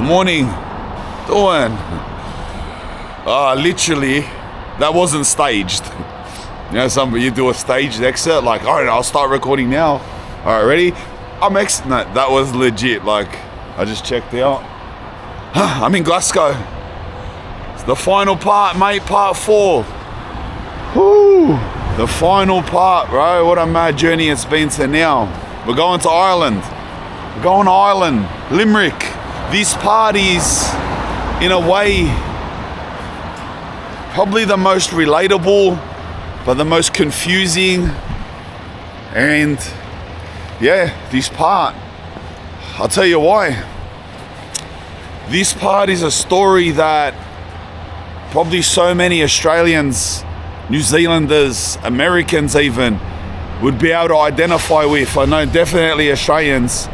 Good morning. Doing? Literally, that wasn't staged. You know, you do a staged exit, like, all right, I'll start recording now. All right, ready? No, that was legit. Like, I just checked out. I'm in Glasgow. It's the final part, mate, part 4. Whoo, the final part, bro. What a mad journey it's been to now. We're going to Ireland. We're going to Ireland, Limerick. This part is, in a way, probably the most relatable, but the most confusing. And yeah, this part, I'll tell you why. This part is a story that probably so many Australians, New Zealanders, Americans even, would be able to identify with. I know definitely Australians.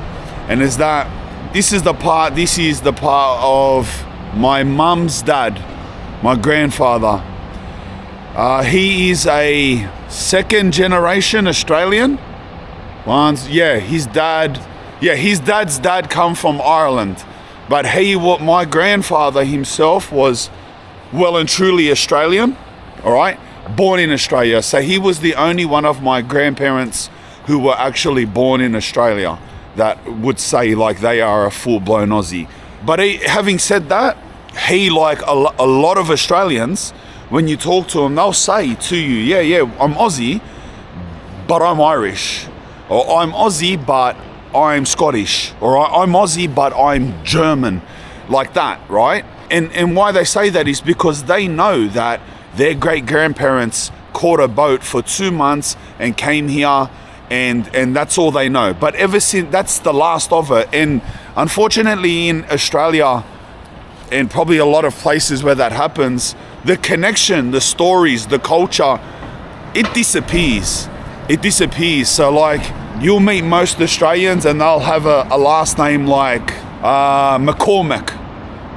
And is that this is the part of my mum's dad, my grandfather. He is a second generation Australian. His dad's dad come from Ireland. But my grandfather himself was well and truly Australian, all right? Born in Australia. So he was the only one of my grandparents who were actually born in Australia that would say like they are a full-blown Aussie. But having said that, he, like a lot of Australians, when you talk to them, they'll say to you, yeah, I'm Aussie, but I'm Irish. Or I'm Aussie, but I'm Scottish. Or I'm Aussie, but I'm German. Like that, right? And why they say that is because they know that their great-grandparents caught a boat for 2 months and came here, and that's all they know. But ever since, that's the last of it. And unfortunately in Australia, and probably a lot of places where that happens, the connection, the stories, the culture, it disappears. It disappears. So like, you'll meet most Australians and they'll have a last name like McCormack.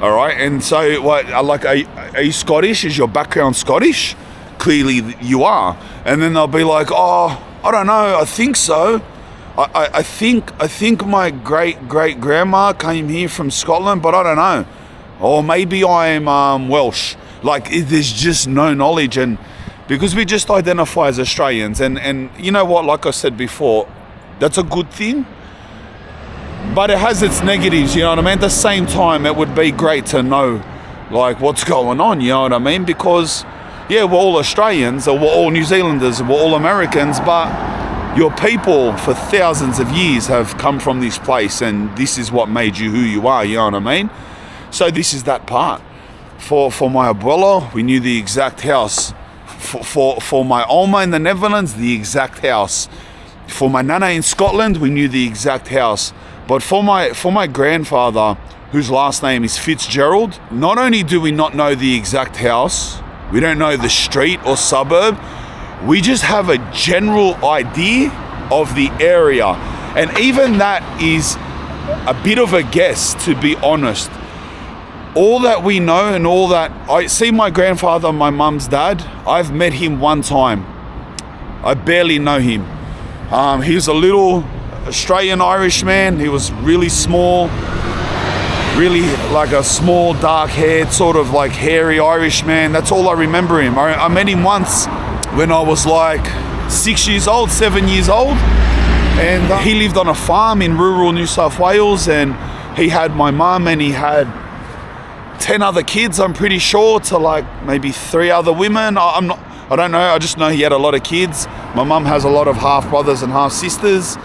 All right, and so are you Scottish? Is your background Scottish? Clearly you are. And then they'll be like, oh, I don't know, I think so. I think my great-grandma came here from Scotland, but I don't know. Or maybe I'm Welsh. Like, there's just no knowledge, and because we just identify as Australians, and you know what, like I said before, that's a good thing. But it has its negatives, you know what I mean? At the same time, it would be great to know, like, what's going on, you know what I mean? Because, yeah, we're all Australians, or we're all New Zealanders, or we're all Americans, but your people for thousands of years have come from this place, and this is what made you who you are, you know what I mean? So this is that part. For my abuelo, we knew the exact house. For my oma in the Netherlands, the exact house. For my nana in Scotland, we knew the exact house. But for my grandfather, whose last name is Fitzgerald, not only do we not know the exact house, we don't know the street or suburb, we just have a general idea of the area. And even that is a bit of a guess, to be honest. All that we know and all that, I see my grandfather, my mum's dad, I've met him one time. I barely know him. He was a little Australian Irish man. He was really small, really like a small dark haired sort of like hairy Irish man. That's all I remember him. I met him once when I was like 7 years old, and he lived on a farm in rural New South Wales, and he had my mum and he had 10 other kids, I'm pretty sure, to like maybe 3 other women. I don't know, I just know he had a lot of kids. My mum has a lot of half brothers and half sisters,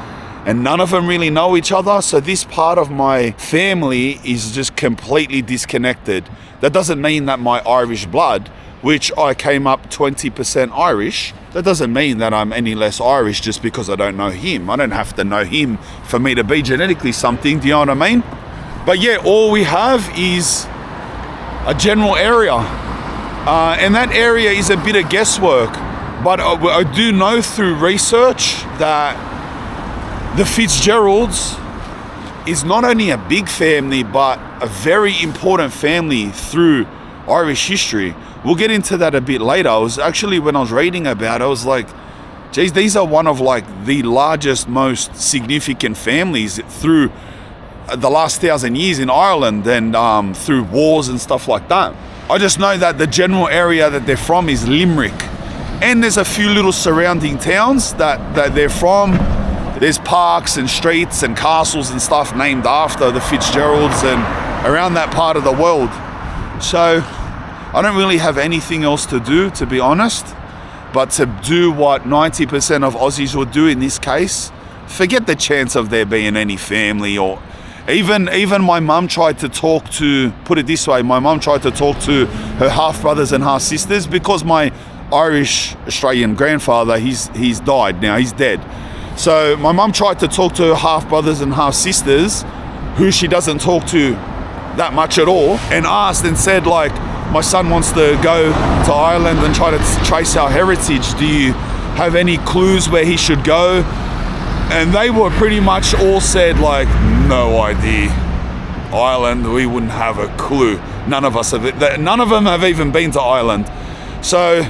and none of them really know each other. So this part of my family is just completely disconnected. That doesn't mean that my Irish blood, which I came up 20% Irish, that doesn't mean that I'm any less Irish just because I don't know him. I don't have to know him for me to be genetically something, do you know what I mean? But yeah, all we have is a general area. And that area is a bit of guesswork. But I do know through research that the Fitzgeralds is not only a big family, but a very important family through Irish history. We'll get into that a bit later. I was actually, when I was reading about it, I was like, geez, these are one of like the largest, most significant families through the last 1,000 years in Ireland and through wars and stuff like that. I just know that the general area that they're from is Limerick. And there's a few little surrounding towns that they're from. There's parks and streets and castles and stuff named after the Fitzgeralds and around that part of the world. So I don't really have anything else to do, to be honest, but to do what 90% of Aussies would do in this case. Forget the chance of there being any family, or even my mum tried to talk to, put it this way, my mum tried to talk to her half brothers and half sisters, because my Irish Australian grandfather, he's died now, he's dead. So my mum tried to talk to her half brothers and half sisters, who she doesn't talk to that much at all, and asked and said, like, my son wants to go to Ireland and try to trace our heritage. Do you have any clues where he should go? And they were pretty much all said, like, no idea. Ireland, we wouldn't have a clue. None of them have even been to Ireland. So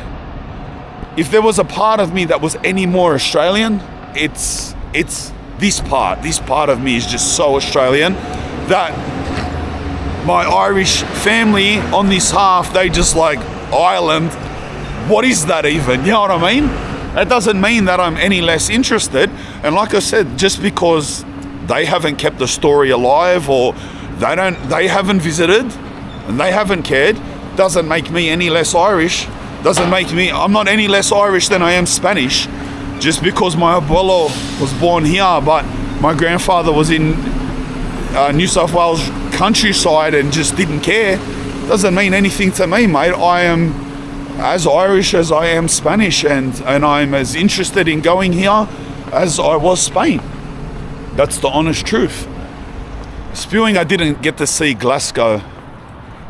if there was a part of me that was any more Australian, it's this part. This part of me is just so Australian that my Irish family on this half, they just like, Ireland, what is that even? You know what I mean? That doesn't mean that I'm any less interested. And like I said, just because they haven't kept the story alive, or they haven't visited and they haven't cared, doesn't make me any less Irish. I'm not any less Irish than I am Spanish. Just because my abuelo was born here, but my grandfather was in New South Wales countryside and just didn't care, doesn't mean anything to me, mate. I am as Irish as I am Spanish, and I'm as interested in going here as I was Spain. That's the honest truth. Spewing, I didn't get to see Glasgow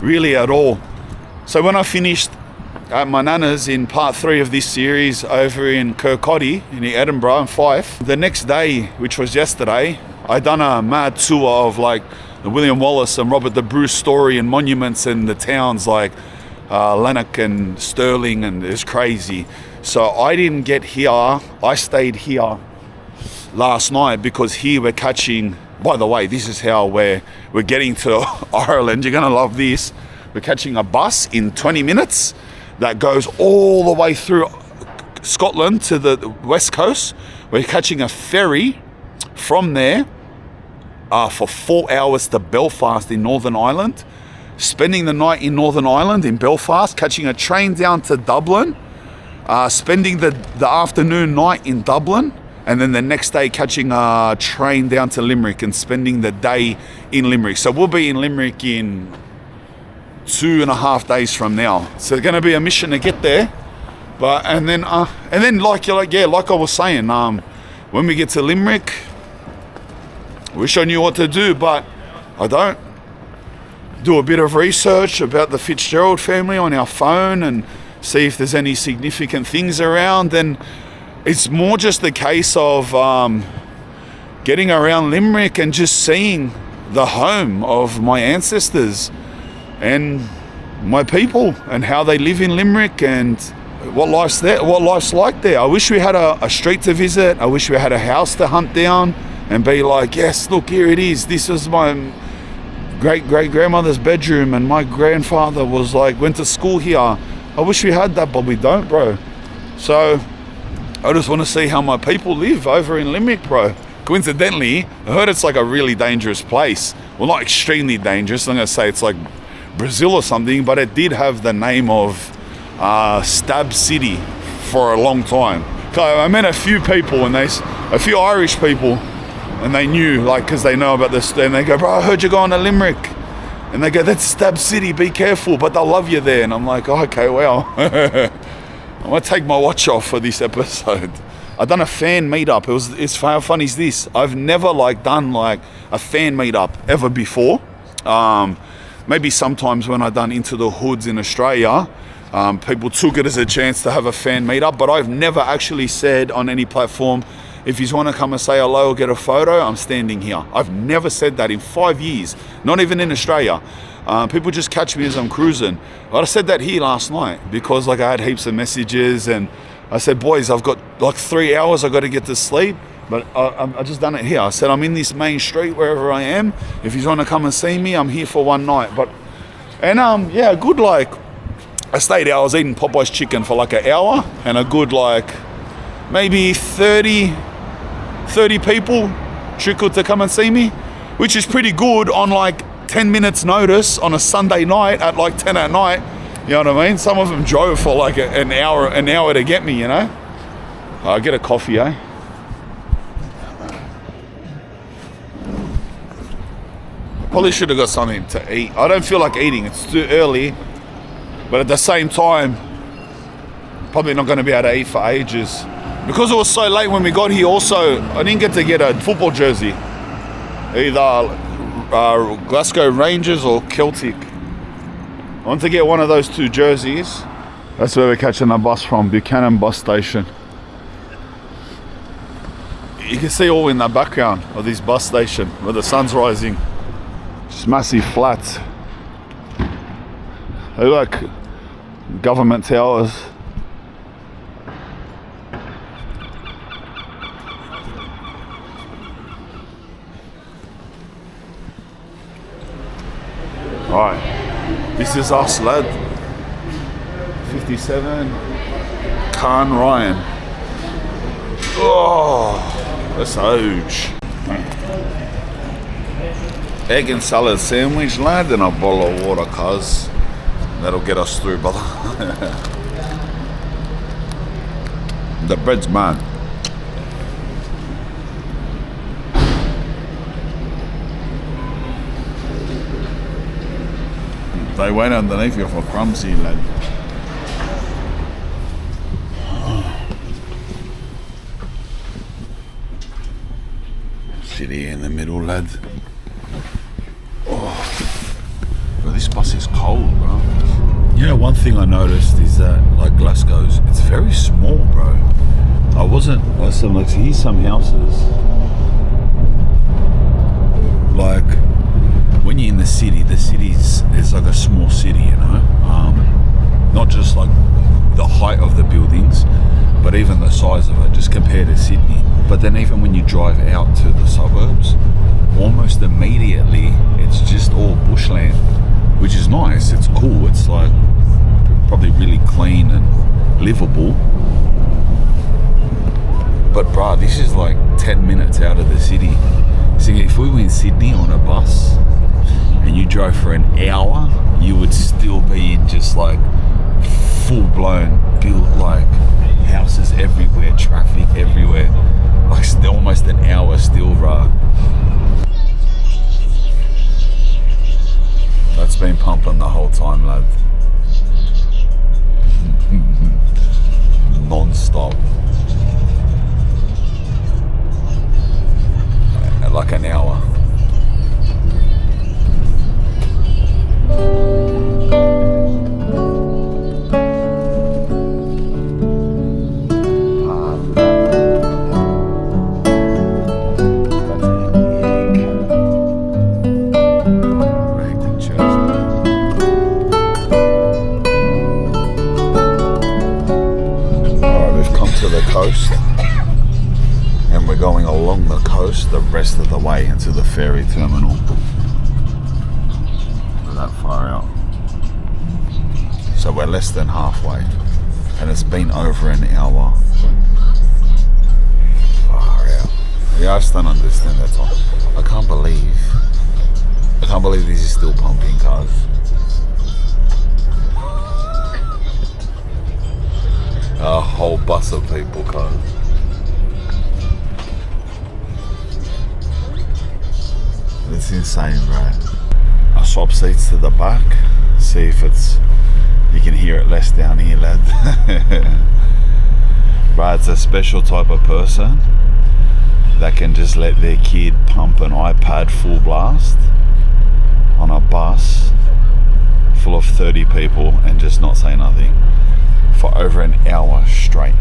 really at all. So when I finished at my nana's in part 3 of this series over in Kirkcaldy in Edinburgh and Fife, the next day, which was yesterday, I done a mad tour of like the William Wallace and Robert the Bruce story and monuments and the towns like Lanark and Stirling, and it was crazy. So I didn't get here. I stayed here last night because here we're catching, by the way, this is how we're getting to Ireland. You're gonna love this. We're catching a bus in 20 minutes that goes all the way through Scotland to the west coast. We're catching a ferry from there for 4 hours to Belfast in Northern Ireland, spending the night in Northern Ireland in Belfast, catching a train down to Dublin, spending the afternoon night in Dublin, and then the next day catching a train down to Limerick and spending the day in Limerick. So we'll be in Limerick in 2.5 days from now. So it's going to be a mission to get there. But and then like I was saying, when we get to Limerick, I wish I knew what to do, but I don't. Do a bit of research about the Fitzgerald family on our phone and see if there's any significant things around. And it's more just a case of getting around Limerick and just seeing the home of my ancestors and my people and how they live in Limerick and what life's like there. I wish we had a street to visit. I wish we had a house to hunt down and be like, yes, look, here it is. This is my great-great-grandmother's bedroom, and my grandfather went to school here. I wish we had that, but we don't, bro. So I just want to see how my people live over in Limerick, bro. Coincidentally, I heard it's like a really dangerous place. Well, not extremely dangerous. I'm going to say it's like Brazil or something, but it did have the name of Stab City for a long time. I met a few people, and a few Irish people, and they knew, like, because they know about this, and they go, bro, I heard you're going to Limerick. And they go, that's Stab City, be careful, but they'll love you there. And I'm like, oh, okay, well, I'm going to take my watch off for this episode. I've done a fan meetup. It's how funny is this? I've never done a fan meetup ever before. Maybe sometimes when I've done Into the Hoods in Australia, people took it as a chance to have a fan meetup, but I've never actually said on any platform, if you want to come and say hello or get a photo, I'm standing here. I've never said that in 5 years, not even in Australia. People just catch me as I'm cruising. But I said that here last night because I had heaps of messages, and I said, boys, I've got 3 hours, I've got to get to sleep. But I just done it here. I said, I'm in this main street wherever I am. If you want to come and see me, I'm here for one night. Yeah, good like, I stayed out, I was eating Popeye's chicken for like an hour, and a good like, maybe 30 people trickled to come and see me, which is pretty good on like 10 minutes notice on a Sunday night at like 10 at night. You know what I mean? Some of them drove for like an hour to get me, you know? I'll get a coffee, eh? Probably should have got something to eat. I don't feel like eating, it's too early. But at the same time, probably not going to be able to eat for ages. Because it was so late when we got here also, I didn't get to get a football jersey. Either Glasgow Rangers or Celtic. I want to get one of those two jerseys. That's where we're catching the bus from, Buchanan bus station. You can see all in the background of this bus station where the sun's rising. Just massive flats. They look like government towers. Right, this is us, lad. 57, Khan Ryan. Oh, that's huge. Egg and salad sandwich, lad, and a bottle of water, cuz. That'll get us through, brother. The bread's mad. They wait underneath you for crumbs here, lad. Sit here in the middle, lad. Oh, bro, this bus is cold, bro. You know, one thing I noticed is that, like Glasgow's, it's very small, bro. Here's some houses. Like, when you're in the city's like a small city, you know? Not just like the height of the buildings, but even the size of it, just compared to Sydney. But then even when you drive out to the suburbs, almost immediately, it's just all bushland, which is nice, it's cool, it's like probably really clean and livable. But bruh, this is like 10 minutes out of the city. See, if we were in Sydney on a bus and you drove for an hour, you would still be in just like full-blown built, like houses everywhere, traffic everywhere, like almost an hour still, bruh. That's been pumping the whole time, lad. Non-stop. Like an hour. Coast, and we're going along the coast the rest of the way into the ferry terminal. We're that far out, so we're less than halfway, and it's been over an hour. Far out. Yeah, I just don't understand that time. I can't believe this is still pumping, cars. A whole bus of people, cars. It's insane, bro. I swap seats to the back, see if you can hear it less down here, lad. Bro, it's a special type of person that can just let their kid pump an iPad full blast on a bus full of 30 people and just not say nothing for over an hour straight.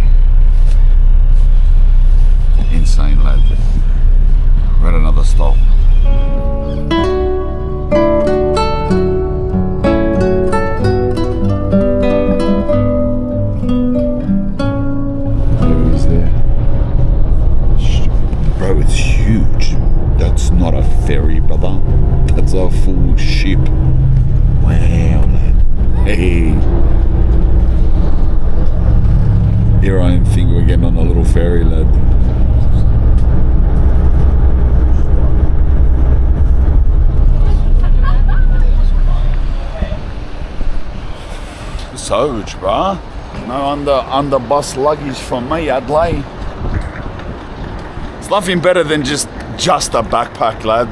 Insane, lad. We're at another stop. There he is there. Soj, bruh. No under bus luggage from me, Adlai. It's nothing better than just a backpack, lad.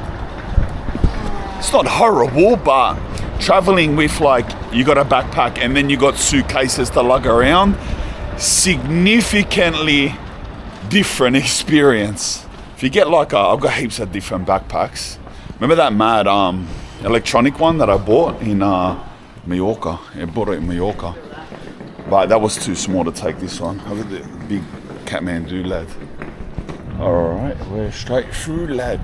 It's not horrible, but traveling with like, you got a backpack and then you got suitcases to lug around, significantly different experience. If you get like I've got heaps of different backpacks. Remember that mad electronic one that I bought in Mallorca? I bought it in Mallorca. But that was too small to take this one. Look at the big Kathmandu, lad. Alright, we're straight through, lad.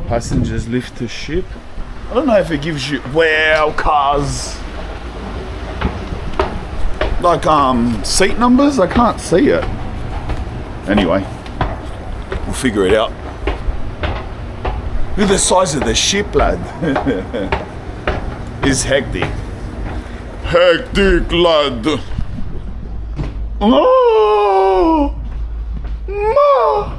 Passengers lift to ship. I don't know if it gives you, wow, cars. Like seat numbers? I can't see it. Anyway, we'll figure it out. Look at the size of the ship, lad. It's hectic. Hectic, lad. Oh, ma.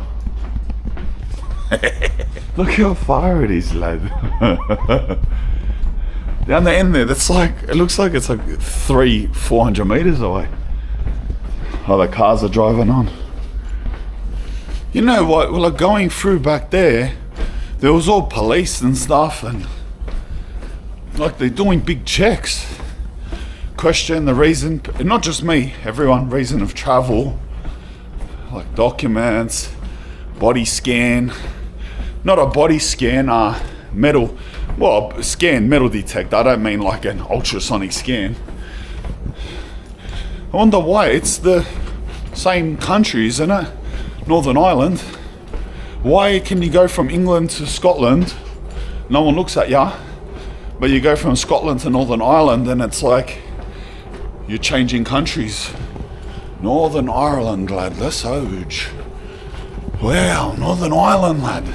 Look how far it is, lad. Down the end there, that's like, it looks like it's like 400 meters away. Oh, the cars are driving on. You know what, well, like going through back there was all police and stuff, and like they're doing big checks. Question the reason, not just me, everyone, reason of travel, like documents, body scan, not a body scan, metal detector. I don't mean like an ultrasonic scan. I wonder why. It's the same country, isn't it? Northern Ireland. Why can you go from England to Scotland, no one looks at ya, but you go from Scotland to Northern Ireland and it's like you're changing countries. Northern Ireland, lad, that's huge. Wow, Northern Ireland, lad.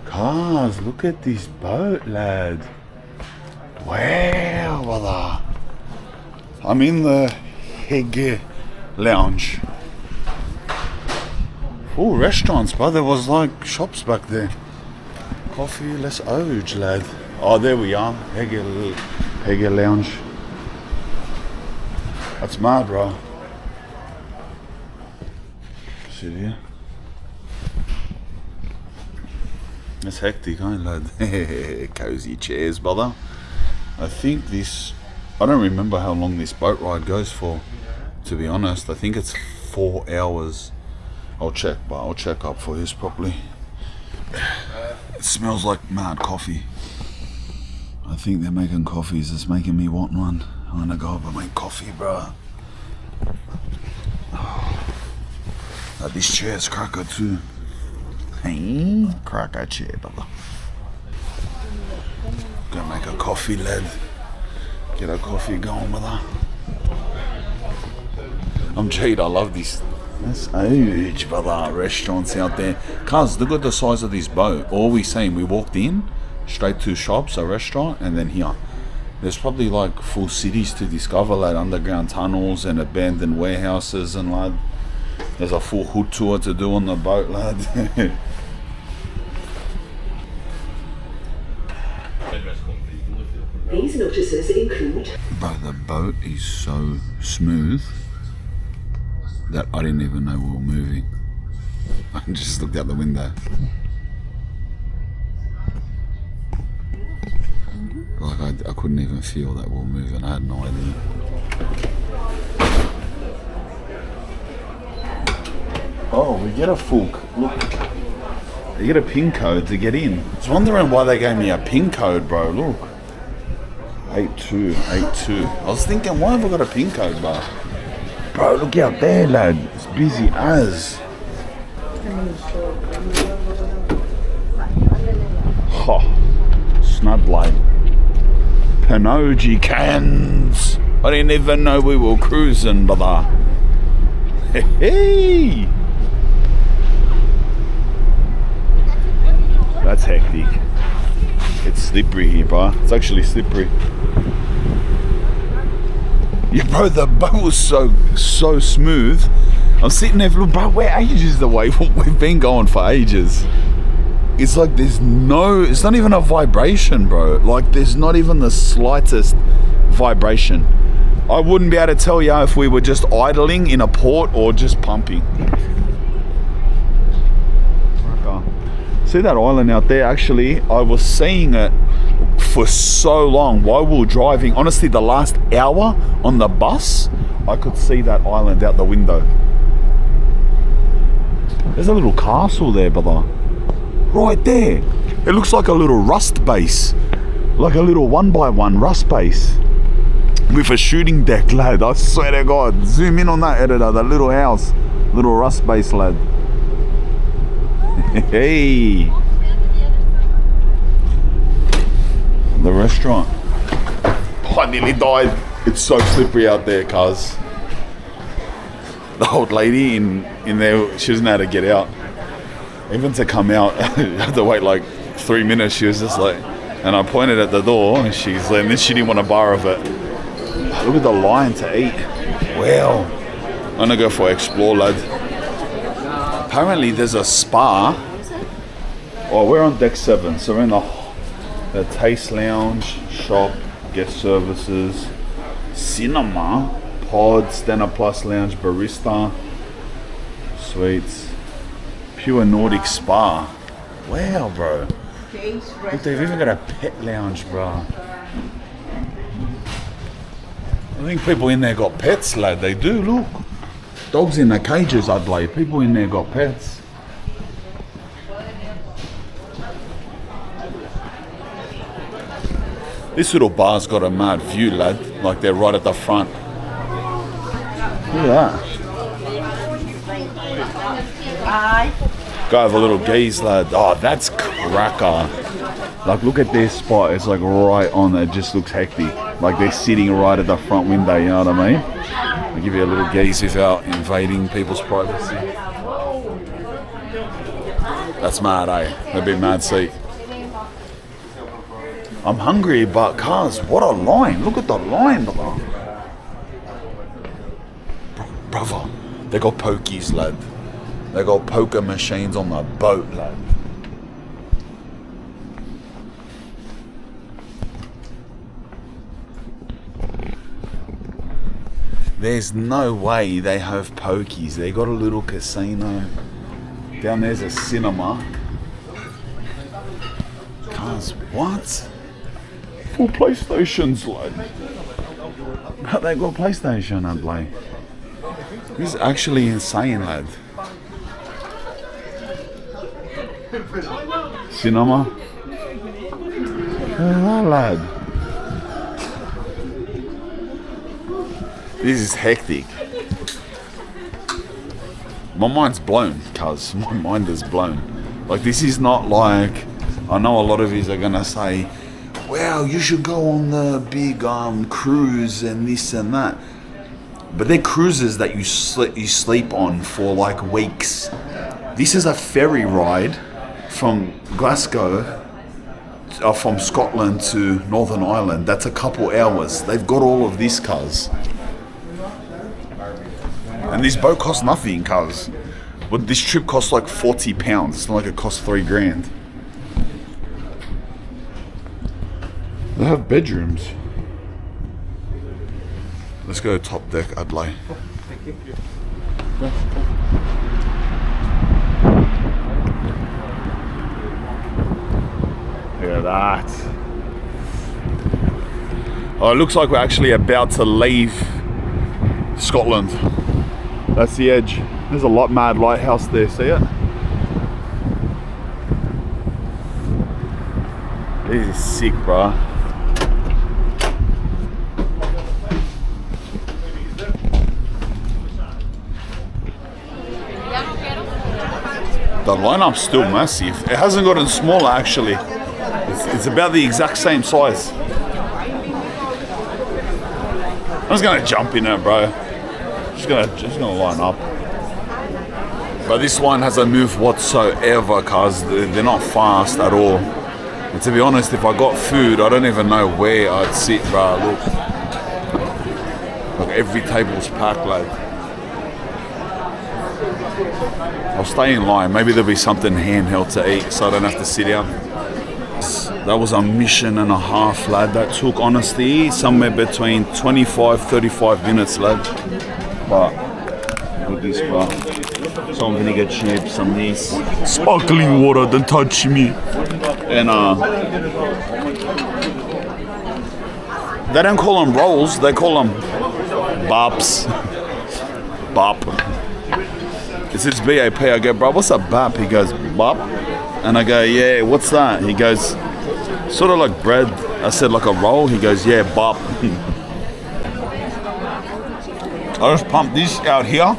Cars, look at this boat, lad. Wow, brother. I'm in the Hege Lounge. Oh, restaurants, but there was like shops back there. Coffee, less ouge, lad. Oh, there we are. Hege Lounge. That's mad, bro. Sit here. It's hectic, huh, lad? Cozy chairs, brother. I think this, I don't remember how long this boat ride goes for, to be honest. I think it's 4 hours. I'll check up for this properly. It smells like mad coffee. I think they're making coffees. It's making me want one. I'm gonna go up and make coffee, bro. This chair's cracker too. Hey, cracker chair, brother. Gonna make a coffee, lad. Get a coffee going, brother. I'm cheated. I love this. That's huge, brother. Restaurants out there. Cuz, look at the size of this boat. All we seen, we walked in, straight to shops, a restaurant, and then here. There's probably like full cities to discover, like underground tunnels and abandoned warehouses, and like there's a full hood tour to do on the boat, lad. These notices include. Bro, the boat is so smooth that I didn't even know we were moving. I just looked out the window. Like I couldn't even feel that we were moving. I had no idea. Oh, we get a full look. You get a PIN code to get in. I was wondering why they gave me a PIN code, bro. Look, 8282. I was thinking, why have I got a PIN code, bro? Bro, look out there, lad. It's busy as. Oh, Snudlight. Panogy cans. I didn't even know we were cruising, brother. Hey. That's hectic. It's slippery here, bro. It's actually slippery. Yeah, bro, the boat was so smooth. I'm sitting there, bro, we're ages away. We've been going for ages. it's like there's no, it's not even a vibration, bro. Like there's not even the slightest vibration. I wouldn't be able to tell you if we were just idling in a port or just pumping. See that island out there? Actually, I was seeing it for so long while we were driving. Honestly, the last hour on the bus, I could see that island out the window. There's a little castle there, brother. Right there. It looks like a little rust base. Like a little 1x1 rust base. With a shooting deck, lad. I swear to God. Zoom in on that, editor. That little house. Little rust base, lad. Hey. The restaurant. Oh, I nearly died. It's so slippery out there, cuz. The old lady in there, she doesn't know how to get out. Even to come out, you had to wait like 3 minutes. She was just like, and I pointed at the door, and she's like, and then she didn't want a bar of it. Look at the line to eat. Wow. I'm gonna go for explore, lad. Apparently there's a spa. Oh, we're on deck 7, so we're in the taste lounge, shop, guest services, cinema, pod, stand-up plus lounge, barista, suites, pure Nordic spa. Wow, bro. Look, they've even got a pet lounge, bro. I think people in there got pets, lad. They do, look. Dogs in the cages, I'd believe. People in there got pets. This little bar's got a mad view, lad. Like they're right at the front. Look at that. Go have a little gaze, lad. Oh, that's cracker. Like, look at their spot. It's like right on there. It just looks hectic. Like they're sitting right at the front window, you know what I mean? I'll give you a little gaze without invading people's privacy. That's mad, eh? That'd be a mad seat. I'm hungry, but cars, what a line. Look at the line, brother. Brother, they got pokies, lad. They got poker machines on the boat, lad. There's no way they have pokies. They got a little casino. Down there's a cinema. Cars, what? Full PlayStations, lad. But they got PlayStation, I'd play. This is actually insane, lad. Cinema. Oh, lad. This is hectic. My mind's blown, cuz. My mind is blown. Like, this is not like... I know a lot of yous are gonna say, wow, you should go on the big cruise and this and that. But they're cruises that you sleep on for like weeks. This is a ferry ride from Glasgow, from Scotland to Northern Ireland. That's a couple hours. They've got all of this, cuz. And this boat costs nothing, cuz. But this trip costs like £40. It's not like it costs $3,000. They have bedrooms. Let's go top deck, Adlai. Thank you. Look at that. Oh, it looks like we're actually about to leave Scotland. That's the edge. There's a mad lighthouse there, see it? This is sick, bro. The lineup's still massive. It hasn't gotten smaller, actually. It's about the exact same size. I'm just gonna jump in it, bro. Just gonna line up. But this line hasn't moved whatsoever, cause they're not fast at all. And to be honest, if I got food, I don't even know where I'd sit, bro. Look, like every table's packed, lad. I'll stay in line. Maybe there'll be something handheld to eat so I don't have to sit down. That was a mission and a half, lad. That took, honestly, somewhere between 25-35 minutes, lad. But, look at this, bro. So I'm gonna get chips, some this. Sparkling water, don't touch me. And, they don't call them rolls, they call them bops. Bop. It says BAP. I go, bro, what's a bop? He goes, bop. And I go, yeah, what's that? He goes, sort of like bread. I said, like a roll? He goes, yeah, bop. I just pump this out here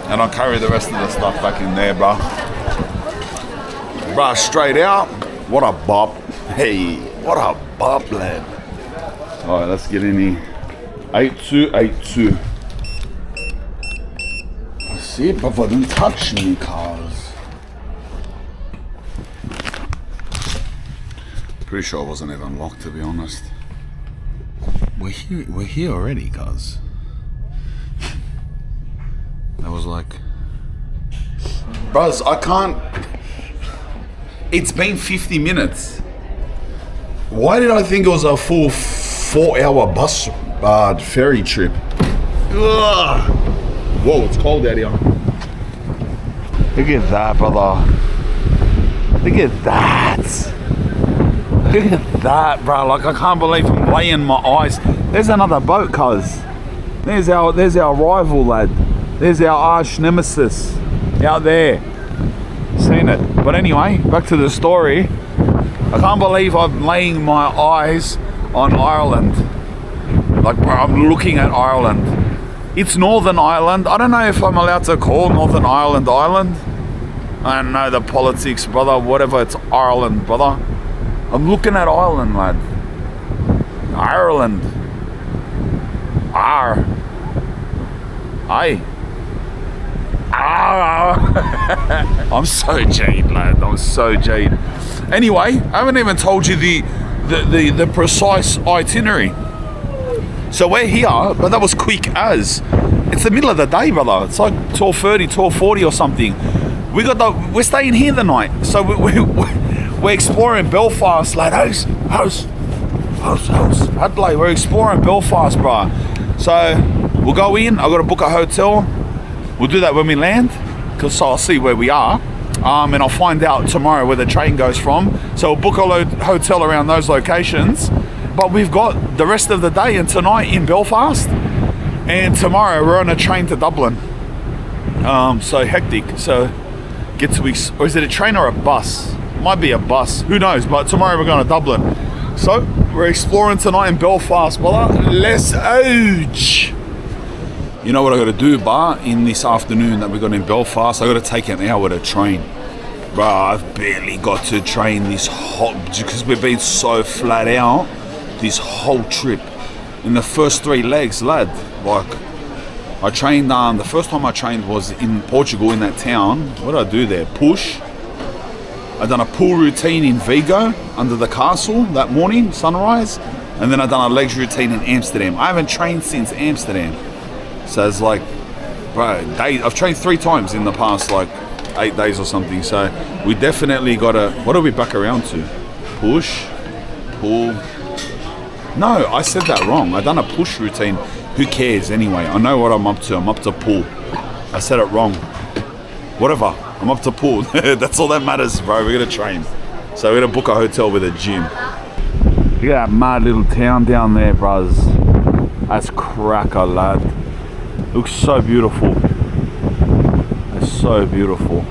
and I'll carry the rest of the stuff back in there, bro. Bro, straight out. What a bop. Hey, what a bop, lad. Alright, let's get in here. 8282. See, brother, don't touch me, cars. Pretty sure I wasn't even locked, to be honest. We're here already, cuz. That was like, bros, I can't. It's been 50 minutes. Why did I think it was a full 4-hour bus ferry trip? Ugh. Whoa, it's cold out here. Look at that, brother. Look at that. Look at that, bro. Like, I can't believe I'm laying my eyes. There's another boat, cuz. There's our rival, lad. There's our arch nemesis out there. Seen it. But anyway, back to the story. I can't believe I'm laying my eyes on Ireland. Like, bro, I'm looking at Ireland. It's Northern Ireland. I don't know if I'm allowed to call Northern Ireland Ireland. I don't know the politics, brother. Whatever, it's Ireland, brother. I'm looking at Ireland, lad. Ireland. Aye. I'm so jade, lad. I'm so jade. Anyway, I haven't even told you the precise itinerary. So we're here, but that was quick as. It's the middle of the day, brother. It's like 12:30, 12:40 or something. We're staying here the night. So we're exploring Belfast, lad. House. Adelaide, we're exploring Belfast, bro. So we'll go in. I've got to book a hotel. We'll do that when we land, because I'll see where we are. And I'll find out tomorrow where the train goes from. So we'll book a hotel around those locations. But we've got the rest of the day and tonight in Belfast. And tomorrow we're on a train to Dublin. So hectic. So get to, or is it a train or a bus? Might be a bus. Who knows? But tomorrow we're going to Dublin. So we're exploring tonight in Belfast, brother. Let's ouch. You know what I got to do, bar? In this afternoon that we got in Belfast, I got to take an hour to train. Bro, I've barely got to train this because we've been so flat out this whole trip. In the first 3 legs, lad, like, I trained, the first time I trained was in Portugal, in that town. What did I do there? Push. I done a pool routine in Vigo, under the castle, that morning, sunrise. And then I done a legs routine in Amsterdam. I haven't trained since Amsterdam. So it's like, bro, I've trained 3 times in the past, like, 8 days or something. So we definitely got to, what are we back around to? Push, pull. No, I said that wrong. I done a push routine. Who cares anyway? I know what I'm up to. I'm up to pull. I said it wrong. Whatever. I'm up to pull. That's all that matters, bro. We're going to train. So we're going to book a hotel with a gym. Look at that mad little town down there, bros. That's cracker, lad. Looks so beautiful. It's so beautiful.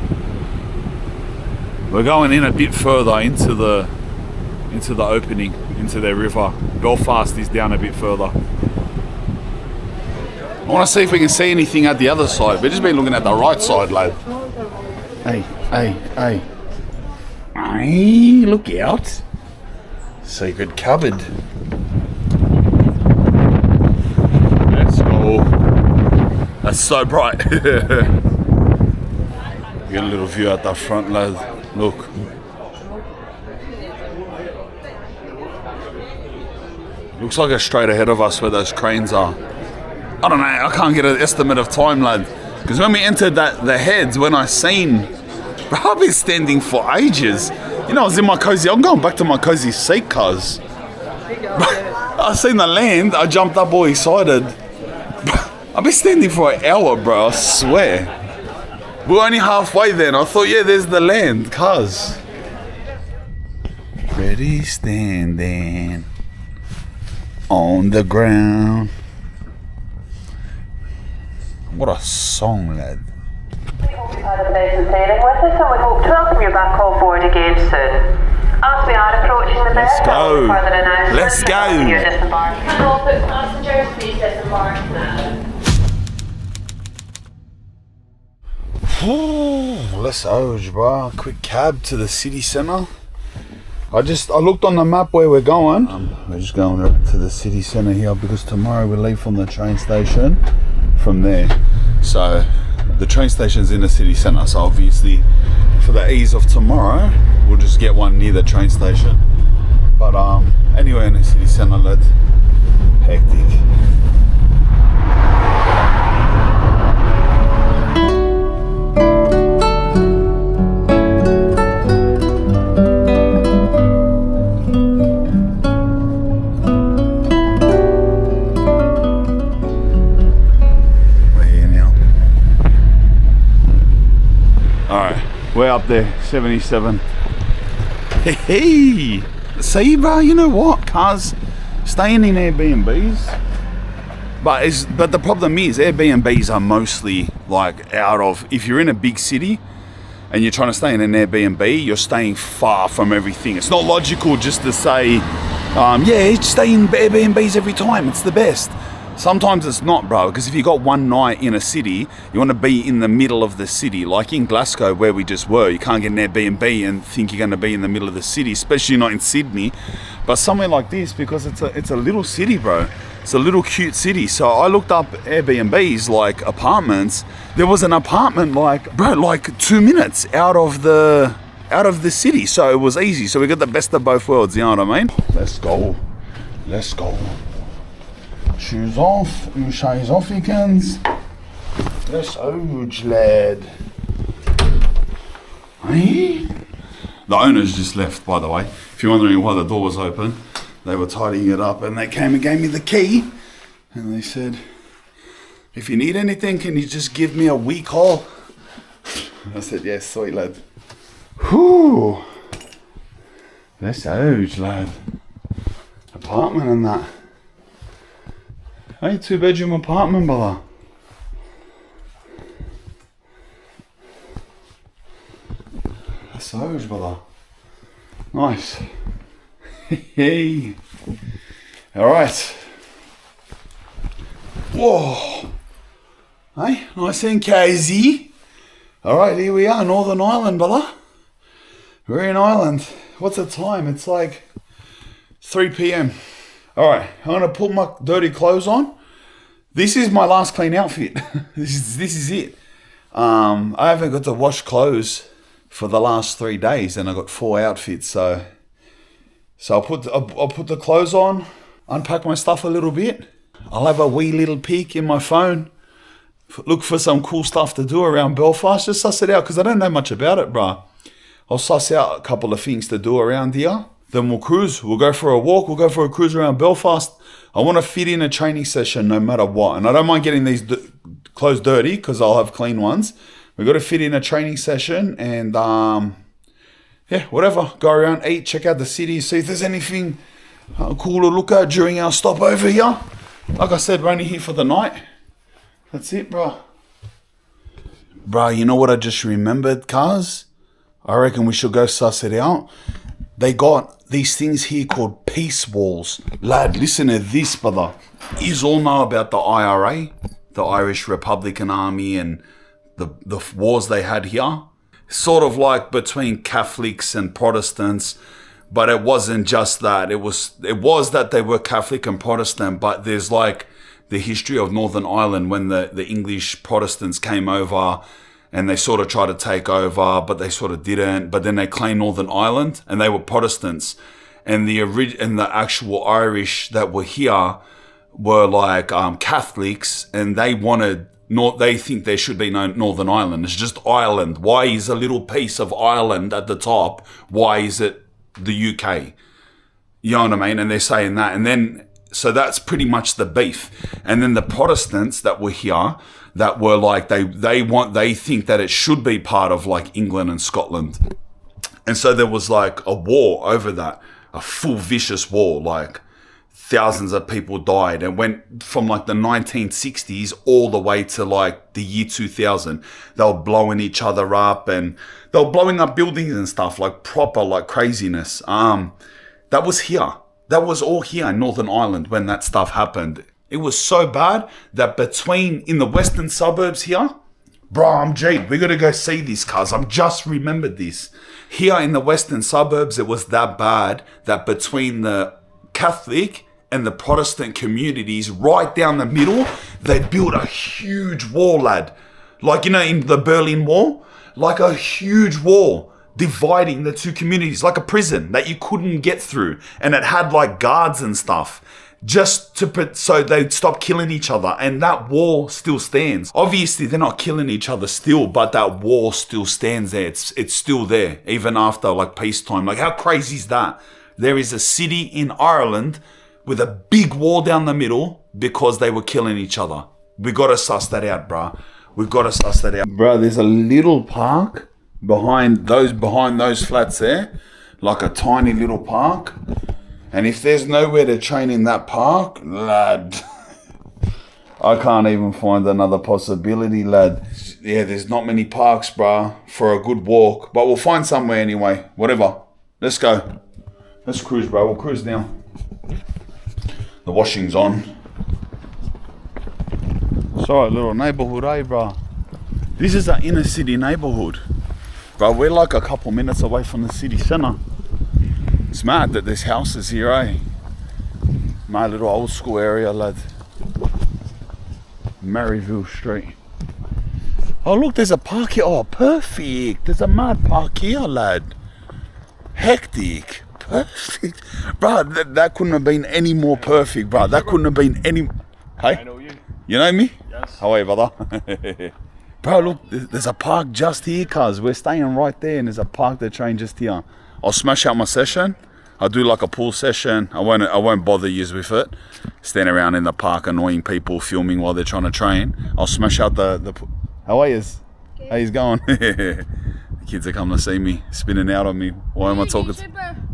We're going in a bit further into the opening, into their river. Belfast is down a bit further. I want to see if we can see anything at the other side. We've just been looking at the right side, lad. Hey. Hey, look out. Secret cupboard. Let's go. That's so bright. Get a little view out the front, lad. Look. Looks like it's straight ahead of us where those cranes are. I don't know, I can't get an estimate of time, lad. Because when we entered the heads, when I seen, bro, I've been standing for ages. You know, I was in my cozy. I'm going back to my cozy seat, cuz. I seen the land. I jumped up all excited. I've been standing for an hour, bro. I swear. We're only halfway then. I thought, yeah, there's the land, cuz. Ready, standing on the ground. What a song, lad. We hope you've had a pleasant sailing with us, and we hope to welcome you back on board again soon. As we are approaching the Let's vessel, go. further announcements. Let's go. Your disembark. All foot passengers, please disembark now. Let's go, bro. Quick cab to the city centre. I looked on the map where we're going. We're just going to the city centre here because tomorrow we leave from the train station from there. So the train station's in the city centre. So obviously, for the ease of tomorrow, we'll just get one near the train station. But anyway, in the city centre, lad, hectic. We're up there, 77. Hey, see, bro, you know what, cuz staying in Airbnbs, but the problem is Airbnbs are mostly like out of, if you're in a big city and you're trying to stay in an Airbnb, you're staying far from everything. It's not logical just to say, yeah, stay in Airbnbs every time, it's the best. Sometimes it's not, bro, because if you got one night in a city, you want to be in the middle of the city. Like in Glasgow, where we just were, you can't get an Airbnb and think you're going to be in the middle of the city, especially not in Sydney. But somewhere like this, because it's a little city, bro. It's a little cute city. So I looked up Airbnbs, like apartments. There was an apartment, like 2 minutes out of the city. So it was easy. So we got the best of both worlds, you know what I mean? Let's go. Let's go. Shoes off, shoes off, weekends. That's huge, lad. Hey? The owners just left, by the way. If you're wondering why the door was open, they were tidying it up and they came and gave me the key. And they said, if you need anything, can you just give me a wee call? I said, yes, sweet, lad. Whew. That's huge, lad. Apartment and that. Hey, 2-bedroom apartment, brother. That's huge, brother. Nice. Hey. All right. Whoa. Hey, nice and cozy. All right, here we are, Northern Ireland, brother. We're in Ireland. What's the time? It's like 3 p.m. All right, I'm gonna put my dirty clothes on. This is my last clean outfit. This is it. I haven't got to wash clothes for the last 3 days, and I got 4 outfits. So I'll put the clothes on, unpack my stuff a little bit. I'll have a wee little peek in my phone, look for some cool stuff to do around Belfast. Just suss it out because I don't know much about it, bruh. I'll suss out a couple of things to do around here. Then we'll cruise. We'll go for a walk. We'll go for a cruise around Belfast. I want to fit in a training session no matter what. And I don't mind getting these clothes dirty because I'll have clean ones. We've got to fit in a training session and, yeah, whatever. Go around, eat, check out the city, see if there's anything cool to look at during our stop over here. Like I said, we're only here for the night. That's it, bro. Bro, you know what I just remembered, cars? I reckon we should go suss it out. They got these things here called peace walls. Lad, listen to this, brother. You all know about the IRA, the Irish Republican Army, and the wars they had here. Sort of like between Catholics and Protestants, but it wasn't just that. It was that they were Catholic and Protestant, but there's like the history of Northern Ireland when the English Protestants came over and they sort of tried to take over, but they sort of didn't. But then they claimed Northern Ireland, and they were Protestants. And the actual Irish that were here were like Catholics, and they wanted they think there should be no Northern Ireland. It's just Ireland. Why is a little piece of Ireland at the top? Why is it the UK? You know what I mean? And they're saying that. And then, so that's pretty much the beef. And then the Protestants that were here, that were like, they think that it should be part of like England and Scotland. And so there was like a war over that, a full vicious war, like thousands of people died, and went from like the 1960s all the way to like the year 2000. They were blowing each other up, and they were blowing up buildings and stuff, like proper like craziness. That was here. That was all here in Northern Ireland when that stuff happened. It was so bad that in the western suburbs here, bro, I'm Jade. We got to go see this, cuz I'm just remembered this. Here in the western suburbs, it was that bad that between the Catholic and the Protestant communities right down the middle, they built a huge wall, lad. Like, you know, in the Berlin Wall, like a huge wall dividing the two communities, like a prison that you couldn't get through. And it had like guards and stuff, just so they'd stop killing each other. And that wall still stands. Obviously, they're not killing each other still, but that wall still stands there. It's still there, even after like peacetime. Like, how crazy is that? There is a city in Ireland with a big wall down the middle because they were killing each other. We gotta suss that out, bruh. We've gotta suss that out. Bruh, there's a little park behind those flats there, like a tiny little park. And if there's nowhere to train in that park, lad, I can't even find another possibility, lad. Yeah, there's not many parks, bruh, for a good walk. But we'll find somewhere anyway. Whatever. Let's go. Let's cruise, bro. We'll cruise now. The washing's on. It's alright, little neighbourhood, eh, bro? This is an inner city neighbourhood. Bro, we're like a couple minutes away from the city centre. It's mad that there's houses here, eh? My little old school area, lad. Maryville Street. Oh, look, there's a park here. Oh, perfect. There's a mad park here, lad. Hectic. Perfect. Bro, that couldn't have been any more perfect, bro. That couldn't have been any... Hey? I know you. You know me? Yes. How are you, brother? Bro, look, there's a park just here, cuz. We're staying right there, and there's a park that train just here. I'll smash out my session. I'll do like a pool session. I won't bother you with it. Stand around in the park annoying people, filming while they're trying to train. I'll smash out the How are yous? Good. How yous going? The kids are coming to see me, spinning out on me. Why am I talking?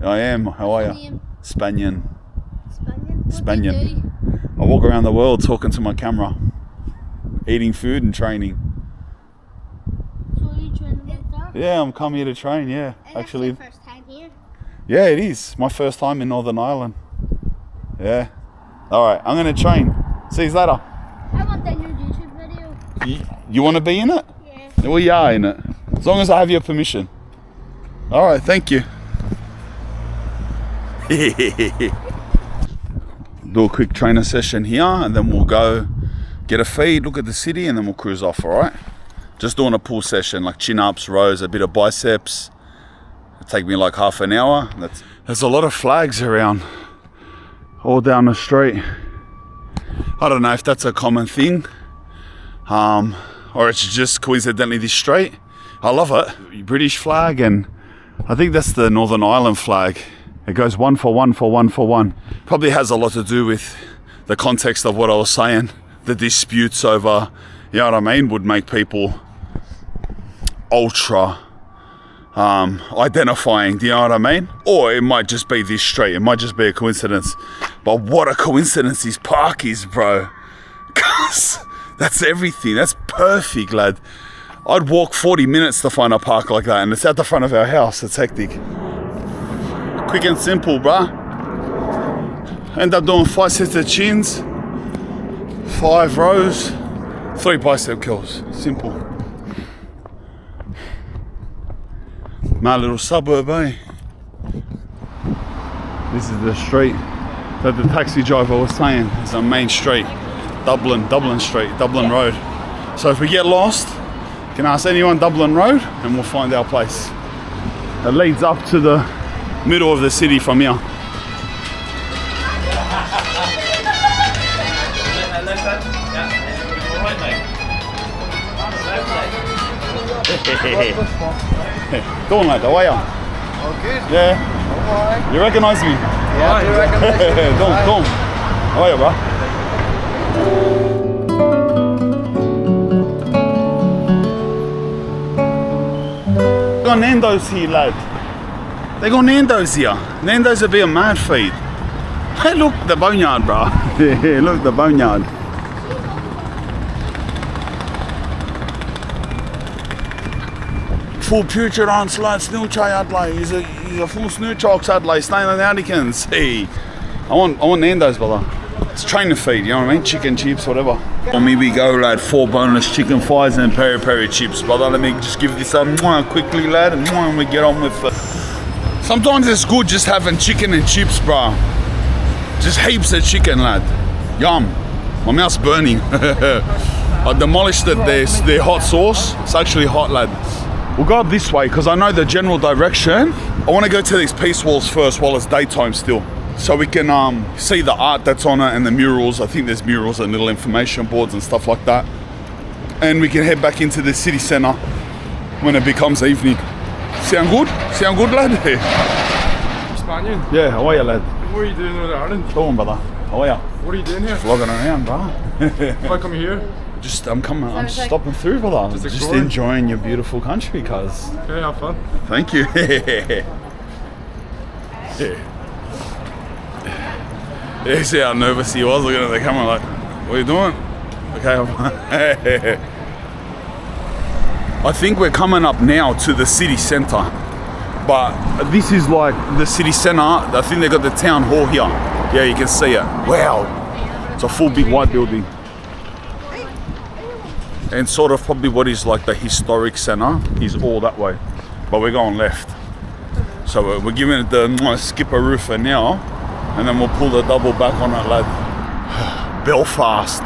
I am. How are you? Spanian. Spanian. I walk around the world talking to my camera, eating food and training. So you training like that? Yeah, I'm coming here to train, yeah. Actually, That's your first time here. yeah, it is. My first time in Northern Ireland. Yeah. Alright, I'm going to train. See you later. I want that in your YouTube video. You want to be in it? Yeah. Well, you are in it. As long as I have your permission. Alright, thank you. Do a quick trainer session here, and then we'll go get a feed, look at the city, and then we'll cruise off, alright? Just doing a pull session, like chin-ups, rows, a bit of biceps. It'll take me like half an hour. There's a lot of flags around, all down the street. I don't know if that's a common thing, or it's just coincidentally this street. I love it. British flag, and I think that's the Northern Ireland flag. It goes 1 for 1 for 1 for 1. Probably has a lot to do with the context of what I was saying. The disputes over, you know what I mean, would make people ultra identifying, do you know what I mean? Or it might just be this street. It might just be a coincidence. But what a coincidence this park is, bro. Cause that's everything. That's perfect, lad. I'd walk 40 minutes to find a park like that, and it's at the front of our house. It's hectic. Quick and simple, bruh. End up doing 5 sets of chins, 5 rows, 3 bicep curls. Simple. My little suburb, eh? This is the street that the taxi driver was saying. It's a main street. Dublin Street, Dublin Road. So if we get lost, you can ask anyone Dublin Road and we'll find our place. It leads up to the middle of the city from here. Go on, lad. How are you? Okay. Yeah. Alright. You recognise me? Yeah, I do recognize you. Go on. How are you, bro? They got Nando's here, lad. They got Nando's here. Nando's would be a mad feed. Hey, look, the boneyard, bro. Yeah, look, the boneyard. Full putrid on slide snoochai adlay. He's a full snoochok adlay. Staying on the Adikins. Hey, I want Nando's, brother. It's trainer feed, you know what I mean? Chicken chips, whatever. On me we go, lad. 4 boneless chicken thighs and peri-peri chips, brother. Let me just give this up quickly, lad, and we get on with it. Sometimes it's good just having chicken and chips, bro. Just heaps of chicken, lad. Yum. My mouth's burning. I demolished it. Their hot sauce. It's actually hot, lad. We'll go up this way because I know the general direction. I want to go to these peace walls first while it's daytime still, so we can see the art that's on it and the murals. I think there's murals and little information boards and stuff like that. And we can head back into the city centre when it becomes evening. Sound good? Sound good, lad? Spanian. Yeah, how are you, lad? What are you doing in Ireland? Go on, brother. How are you? What are you doing here? Vlogging around, bro. Why come here? I'm stopping through, brother. Just exploring. enjoying your beautiful country, cuz. Okay, have fun. Thank you. You see how nervous he was looking at the camera like, what are you doing? Okay. I think we're coming up now to the city centre. But this is like the city centre. I think they got the town hall here. Yeah, you can see it. Wow. It's a full big white building. And sort of probably what is like the historic centre is all that way. But we're going left. So we're giving it the skipperoo for now. And then we'll pull the double back on it, lad. Belfast.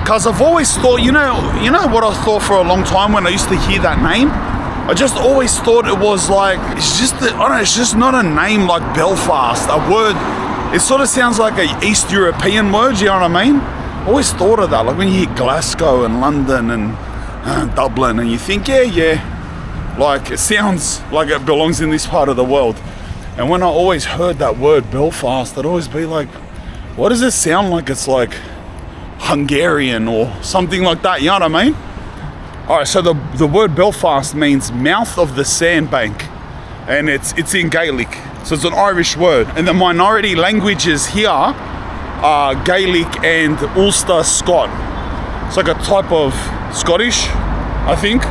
Cause I've always thought, you know what I thought for a long time when I used to hear that name? I just always thought it was like, it's just not a name like Belfast, a word. It sort of sounds like an East European word, you know what I mean? I always thought of that, like when you hear Glasgow and London and Dublin and you think, yeah, like it sounds like it belongs in this part of the world. And when I always heard that word Belfast, I'd always be like, what does it sound like? It's like Hungarian or something like that, you know what I mean? Alright, so the word Belfast means mouth of the sandbank, and it's in Gaelic, so it's an Irish word. And the minority languages here are Gaelic and Ulster Scot. It's like a type of Scottish, I think.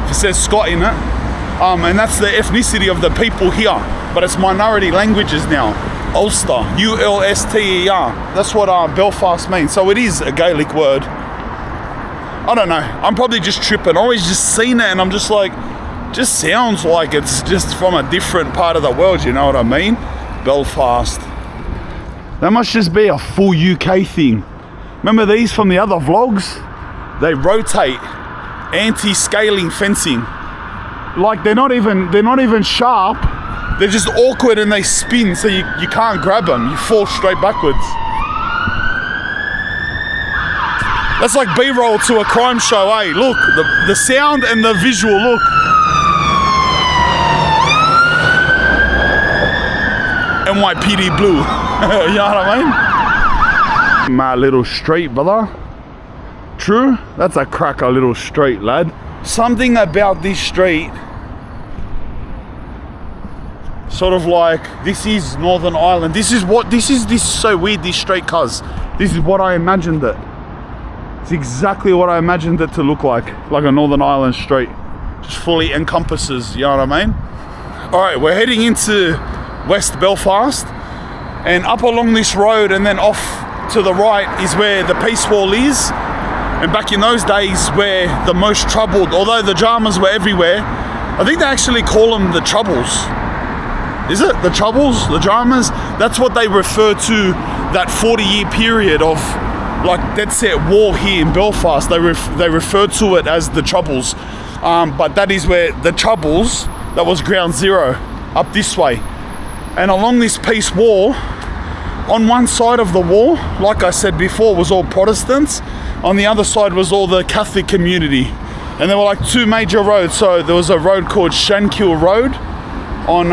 It says Scot in it. And that's the ethnicity of the people here, but it's minority languages now. Ulster, U-L-S-T-E-R. That's what Belfast means. So it is a Gaelic word. I don't know. I'm probably just tripping. I always just seen it and I'm just like, just sounds like it's just from a different part of the world, you know what I mean? Belfast. That must just be a full UK thing. Remember these from the other vlogs? They rotate, anti-scaling fencing. Like they're not even sharp. They're just awkward and they spin, so you can't grab them. You fall straight backwards. That's like B-roll to a crime show, eh? Look, the sound and the visual, look. NYPD blue. You know what I mean? My little street, brother. True? That's a cracker little street, lad. Something about this street, sort of like, this is Northern Ireland. This is so weird, this street, cuz. This is what I imagined it. It's exactly what I imagined it to look like a Northern Ireland street. Just fully encompasses, you know what I mean? All right, we're heading into West Belfast, and up along this road and then off to the right is where the Peace Wall is. And back in those days, where the most troubled, although the dramas were everywhere, I think they actually call them the Troubles. Is it? The Troubles? The dramas? That's what they refer to that 40-year period of like dead set war here in Belfast. They refer to it as the Troubles. But that is where the Troubles, that was ground zero, up this way. And along this Peace Wall, on one side of the wall, like I said before, was all Protestants. On the other side was all the Catholic community. And there were like two major roads. So there was a road called Shankill Road on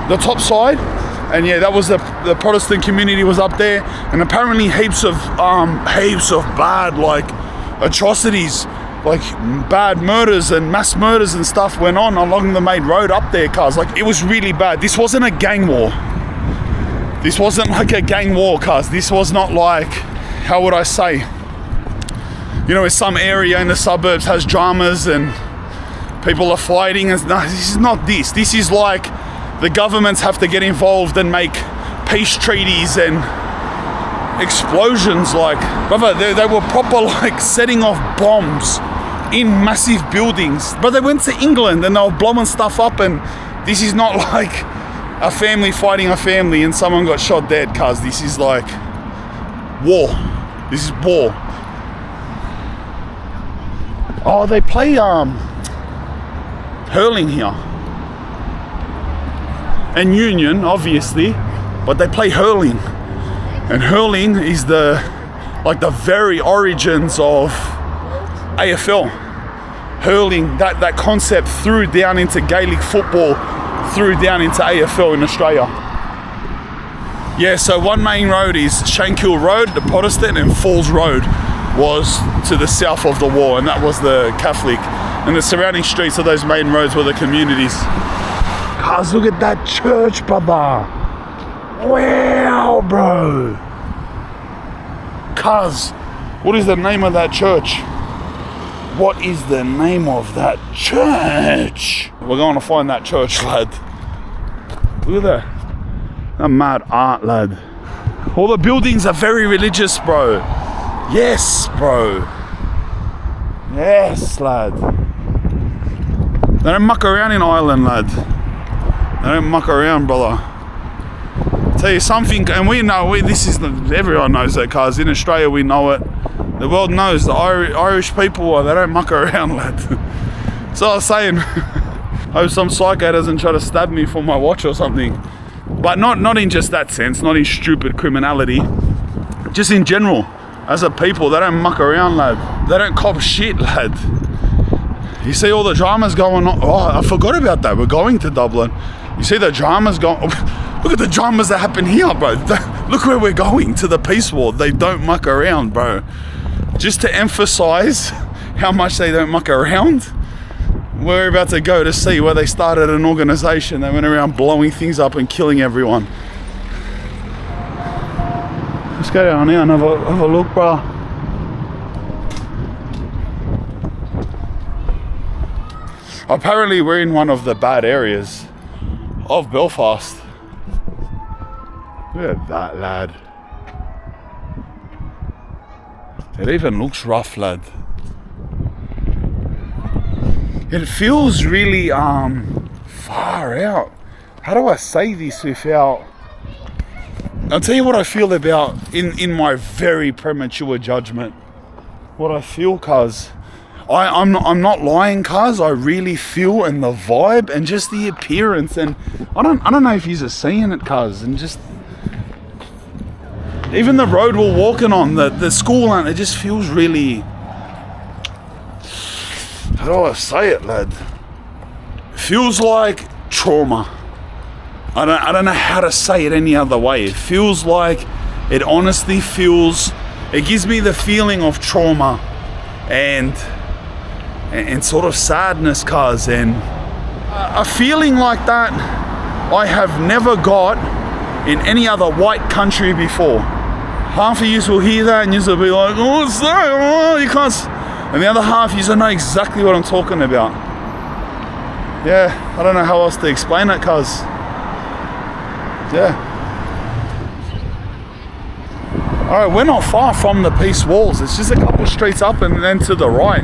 the top side. And yeah, that was the Protestant community was up there. And apparently heaps of bad, like, atrocities, like bad murders and mass murders and stuff went on along the main road up there, cuz. Like, it was really bad. This wasn't a gang war. This wasn't like a gang war, cuz. This was not like, how would I say? You know, some area in the suburbs has dramas and people are fighting. And no, this is not this. This is like the governments have to get involved and make peace treaties and explosions. Like, brother, they were proper like setting off bombs in massive buildings. But they went to England and they were blowing stuff up, and this is not like a family fighting a family and someone got shot dead, cuz. This is like war. This is war. Oh, they play hurling here. And Union, obviously, but they play hurling. And hurling is the very origins of AFL. Hurling, that concept threw down into Gaelic football, threw down into AFL in Australia. Yeah, so one main road is Shankill Road, the Protestant, and Falls Road was to the south of the wall, and that was the Catholic. And the surrounding streets of those main roads were the communities. Cuz, look at that church, brother. Wow, bro. Cuz, what is the name of that church? What is the name of that church? We're going to find that church, lad. Look at that. That mad art, lad. All the buildings are very religious, bro. Yes, bro. Yes, lad. They don't muck around in Ireland, lad. They don't muck around, brother. Tell you something, and we know, everyone knows that, cuz in Australia we know it. The world knows the Irish people, they don't muck around, lad. So I was saying, I hope some psycho doesn't try to stab me for my watch or something. But not in just that sense, not in stupid criminality. Just in general, as a people, they don't muck around, lad. They don't cop shit, lad. You see all the dramas going on. Oh, I forgot about that. We're going to Dublin. You see the dramas going. Look at the dramas that happen here, bro. Look where we're going, to the Peace War. They don't muck around, bro. Just to emphasize how much they don't muck around, we're about to go to see where they started an organization. They went around blowing things up and killing everyone. Let's go down here and have a look, bro. Apparently we're in one of the bad areas of Belfast. Look at that, lad. It even looks rough, lad. It feels really far out. How do I say this without... I'll tell you what I feel about in my very premature judgment. What I feel, cuz I'm not lying, cuz I really feel, and the vibe and just the appearance, and I don't know if you're seeing it, cuz, and just even the road we're walking on, the school, and it just feels really, how do I say it, lad? It feels like trauma. I don't know how to say it any other way. It feels like, it honestly feels, it gives me the feeling of trauma and sort of sadness, cuz, and a feeling like that I have never got in any other white country before. Half of you will hear that and you will be like, oh, what's that? Oh, you can't. And the other half of you know exactly what I'm talking about. Yeah, I don't know how else to explain it, cuz. Yeah. Alright, we're not far from the Peace Walls. It's just a couple streets up and then to the right.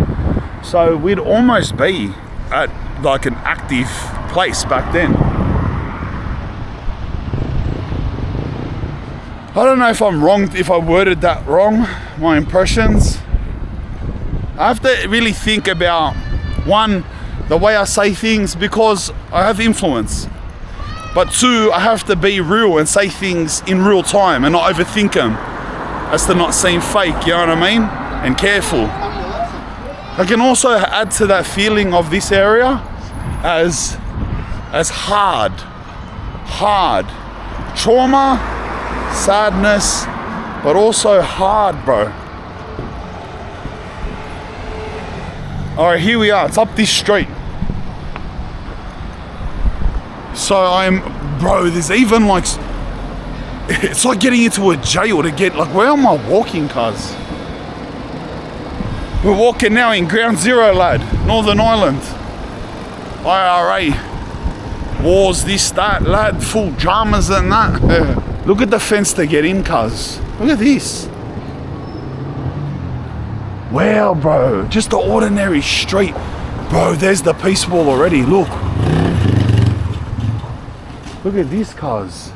So we'd almost be at like an active place back then. I don't know if I'm wrong, if I worded that wrong, my impressions. I have to really think about, one, the way I say things, because I have influence. But two, I have to be real and say things in real time and not overthink them, as to not seem fake, you know what I mean? And careful. I can also add to that feeling of this area as hard. Trauma, sadness, but also hard, bro. All right, here we are. It's up this street. So bro, there's even like, it's like getting into a jail to get, like, where am I walking, cuz? We're walking now in Ground Zero, lad. Northern Ireland. IRA. Wars, this, that, lad. Full dramas and that. Look at the fence to get in, cuz. Look at this. Wow, bro. Just the ordinary street. Bro, there's the peace wall already. Look. Look at this, cuz.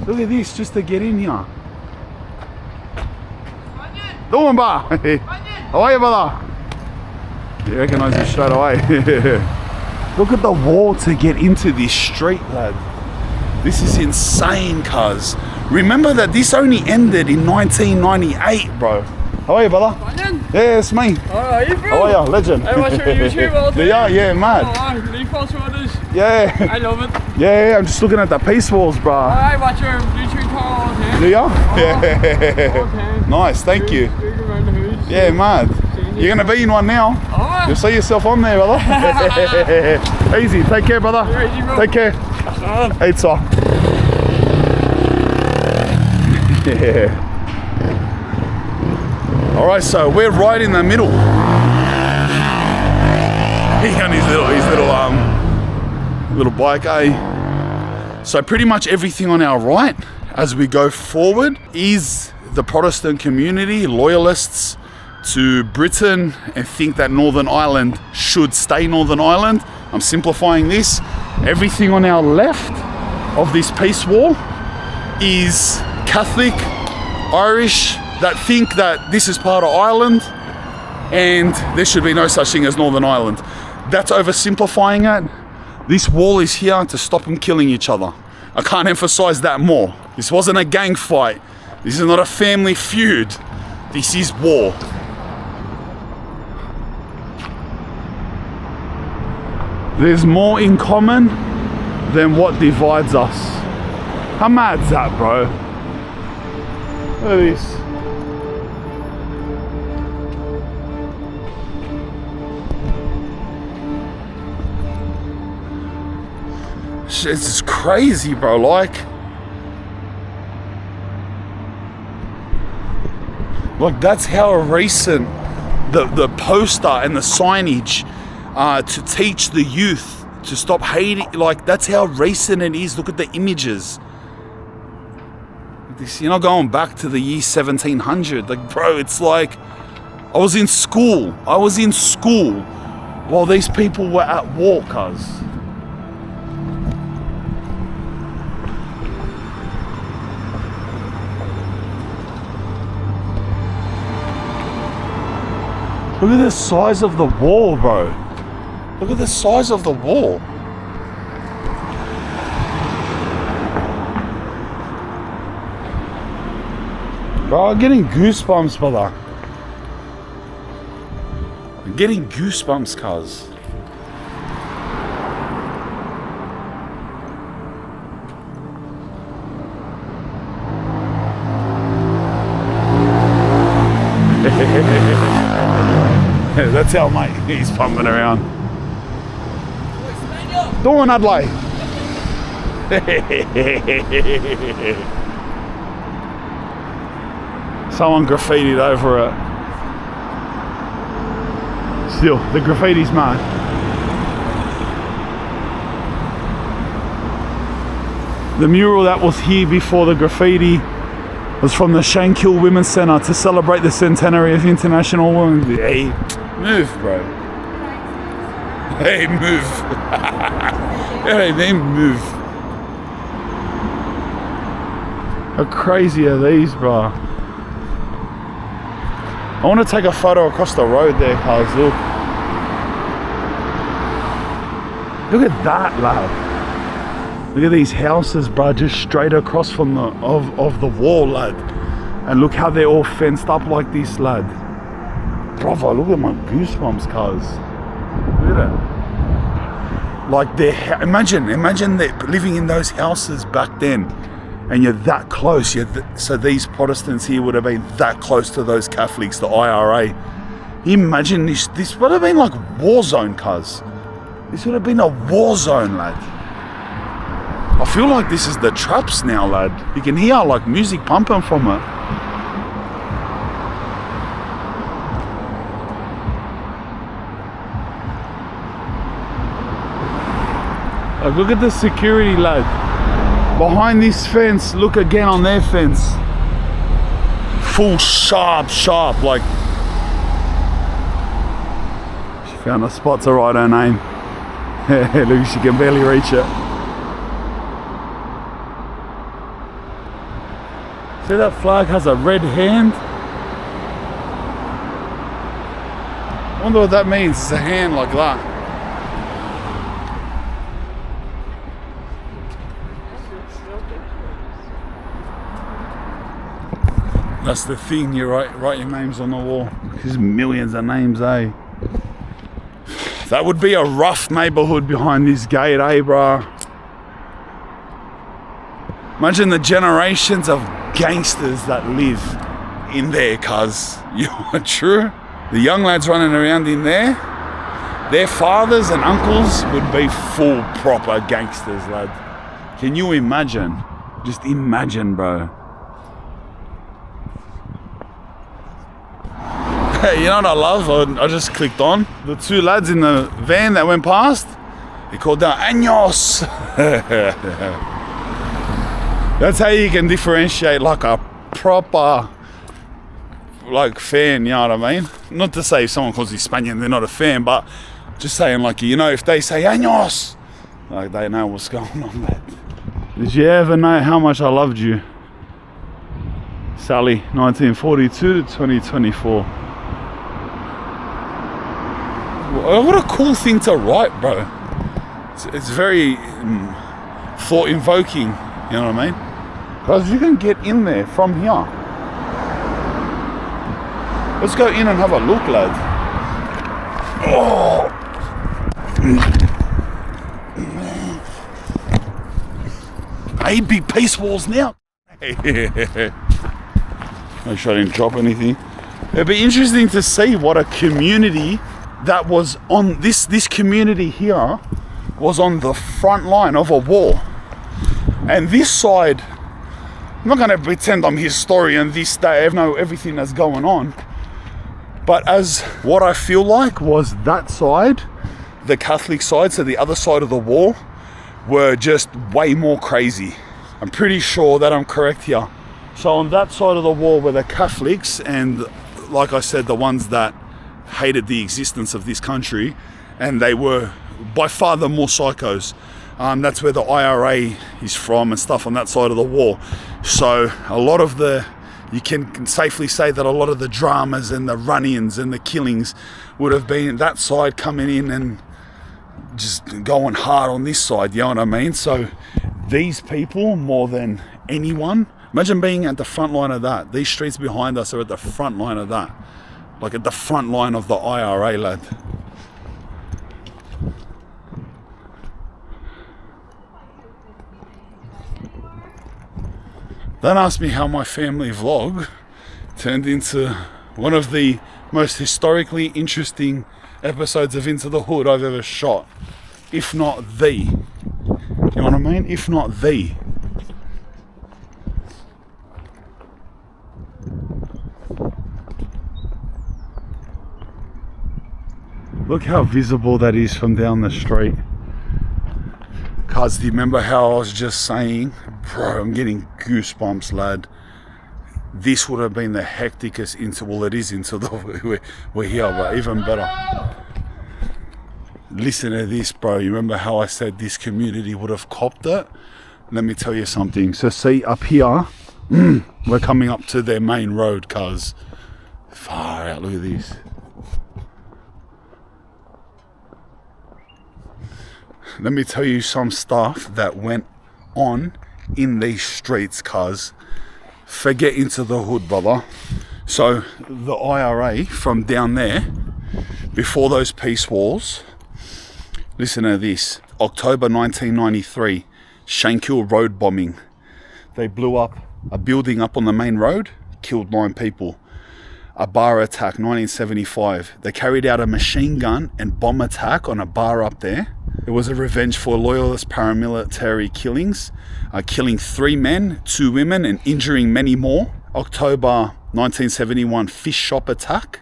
Look at this, just to get in here. Doing, ba? How are you, brother? You recognise me straight away. Look at the wall to get into this street, lad. This is insane, cuz. Remember that this only ended in 1998, bro. How are you, brother? Spanian? Yeah, it's me. How are you, bro? How are you? Legend. I watch your YouTube all the time. Yeah, mad. Yeah. I love it. Yeah, I'm just looking at the peace walls, bro. I watch your YouTube all the time. Do ya? Yeah. Okay. Nice, thank you. Yeah, mad. You're gonna be in one now. Oh, You'll see yourself on there, brother. Easy, take care, brother. yeah, easy, bro. Take care. Hey, so. Yeah. All right, so we're right in the middle. He on his little bike, eh? So pretty much everything on our right as we go forward is the Protestant community, loyalists to Britain, and think that Northern Ireland should stay Northern Ireland. I'm simplifying this. Everything on our left of this peace wall is Catholic, Irish, that think that this is part of Ireland and there should be no such thing as Northern Ireland. That's oversimplifying it. This wall is here to stop them killing each other. I can't emphasize that more. This wasn't a gang fight. This is not a family feud. This is war. There's more in common than what divides us. How mad's that, bro? Look at this. It's just crazy, bro. Like that's how recent the poster and the signage to teach the youth to stop hating. Like, that's how recent it is. Look at the images. This, you're not going back to the year 1700. Like, bro, it's like I was in school while these people were at war, cuz. Look at the size of the wall, bro. Look at the size of the wall. Bro, I'm getting goosebumps, brother. I'm getting goosebumps, cuz. That's how, mate, he's pumping around. Doing Adlai. Someone graffitied over it. Still, the graffiti's mad. The mural that was here before the graffiti was from the Shankill Women's Centre to celebrate the centenary of International Women's Day. Hey, move, bro. Hey, move. Hey, they move. How crazy are these, bro? I want to take a photo across the road there, cuz. Look. Look at that, lad. Look at these houses, bro, just straight across from the wall, lad. And look how they're all fenced up like this, lad. Bravo, look at my goosebumps, cuz. Look at it. Like imagine they're living in those houses back then, and you're that close. So these Protestants here would have been that close to those Catholics, the IRA. Imagine this would have been like war zone, cuz. This would have been a war zone, lad. I feel like this is the traps now, lad. You can hear like music pumping from it. Like, look at the security, lad. Behind this fence, look again on their fence. Full sharp, like. She found a spot to write her name. Look, she can barely reach it. See, that flag has a red hand. I wonder what that means. It's a hand like that. That's the thing, you write your names on the wall. There's millions of names, eh? That would be a rough neighborhood behind this gate, eh, bro? Imagine the generations of gangsters that live in there, cuz. You know, true? The young lads running around in there, their fathers and uncles would be full proper gangsters, lad. Can you imagine? Just imagine, bro. You know what I love? I just clicked on the two lads in the van that went past. They called out Años. That's how you can differentiate like a proper like fan, you know what I mean? Not to say if someone calls you Spanian, they're not a fan, but just saying like, you know, if they say Años, like they know what's going on, lad. Did you ever know how much I loved you? Sally, 1942 to 2024. What a cool thing to write, bro. It's very thought-invoking, you know what I mean? Because you can get in there from here. Let's go in and have a look, lad. Oh! Hey, big peace walls now. Make sure I didn't drop anything. It'd be interesting to see what a community that was on this community here was on the front line of a war. And this side, I'm not going to pretend I'm a historian this day, I know everything that's going on. But as what I feel like was that side, the Catholic side, so the other side of the wall, were just way more crazy. I'm pretty sure that I'm correct here. So on that side of the wall were the Catholics, and like I said, the ones that hated the existence of this country, and they were by far the more psychos. That's where the IRA is from and stuff on that side of the wall. So a lot of you can safely say that a lot of the dramas and the run-ins and the killings would have been that side coming in and just going hard on this side, you know what I mean? So these people, more than anyone, imagine being at the front line of that. These streets behind us are at the front line of that. Like at the front line of the IRA, lad. Don't ask me how my family vlog turned into one of the most historically interesting episodes of Into the Hood I've ever shot. If not the. You know what I mean? If not the. Look how visible that is from down the street. Cuz, do you remember how I was just saying, bro, I'm getting goosebumps, lad. This would have been the hecticest well, it is into the, we're here, but even better. Listen to this, bro. You remember how I said this community would have copped it? Let me tell you something. So see, up here, we're coming up to their main road, cuz. Far out, look at this. Let me tell you some stuff that went on in these streets, cuz. Forget into the hood, brother. So the IRA from down there, before those peace walls, listen to this. October 1993, Shankill road bombing. They blew up a building up on the main road, killed 9 people. A bar attack, 1975. They carried out a machine gun and bomb attack on a bar up there. It was a revenge for loyalist paramilitary killings, killing 3 men, 2 women, and injuring many more. October 1971 fish shop attack.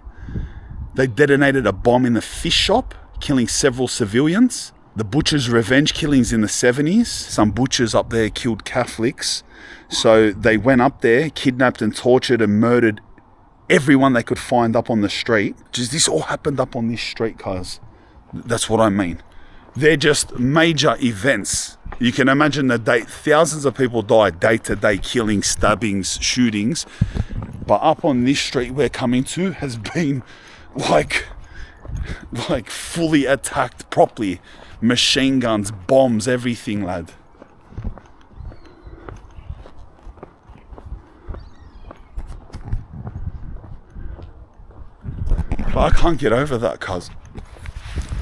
They detonated a bomb in the fish shop, killing several civilians. The butchers' revenge killings in the 70s. Some butchers up there killed Catholics. So they went up there, kidnapped and tortured and murdered everyone they could find up on the street. Just this all happened up on this street, cuz. That's what I mean. They're just major events. You can imagine the date. Thousands of people died day-to-day, killings, stabbings, shootings. But up on this street we're coming to has been like fully attacked properly. Machine guns, bombs, everything, lad. But I can't get over that, cuz.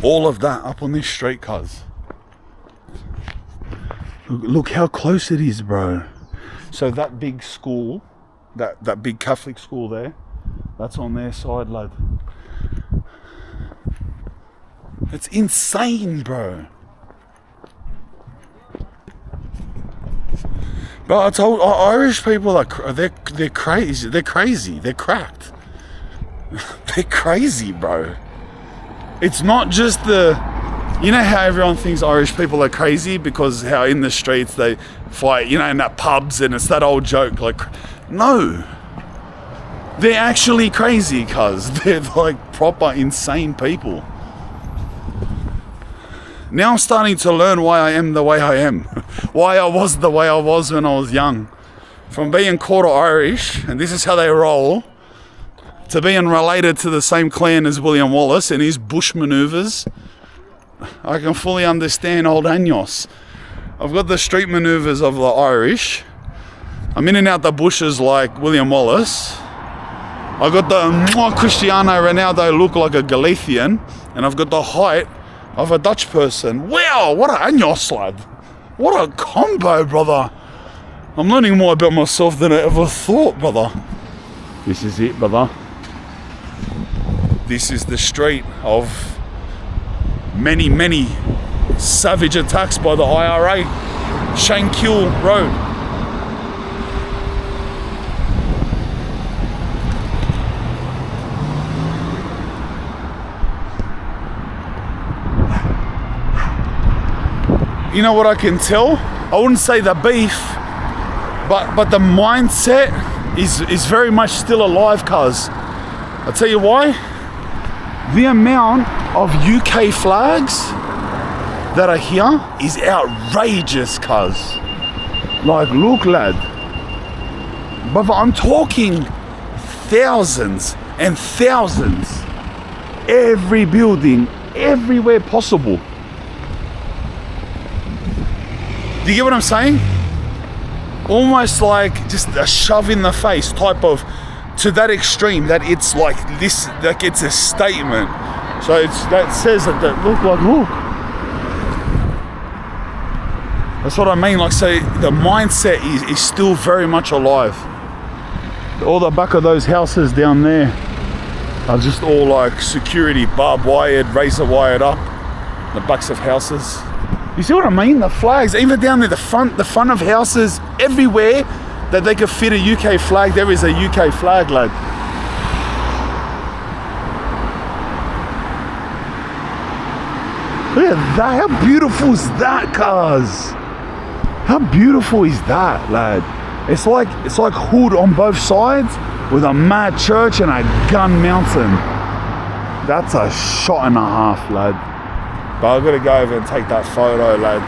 All of that up on this street, cuz. Look how close it is, bro. So that big school, that big Catholic school there, that's on their side, lad. It's insane, bro. But I told Irish people they're crazy. They're crazy. They're cracked. They're crazy, bro. It's not just you know how everyone thinks Irish people are crazy because how in the streets they fight, you know, in that pubs, and it's that old joke, like, no. They're actually crazy, cuz. They're like proper insane people. Now I'm starting to learn why I am the way I am. Why I was the way I was when I was young. From being quarter Irish, and this is how they roll, to being related to the same clan as William Wallace and his bush manoeuvres, I can fully understand old Anyos. I've got the street manoeuvres of the Irish. I'm in and out the bushes like William Wallace. I've got the Cristiano Ronaldo look like a Galician, and I've got the height of a Dutch person. Wow, what a Anyos, lad. What a combo, brother. I'm learning more about myself than I ever thought, brother. This is it, brother. This is the street of many, many savage attacks by the IRA. Shankill Road. You know what I can tell? I wouldn't say the beef, but the mindset is very much still alive, cuz. I'll tell you why. The amount of UK flags that are here is outrageous, cuz. Like, look, lad. But I'm talking thousands and thousands. Every building, everywhere possible. Do you get what I'm saying? Almost like just a shove in the face type of, to that extreme that it's like this, like it's a statement. So that says that look. That's what I mean. Like, so the mindset is still very much alive. All the back of those houses down there are just all like security, barbed wired, razor wired up. The backs of houses. You see what I mean? The flags, even down there, the front of houses, everywhere that they could fit a UK flag, there is a UK flag, lad. Look at that, how beautiful is that, cuz? How beautiful is that, lad? It's like hood on both sides with a mad church and a gun mountain. That's a shot and a half, lad. But I've got to go over and take that photo, lad.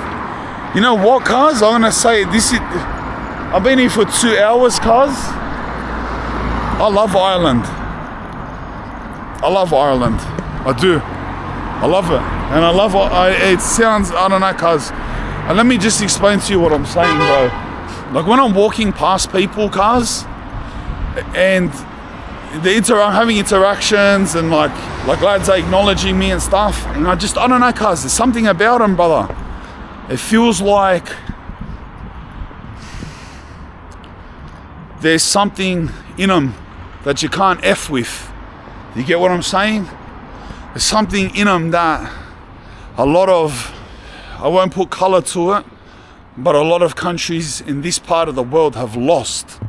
You know what, cuz? I'm going to say this is... I've been here for 2 hours, cuz. I love Ireland. I love Ireland. I do. I love it. And I love it. It sounds, I don't know, cuz. And let me just explain to you what I'm saying, bro. Like when I'm walking past people, cars, and I'm having interactions, and like lads are acknowledging me and stuff, and I don't know, cars. There's something about them, brother. It feels like there's something in them that you can't F with. You get what I'm saying? There's something in them that a lot of, I won't put color to it, but a lot of countries in this part of the world have lost.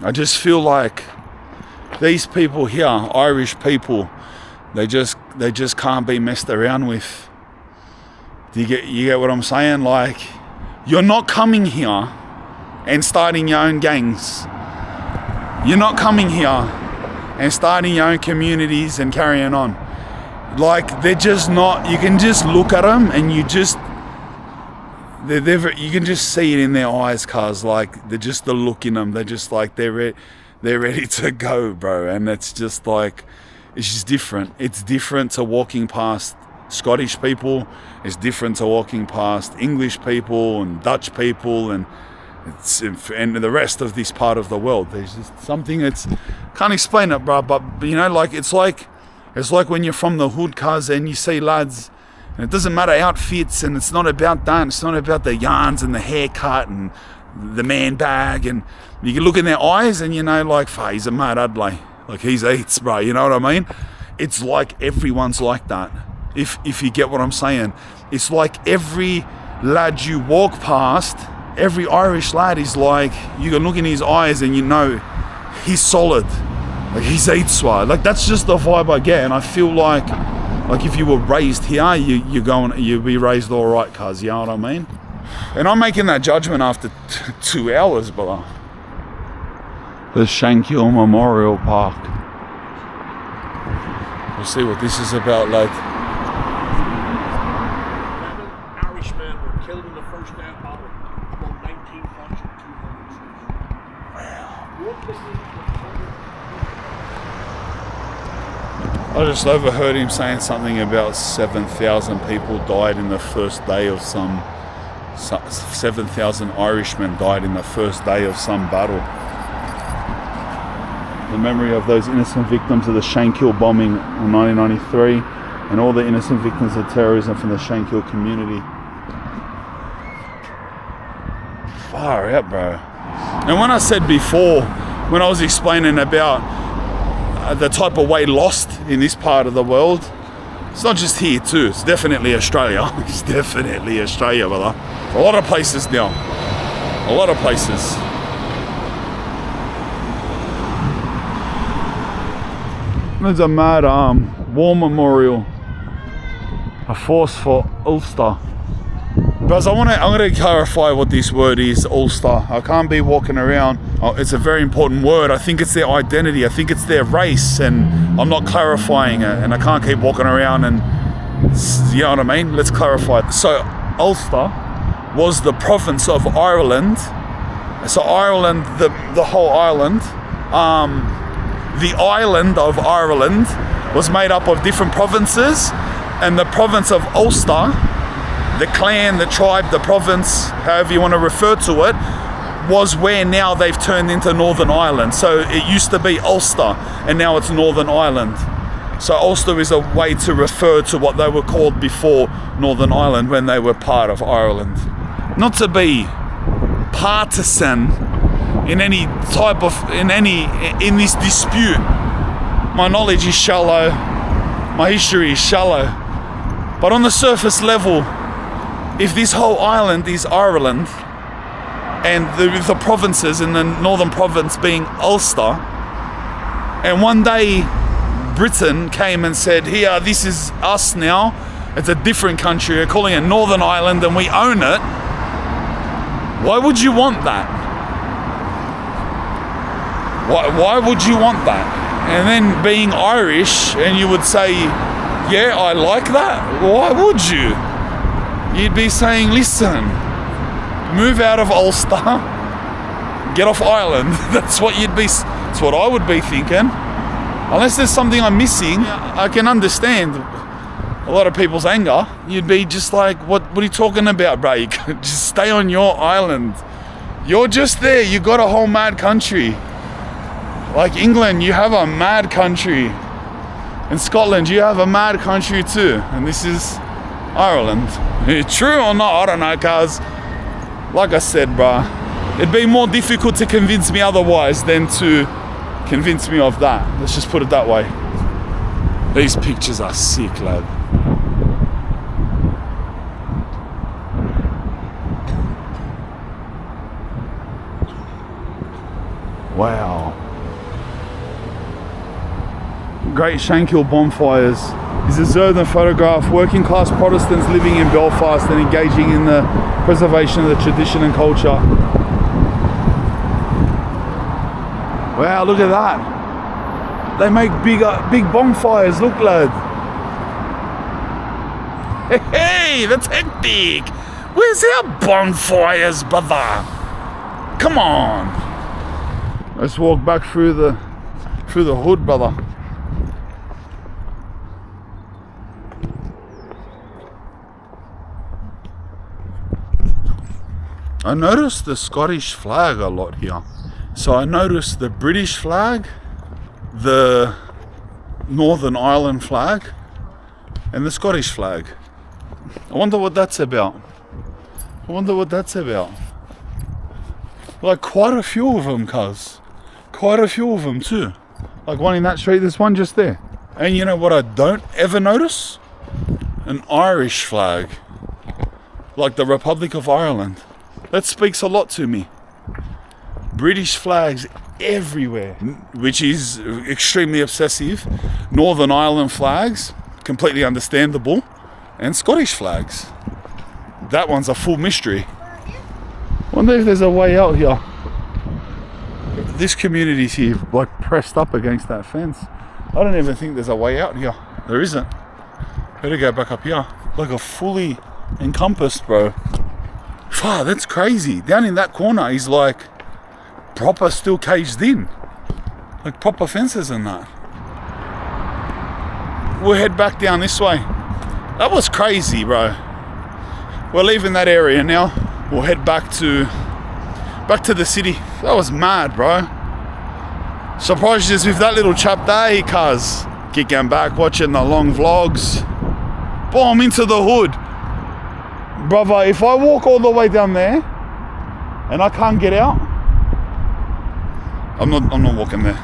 I just feel like these people here, Irish people, they just can't be messed around with. You get what I'm saying? Like, you're not coming here and starting your own gangs. You're not coming here and starting your own communities and carrying on. Like, they're just not, you can just look at them and you can just see it in their eyes, cuz like, they're just the look in them. They're just like, they're ready to go, bro. And it's just like, it's just different. It's different to walking past Scottish people. It's different to walking past English people and Dutch people and the rest of this part of the world. There's just something that's, can't explain it, bro. But you know, like it's like when you're from the hood, cuz, and you see lads, and it doesn't matter outfits, and it's not about that. It's not about the yarns and the haircut and the man bag, and you can look in their eyes and you know, like, he's a mad Adley. Like, he's eats, bro. You know what I mean? It's like everyone's like that. If you get what I'm saying, it's like every lad you walk past, every Irish lad is like, you can look in his eyes and you know he's solid. Like, he's Eitzwa. Like, that's just the vibe I get. And I feel like if you were raised here, you'd be raised all right, cuz, you know what I mean? And I'm making that judgment after 2 hours, brother. The Shankill Memorial Park. We'll see what this is about, lad. 11 Irishmen were killed in the first day of battle, among 19 French and 200 I just overheard him saying something about 7,000 people died in the first day of 7,000 Irishmen died in the first day of some battle. The memory of those innocent victims of the Shankill bombing in 1993 and all the innocent victims of terrorism from the Shankill community. Far out, bro. And when I said before, when I was explaining about the type of way lost in this part of the world, it's not just here too, it's definitely Australia. It's definitely Australia, brother. A lot of places now. A lot of places. There's a mad war memorial, a force for Ulster. Guys, I'm gonna clarify what this word is, Ulster. I can't be walking around. Oh, it's a very important word. I think it's their identity. I think it's their race, and I'm not clarifying it. And I can't keep walking around and, you know what I mean? Let's clarify. So Ulster was the province of Ireland. So Ireland, the whole island. The island of Ireland was made up of different provinces, and the province of Ulster, the clan, the tribe, the province, however you want to refer to it, was where now they've turned into Northern Ireland. So it used to be Ulster, and now it's Northern Ireland. So Ulster is a way to refer to what they were called before Northern Ireland, when they were part of Ireland. Not to be partisan in any type of, in this dispute. My knowledge is shallow, my history is shallow, but on the surface level, if this whole island is Ireland, and the provinces in the northern province being Ulster, and one day Britain came and said, here, this is us now, it's a different country, we're calling it Northern Ireland and we own it, why would you want that? Why would you want that? And then being Irish, and you would say, yeah, I like that. Why would you? You'd be saying, listen, move out of Ulster, get off Ireland. That's what I would be thinking. Unless there's something I'm missing, I can understand a lot of people's anger, you'd be just like, what are you talking about, bro? You can just stay on your island. You're just there. You got a whole mad country. Like England, you have a mad country. In Scotland, you have a mad country too. And this is Ireland. True or not, I don't know, cuz like I said, bro, it'd be more difficult to convince me otherwise than to convince me of that. Let's just put it that way. These pictures are sick, lad. Wow. Great Shankill bonfires. Is observed and photographed working class Protestants living in Belfast and engaging in the preservation of the tradition and culture. Wow, look at that. They make big bonfires, look lad. Hey, that's hectic. Where's our bonfires, brother? Come on. Let's walk back through the hood, brother. I noticed the Scottish flag a lot here. So I noticed the British flag, the Northern Ireland flag, and the Scottish flag. I wonder what that's about. Like quite a few of them, cuz. Quite a few of them too. Like one in that street, there's one just there. And you know what I don't ever notice? An Irish flag. Like the Republic of Ireland. That speaks a lot to me. British flags everywhere, which is extremely obsessive. Northern Ireland flags, completely understandable. And Scottish flags. That one's a full mystery. Wonder if there's a way out here. This community's here, like pressed up against that fence. I don't even think there's a way out here. There isn't. Better go back up here. Like a fully encompassed, bro. Wow, that's crazy. Down in that corner is like proper still caged in. Like proper fences and that. We'll head back down this way. That was crazy, bro. We're leaving that area now. We'll head back to the city. That was mad, bro. Surprised us with that little chap there, cuz. Kicking back, watching the long vlogs. Boom, into the hood. Brother, if I walk all the way down there and I can't get out, I'm not walking there.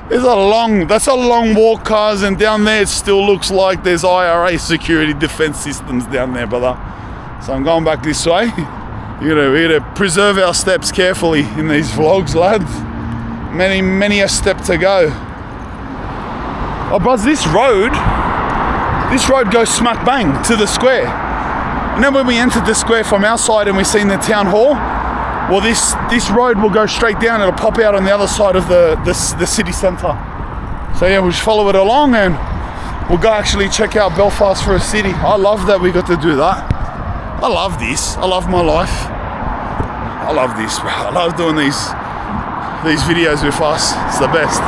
That's a long walk, cuz, and down there it still looks like there's IRA security defense systems down there, brother. So I'm going back this way. We gotta preserve our steps carefully in these vlogs, lads. Many a step to go. Oh, Buzz, this road goes smack bang to the square. You know when we entered the square from our side and we seen the town hall? Well, this road will go straight down. It'll pop out on the other side of the city centre. So yeah, we'll just follow it along and we'll go actually check out Belfast for a city. I love that we got to do that. I love this. I love my life. I love this, bro. I love doing these videos with us. It's the best.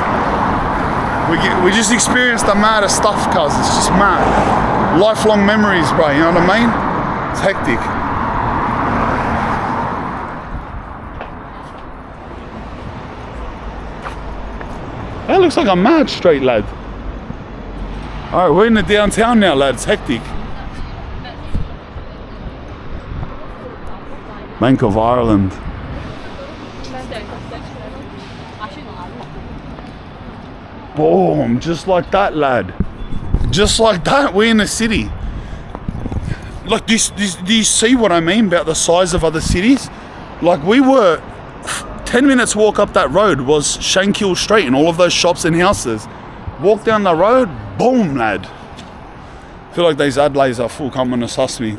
We just experienced the maddest stuff, cuz. It's just mad. Lifelong memories, bro. You know what I mean? It's hectic. That looks like a mad street, lad. Alright, we're in the downtown now, lad. It's hectic. Bank of Ireland. Boom, just like that, lad. Just like that, we're in the city. Like this, do you see what I mean about the size of other cities? Like we were 10 minutes walk up that road was Shankill Street and all of those shops and houses. Walk down the road, boom, lad. I feel like these Adelays are full coming to suss me.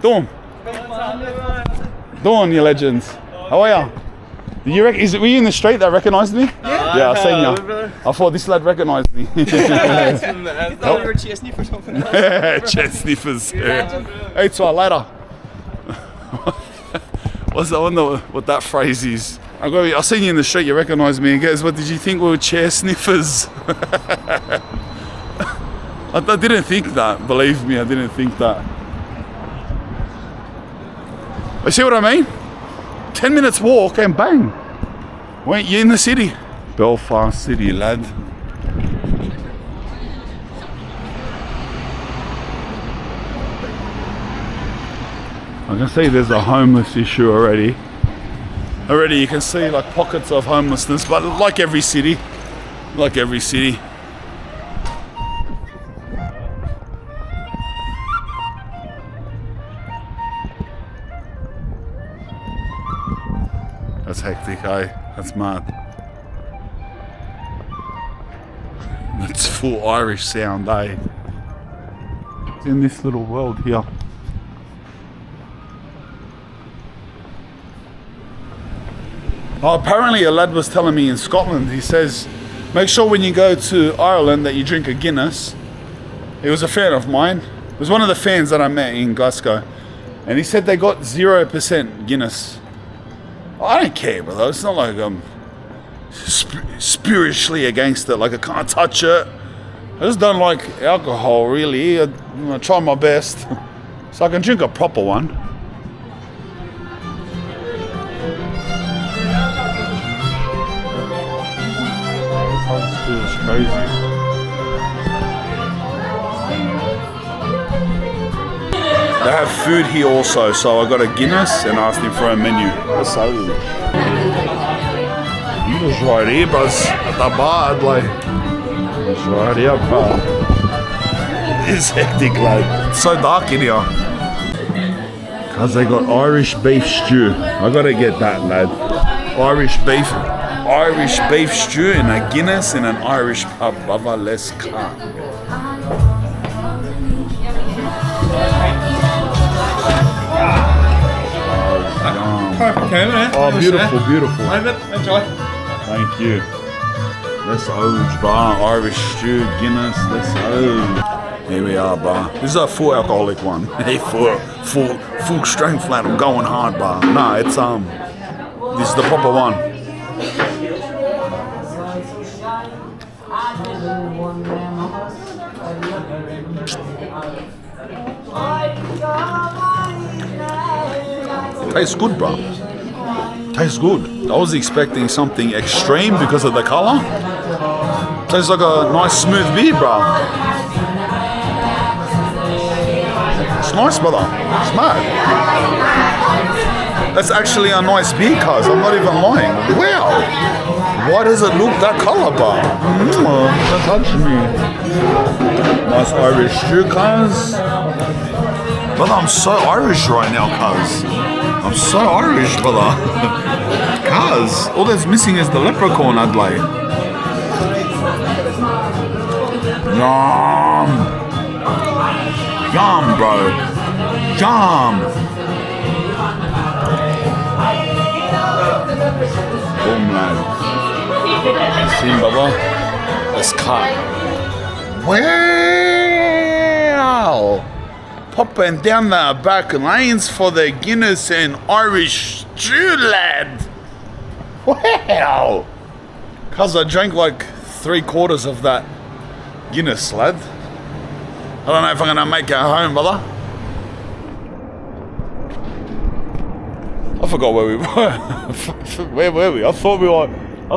Dawn, you legends. How are ya? Were you in the street that recognised me? Yeah, I seen ya. I thought this lad recognised me. I thought we were chasing for something else. Chest sniffers. Hey, try later. I wonder what that phrase is. I seen you in the street, you recognised me and goes, what did you think we were chair sniffers? I didn't think that, believe me, I didn't think that. You see what I mean? 10 minutes walk and bang, wait, you're in the city. Belfast City, lad. I can see there's a homeless issue already. Already you can see like pockets of homelessness, but like every city. Like every city. That's hectic, eh? That's mad. That's full Irish sound, eh? It's in this little world here. Oh, apparently a lad was telling me in Scotland, he says, make sure when you go to Ireland that you drink a Guinness. He was a fan of mine. It was one of the fans that I met in Glasgow. And he said they got 0% Guinness. I don't care, brother. It's not like I'm spiritually against it, like I can't touch it. I just don't like alcohol, really. I try my best. So I can drink a proper one. It's crazy. They have food here also, so I got a Guinness and asked him for a menu. What's that? He was right here, bros, at the bar, like. He was right here, bro. It's hectic, like. It's so dark in here. Cause they got Irish beef stew. I gotta get that, lad. Irish beef stew and a Guinness and an Irish pub, brother. Let's go. Perfect time, eh? Oh, beautiful, beautiful. Enjoy. Thank you. Let's go, bar. Irish stew, Guinness. Let's go. Here we are, bar. This is a full alcoholic one. Hey, full strength, lad. I'm going hard, bar. Nah, it's this is the proper one. Tastes good, bro. Tastes good. I was expecting something extreme because of the color. Tastes like a nice smooth beer, bro. It's nice, brother. It's mad. That's actually a nice beer, cuz. I'm not even lying. Wow. Why does it look that color, bro? Don't touch me. Nice Irish stew, cuz. Brother, I'm so Irish right now, cuz. I'm so Irish, brother. Cuz, all that's missing is the leprechaun, Adlai. Yum. Yum, bro. Yum. Boom, lad. See, brother? Let's cut. Wow. Popping down the back lanes for the Guinness and Irish stew, lad. Wow. Cause I drank like 3/4 of that Guinness, lad. I don't know if I'm gonna make it home, brother. I forgot where we were. Where were we? I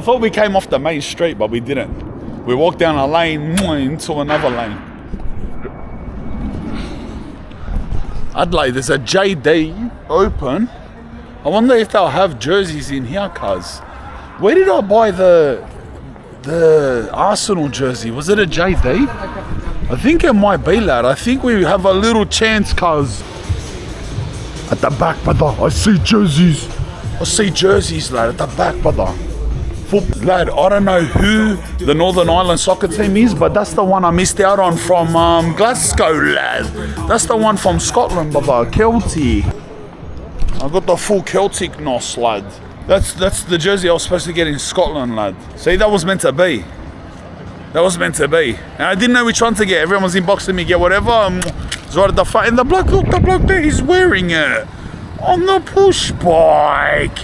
thought we came off the main street, but we didn't. We walked down a lane into another lane. Adelaide, there's a JD open. I wonder if they'll have jerseys in here, cuz. Where did I buy the Arsenal jersey? Was it a JD? I think it might be, lad. I think we have a little chance, cuz. At the back, brother, I see jerseys. I see jerseys, lad, at the back, brother. Lad, I don't know who the Northern Ireland soccer team is, but that's the one I missed out on from Glasgow, lad. That's the one from Scotland, brother. Celtic. I got the full Celtic nos, lad. That's the jersey I was supposed to get in Scotland, lad. See, that was meant to be. That was meant to be. And I didn't know which one to get. Everyone was inboxing me, get whatever. It's right at the front. And the bloke, look, the bloke there, he's wearing it. On the push bike.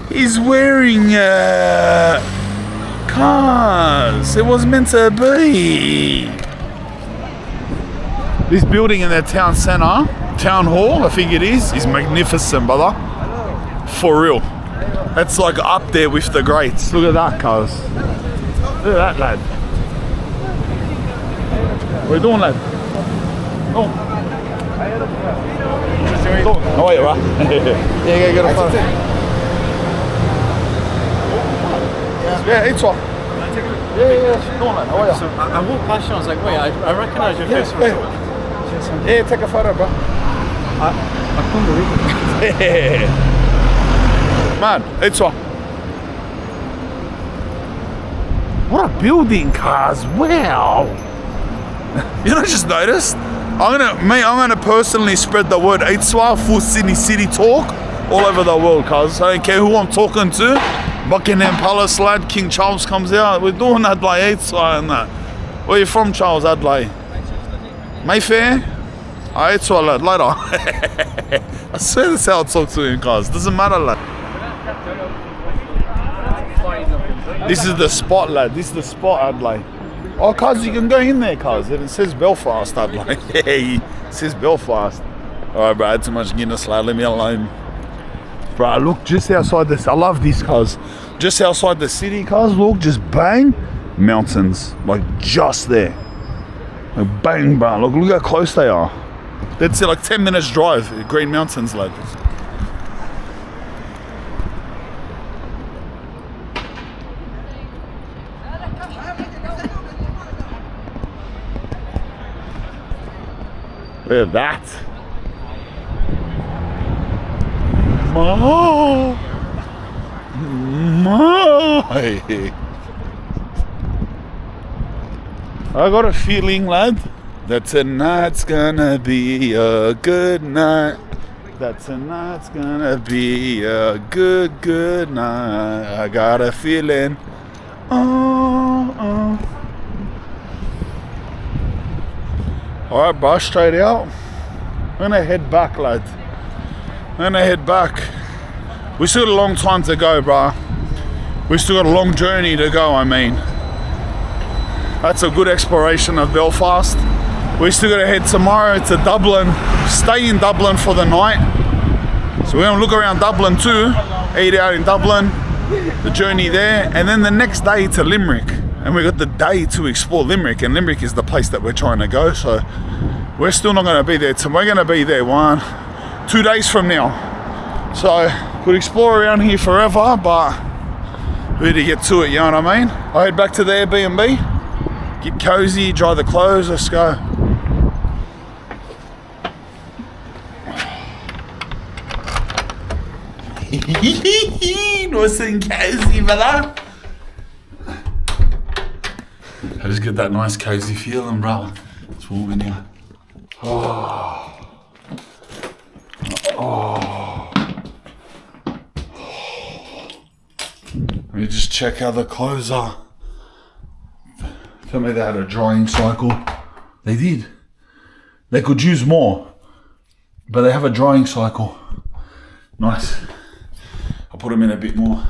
He's wearing it. Cuz it was meant to be. This building in their town centre, town hall, I think it is magnificent, brother. For real. That's like up there with the greats. Look at that, cuz. Look at that, lad. What are you doing, lad? Oh. Oh, wait, right? Yeah, get a photo. Yeah, it's all. Yeah, go on, lad. How are you? So I walked past you, I was like, wait, I recognise your face from somewhere. Yeah, take a photo, bro. I couldn't believe it. Yeah. Man, it's all. What a building, cars! Wow. You know, I just noticed. I'm gonna personally spread the word Eitzwa full Sydney City talk all over the world, cuz I don't care who I'm talking to. Buckingham Palace lad, King Charles comes out. We're doing Adelaide Eitzwa and that. Where you from, Charles? Adelaide? Mayfair? Eitzwa lad, later. I swear that's how I talk to him, cuz. Doesn't matter, lad. This is the spot, lad. This is the spot, Adelaide. Oh, cuz, you can go in there, cuz. It says Belfast, Adelaide. Hey, it says Belfast. Alright, bro, I had too much Guinness, lad. Leave me alone. Bro, look, just outside this. I love this, cuz. Just outside the city, cuz. Look, just bang. Mountains. Like, just there. Like, bang, bro. Look how close they are. That's like 10 minutes drive. Green Mountains, lad. Look at that. My. I got a feeling, lad, that tonight's gonna be a good night. That tonight's gonna be a good night. I got a feeling. Alright, bro, straight out. I'm gonna head back, lad. I'm gonna head back. We still got a long time to go, bro. We still got a long journey to go, I mean. That's a good exploration of Belfast. We still gotta head tomorrow to Dublin. Stay in Dublin for the night. So we're gonna look around Dublin too. Eat out in Dublin. The journey there. And then the next day to Limerick. And we got the day to explore Limerick, and Limerick is the place that we're trying to go. So we're still not going to be there. We're going to be there 2 days from now. So could explore around here forever, but we need to get to it. You know what I mean? I head back to the Airbnb, get cozy, dry the clothes. Let's go. Nice and cozy, brother. I just get that nice cozy feeling, bro. It's warm in here. Let me just check how the clothes are. Tell me they had a drying cycle. They did. They could use more, but they have a drying cycle. Nice. I'll put them in a bit more.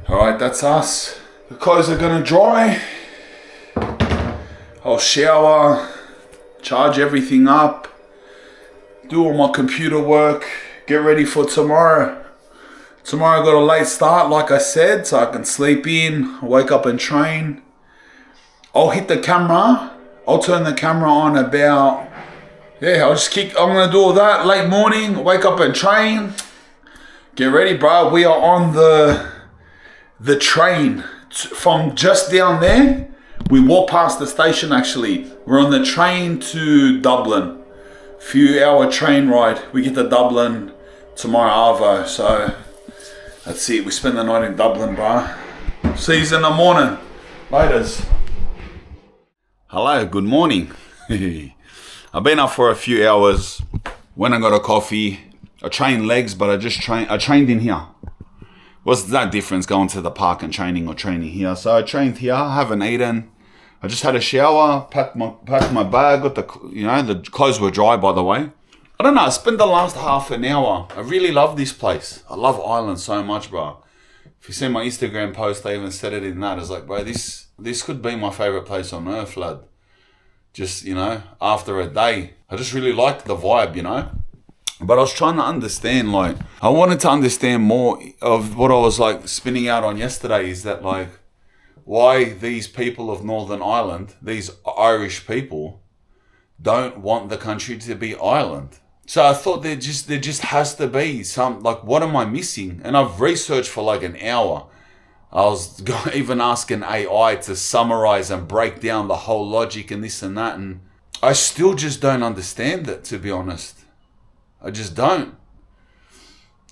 All right, that's us. The clothes are gonna dry. I'll shower, charge everything up, do all my computer work, get ready for tomorrow. Tomorrow I got a late start, like I said, so I can sleep in, wake up and train. I'll hit the camera. I'll turn the camera on about, I'm gonna do all that, late morning, wake up and train. Get ready, bro. We are on the train from just down there. We walk past the station actually. We're on the train to Dublin. Few hour train ride. We get to Dublin tomorrow arvo. So that's it. We spend the night in Dublin, bro. See you in the morning. Laters. Hello, good morning. I've been up for a few hours. When I got a coffee, I trained legs, but I trained in here. What's that difference going to the park and training or training here? So I trained here, haven't eaten. I just had a shower, packed my bag, got the clothes were dry, by the way. I don't know, I spent the last half an hour. I really love this place. I love Ireland so much, bro. If you see my Instagram post, I even said it in that. It's like, bro, this could be my favorite place on earth, lad. Just, after a day. I just really liked the vibe, you know. But I was trying to understand, like, I wanted to understand more of what I was like spinning out on yesterday, is that like, why these people of Northern Ireland, these Irish people, don't want the country to be Ireland. So I thought there just has to be some, like, what am I missing? And I've researched for like an hour. I was even asking AI to summarize and break down the whole logic and this and that, and I still just don't understand it, to be honest. I just don't.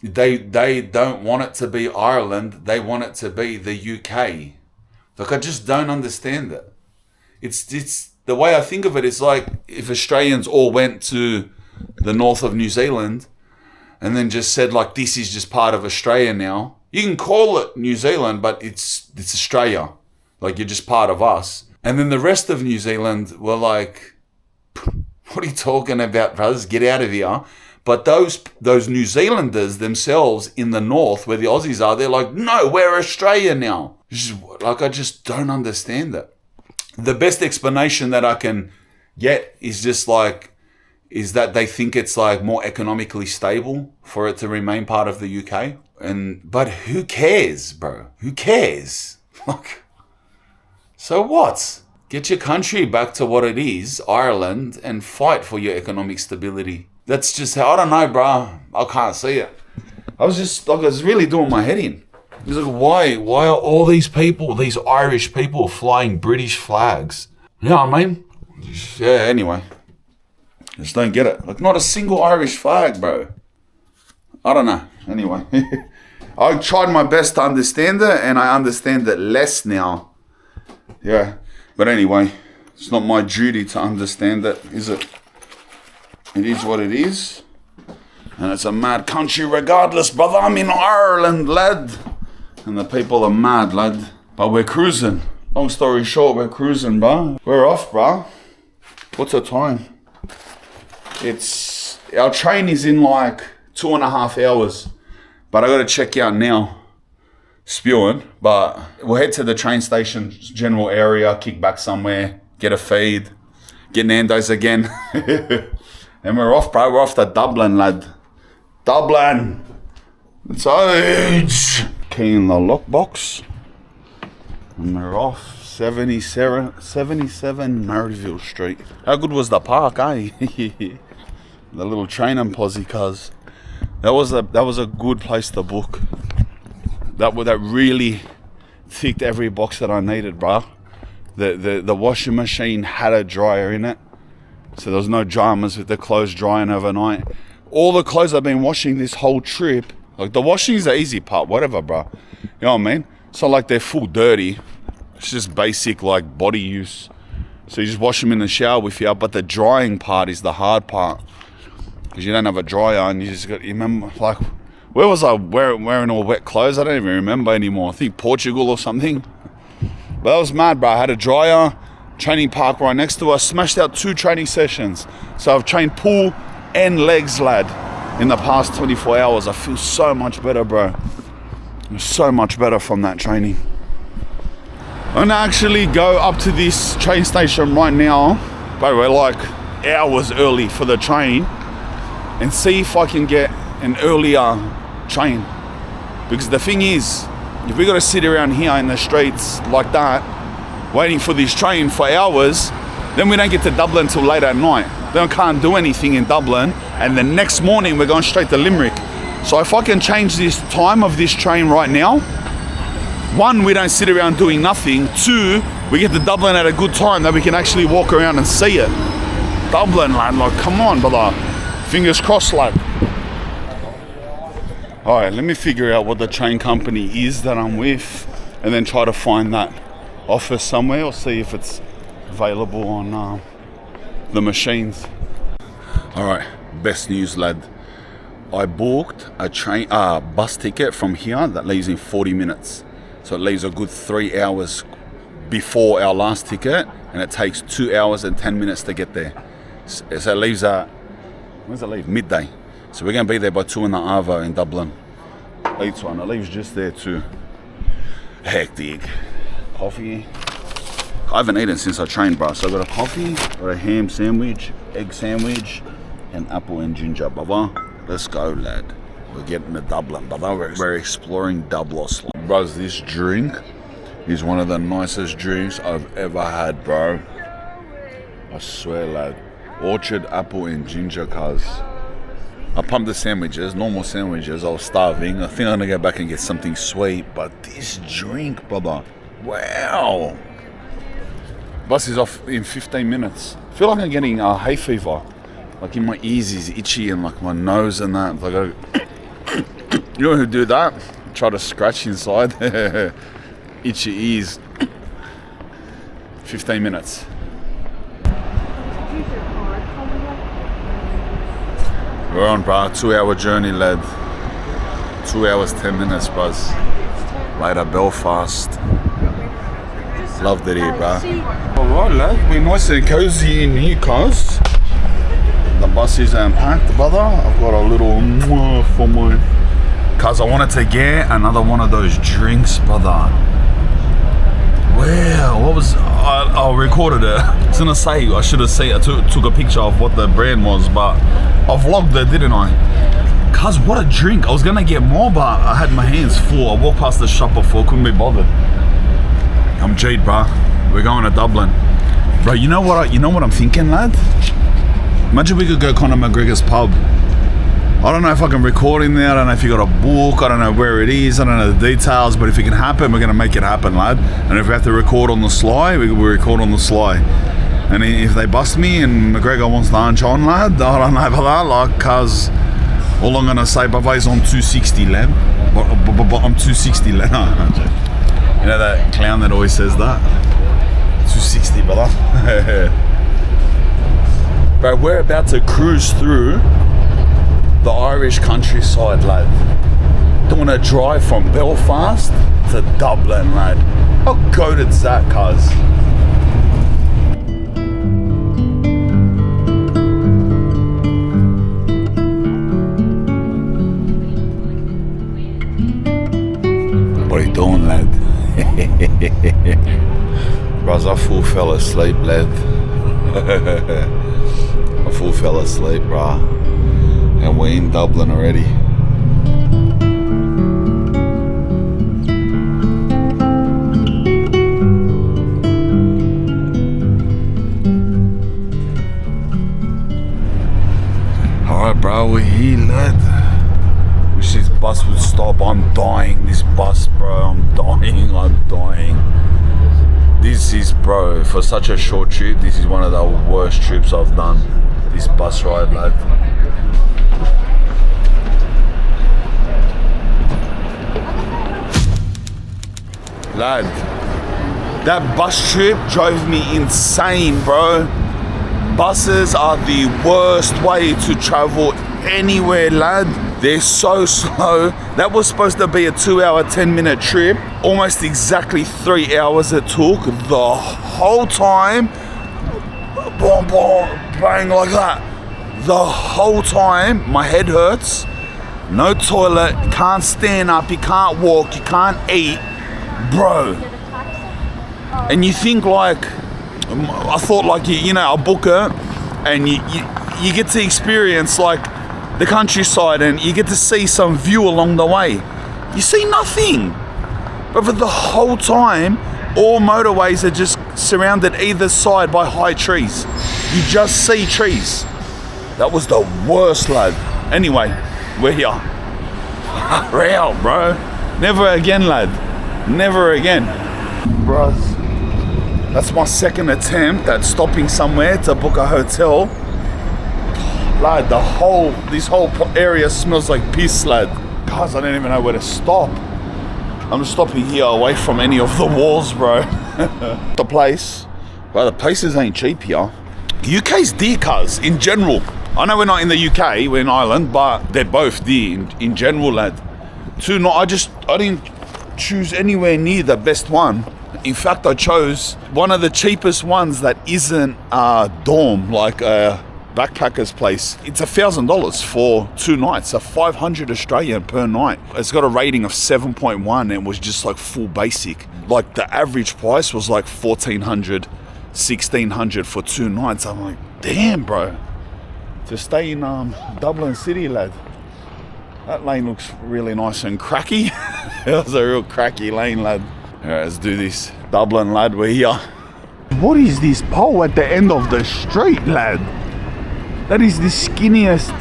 They don't want it to be Ireland. They want it to be the UK. Like, I just don't understand it. It's the way I think of it is like if Australians all went to the north of New Zealand and then just said like, this is just part of Australia now. You can call it New Zealand, but it's Australia. Like, you're just part of us. And then the rest of New Zealand were like, what are you talking about, brothers? Get out of here. But those New Zealanders themselves in the north, where the Aussies are, they're like, no, we're Australia now. Like, I just don't understand it. The best explanation that I can get is just like, is that they think it's like more economically stable for it to remain part of the UK. But who cares, bro? Who cares? Like, so what? Get your country back to what it is, Ireland, and fight for your economic stability. That's just how, I don't know, bro. I can't see it. I was really doing my head in. I was like, why are all these people, these Irish people, flying British flags? You know what I mean? Yeah, anyway. Just don't get it. Like, not a single Irish flag, bro. I don't know. Anyway. I tried my best to understand it, and I understand it less now. Yeah. But anyway, it's not my duty to understand it, is it? It is what it is. And it's a mad country regardless, brother. I'm in Ireland, lad. And the people are mad, lad. But we're cruising. Long story short, we're cruising, bro. We're off, bro. What's the time? Our train is in like 2.5 hours. But I got to check out now. Spewing. But we'll head to the train station, general area, kick back somewhere, get a feed, get Nando's again. And we're off, bro. We're off to Dublin, lad. Dublin. It's age. Key in the lockbox. And we're off. 77 Maryville Street. How good was the park, eh? The little training posse, cuz. That was a good place to book. That really ticked every box that I needed, bro. The washing machine had a dryer in it. So there was no dramas with the clothes drying overnight. All the clothes I've been washing this whole trip, like, the washing is the easy part, whatever, bro. You know what I mean? It's not like they're full dirty. It's just basic, like, body use. So you just wash them in the shower with you, but the drying part is the hard part. Because you don't have a dryer, and you remember, like, where was I wearing all wet clothes? I don't even remember anymore. I think Portugal or something. But that was mad, bro. I had a dryer, training park right next to us, smashed out 2 training sessions. So I've trained pull and legs, lad, in the past 24 hours. I feel so much better, bro. I'm so much better from that training. I'm gonna actually go up to this train station right now, but we're like hours early for the train, and see if I can get an earlier train. Because the thing is, if we gotta sit around here in the streets like that, waiting for this train for hours, then we don't get to Dublin till late at night. Then I can't do anything in Dublin, and the next morning we're going straight to Limerick. So if I can change this time of this train right now, 1, we don't sit around doing nothing. 2, we get to Dublin at a good time that we can actually walk around and see it. Dublin, lad, like, come on, brother. Fingers crossed, lad. Alright, let me figure out what the train company is that I'm with, and then try to find that office somewhere, or see if it's available on the machines. Alright, best news, lad. I booked a bus ticket from here that leaves in 40 minutes. So it leaves a good 3 hours before our last ticket, and it takes 2 hours and 10 minutes to get there. So it leaves at, when does it leave? Midday. So we're going to be there by 2 in the Arvo in Dublin. Each one, it leaves just there too. Hectic. Coffee. I haven't eaten since I trained, bro. So I got a coffee, got a ham sandwich, egg sandwich, and apple and ginger, brother. Let's go, lad. We're getting to Dublin, brother. We're exploring Dublin. Bros, this drink is one of the nicest drinks I've ever had, bro. I swear, lad. Orchard, apple, and ginger, cuz. I pumped the sandwiches, normal sandwiches. I was starving. I think I'm gonna go back and get something sweet. But this drink, brother, wow. Bus is off in 15 minutes. I feel like I'm getting hay fever. Like in my ears is itchy and like my nose and that. Like you know who do that? Try to scratch inside. Itchy ears. 15 minutes. We're on, bro. 2-hour journey, lad. 2 hours, 10 minutes, bros. Later, Belfast. Loved it here, bro. Alright, lad. We're nice and cozy in here, cuz. The bus is packed, brother. I've got a little for my... Cuz I wanted to get another one of those drinks, brother. Wow, what was... I recorded it. I was gonna say, I should have said, I took a picture of what the brand was, but I vlogged it, didn't I? Cuz, what a drink. I was gonna get more, but I had my hands full. I walked past the shop before, couldn't be bothered. I'm G'd, bro. We're going to Dublin. Bro, you know what I'm thinking, lad? Imagine we could go Conor McGregor's pub. I don't know if I can record in there. I don't know if you got a book. I don't know where it is. I don't know the details. But if it can happen, we're going to make it happen, lad. And if we have to record on the sly, we record on the sly. And if they bust me and McGregor wants to hunch on, lad, I don't know about that, like, cuz all I'm going to say, Bava's on 260, lad. But I'm 260, lad. You know that clown that always says that? 260, brother. Bro, we're about to cruise through the Irish countryside, lad. Doing a drive from Belfast to Dublin, lad. How goated's that, cuz? What are you doing, lad? Bros, I full fell asleep, lad. I full fell asleep, brah. And we're in Dublin already. Alright, bro, we're here, lad. Wish this bus would stop. I'm dying. This bus, bro. I'm dying. This is, bro, for such a short trip, this is one of the worst trips I've done. This bus ride, lad. Lad, that bus trip drove me insane, bro. Buses are the worst way to travel anywhere, lad. They're so slow. That was supposed to be a 2-hour, 10-minute trip. Almost exactly 3 hours it took. The whole time, boom, boom, bang like that. The whole time, my head hurts. No toilet, you can't stand up, you can't walk, you can't eat. Bro. And you think like, I thought like, you know, I'll book it and you get to experience like the countryside and you get to see some view along the way. You see nothing. But for the whole time, all motorways are just surrounded either side by high trees. You just see trees. That was the worst, lad. Anyway, we're here. We're out, bro. Never again, lad. Never again. Bros, that's my second attempt at stopping somewhere to book a hotel. Lad, this whole area smells like piss, lad. Guys, I don't even know where to stop. I'm just stopping here away from any of the walls, bro. The place ain't cheap here. UK's dear, cuz, in general. I know we're not in the UK, we're in Ireland, but they're both dear in general, lad. I didn't choose anywhere near the best one. In fact, I chose one of the cheapest ones that isn't dorm, like backpackers place. It's $1,000 for 2 nights, so 500 Australian per night. It's got a rating of 7.1 and was just like full basic. Like the average price was like 1,400, 1,600 for 2 nights. I'm like, damn, bro. To stay in Dublin City, lad. That lane looks really nice and cracky. It was a real cracky lane, lad. All right, let's do this. Dublin, lad, we're here. What is this pole at the end of the street, lad? That is the skinniest,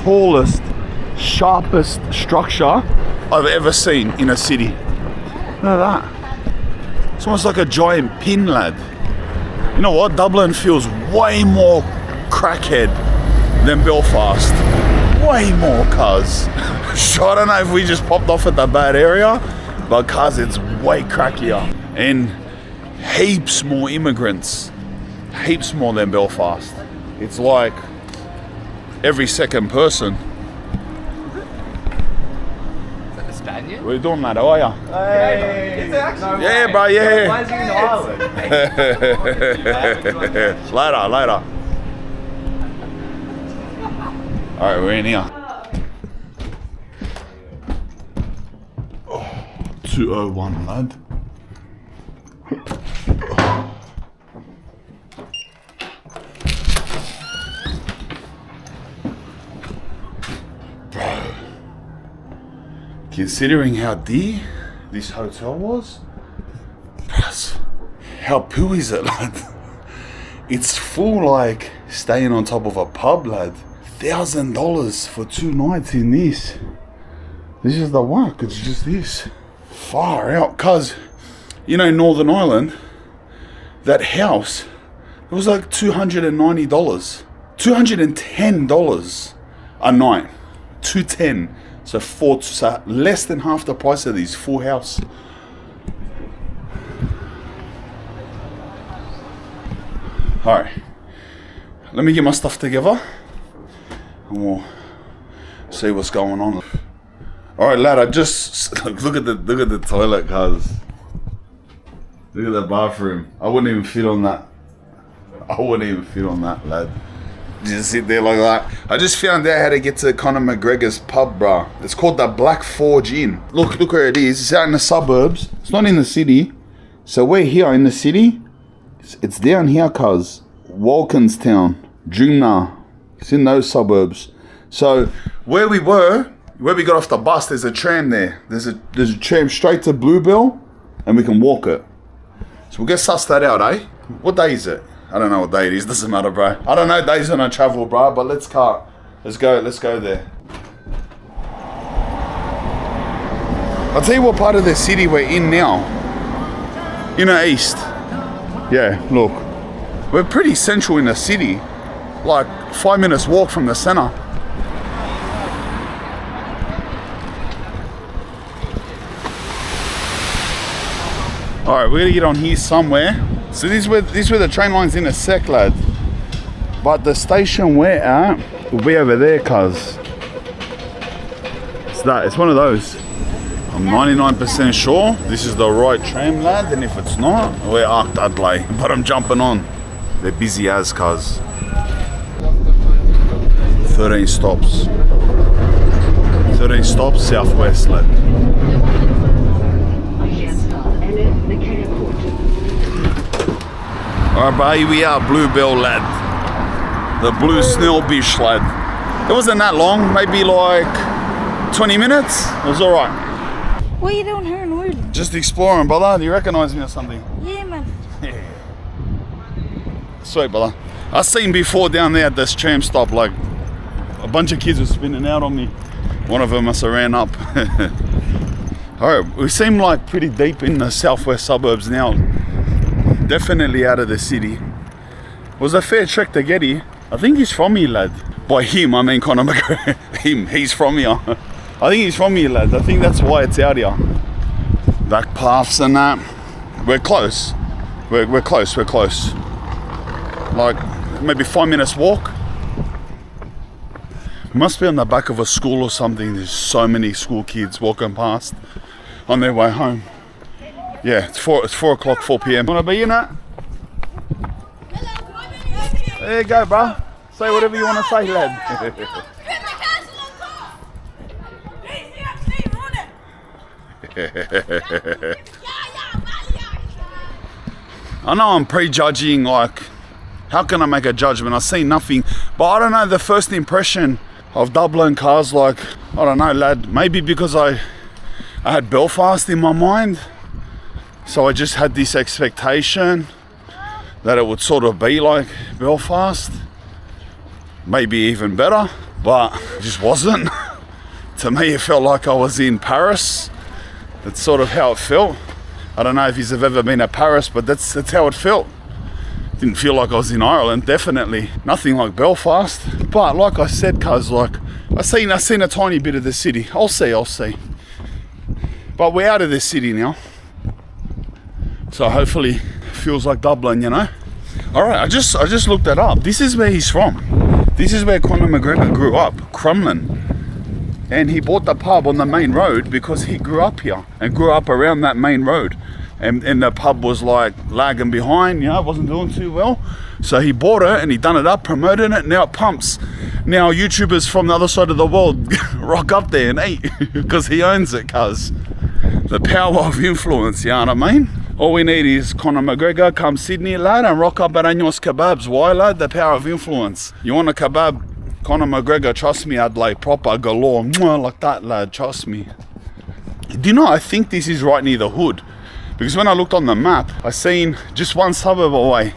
tallest, sharpest structure I've ever seen in a city. Look at that. It's almost like a giant pin, lad. You know what? Dublin feels way more crackhead than Belfast. Way more, cuz. I don't know if we just popped off at the bad area, but cuz it's way crackier. And heaps more immigrants. Heaps more than Belfast. It's like every second person. Is that the Spanian? What are you doing, lad? How are ya? Hey! Is it actually? Yeah, bro, yeah. Why is he in Ireland? Later. Alright, we're in here. 201, lad. Bro, considering how dear this hotel was, how poo is it, lad? It's full like staying on top of a pub, lad. $1,000 for 2 nights in this. This is the work, it's just this. Far out, cuz, you know, Northern Ireland, that house, it was like $290. $210 a night. 210. So less than half the price of this full house. Alright. Let me get my stuff together and we'll see what's going on. Alright, lad, I just look at the toilet, cuz. Look at the bathroom. I wouldn't even fit on that. Lad. Just sit there like that. I just found out how to get to Conor McGregor's pub, bruh. It's called the Black Forge Inn. Look where it is. It's out in the suburbs. It's not in the city. So we're here in the city. It's down here, cuz. Walkinstown, Drimnagh. It's in those suburbs. So where we got off the bus, there's a tram there. There's a tram straight to Bluebell, and we can walk it. So we'll get sussed that out, eh? What day is it? I don't know what day it is. Doesn't matter, bro. I don't know days when I travel, bro. But let's go there. I'll tell you what part of the city we're in now. Inner East. Yeah, look. We're pretty central in the city. Like 5 minutes walk from the center. Alright, we're gonna get on here somewhere. So this is where the train line's in a sec, lad. But the station we're at will be over there, cuz. It's one of those. I'm 99% sure this is the right tram, lad, and if it's not, we're arced Dudley. But I'm jumping on. They're busy as, cuz. 13 stops. 13 stops, southwest, lad. Alright, bro, here we are, Bluebell, lad. The Blue Snellbish, lad. It wasn't that long, maybe like 20 minutes. It was alright. What are you doing here in Ireland? Just exploring, brother. Do you recognise me or something? Yeah, man. Yeah. Sweet, brother. I seen before down there at this tram stop, like a bunch of kids were spinning out on me. One of them must have ran up. Alright, we seem like pretty deep in the southwest suburbs now. Definitely out of the city. It was a fair trek to get here. I think he's from here, lad. By him, I mean Conor McGregor. He's from here. I think he's from here, lad. I think that's why it's out here. Back paths and that. We're close. We're close. Like maybe 5 minutes walk. Must be on the back of a school or something. There's so many school kids walking past on their way home. Yeah, it's 4 o'clock, 4 p.m. Wanna be in that? There you go, bro. Say whatever you want to say, lad. I know I'm prejudging, like, how can I make a judgment? I see nothing, but I don't know, the first impression of Dublin cars, like, I don't know, lad, maybe because I had Belfast in my mind, so I just had this expectation that it would sort of be like Belfast, maybe even better, but it just wasn't. To me, it felt like I was in Paris. That's sort of how it felt. I don't know if you've ever been to Paris, but that's how it felt. Didn't feel like I was in Ireland, definitely. Nothing like Belfast. But like I said, cuz, like, I seen a tiny bit of the city. I'll see. But we're out of this city now. So hopefully it feels like Dublin, you know? Alright, I just looked that up. This is where he's from. This is where Conor McGregor grew up, Crumlin. And he bought the pub on the main road because he grew up here and grew up around that main road. And the pub was like lagging behind, you know, wasn't doing too well. So he bought it and he done it up, promoted it, now it pumps. Now YouTubers from the other side of the world rock up there and eat because he owns it, cuz. The power of influence, you know what I mean? All we need is Conor McGregor come Sydney, lad, and rock up at Anyo's Kebabs. Why, lad? The power of influence. You want a kebab? Conor McGregor, trust me, I'd like proper galore. Mwah, like that, lad, trust me. Do you know, I think this is right near the hood. Because when I looked on the map, I seen just one suburb away,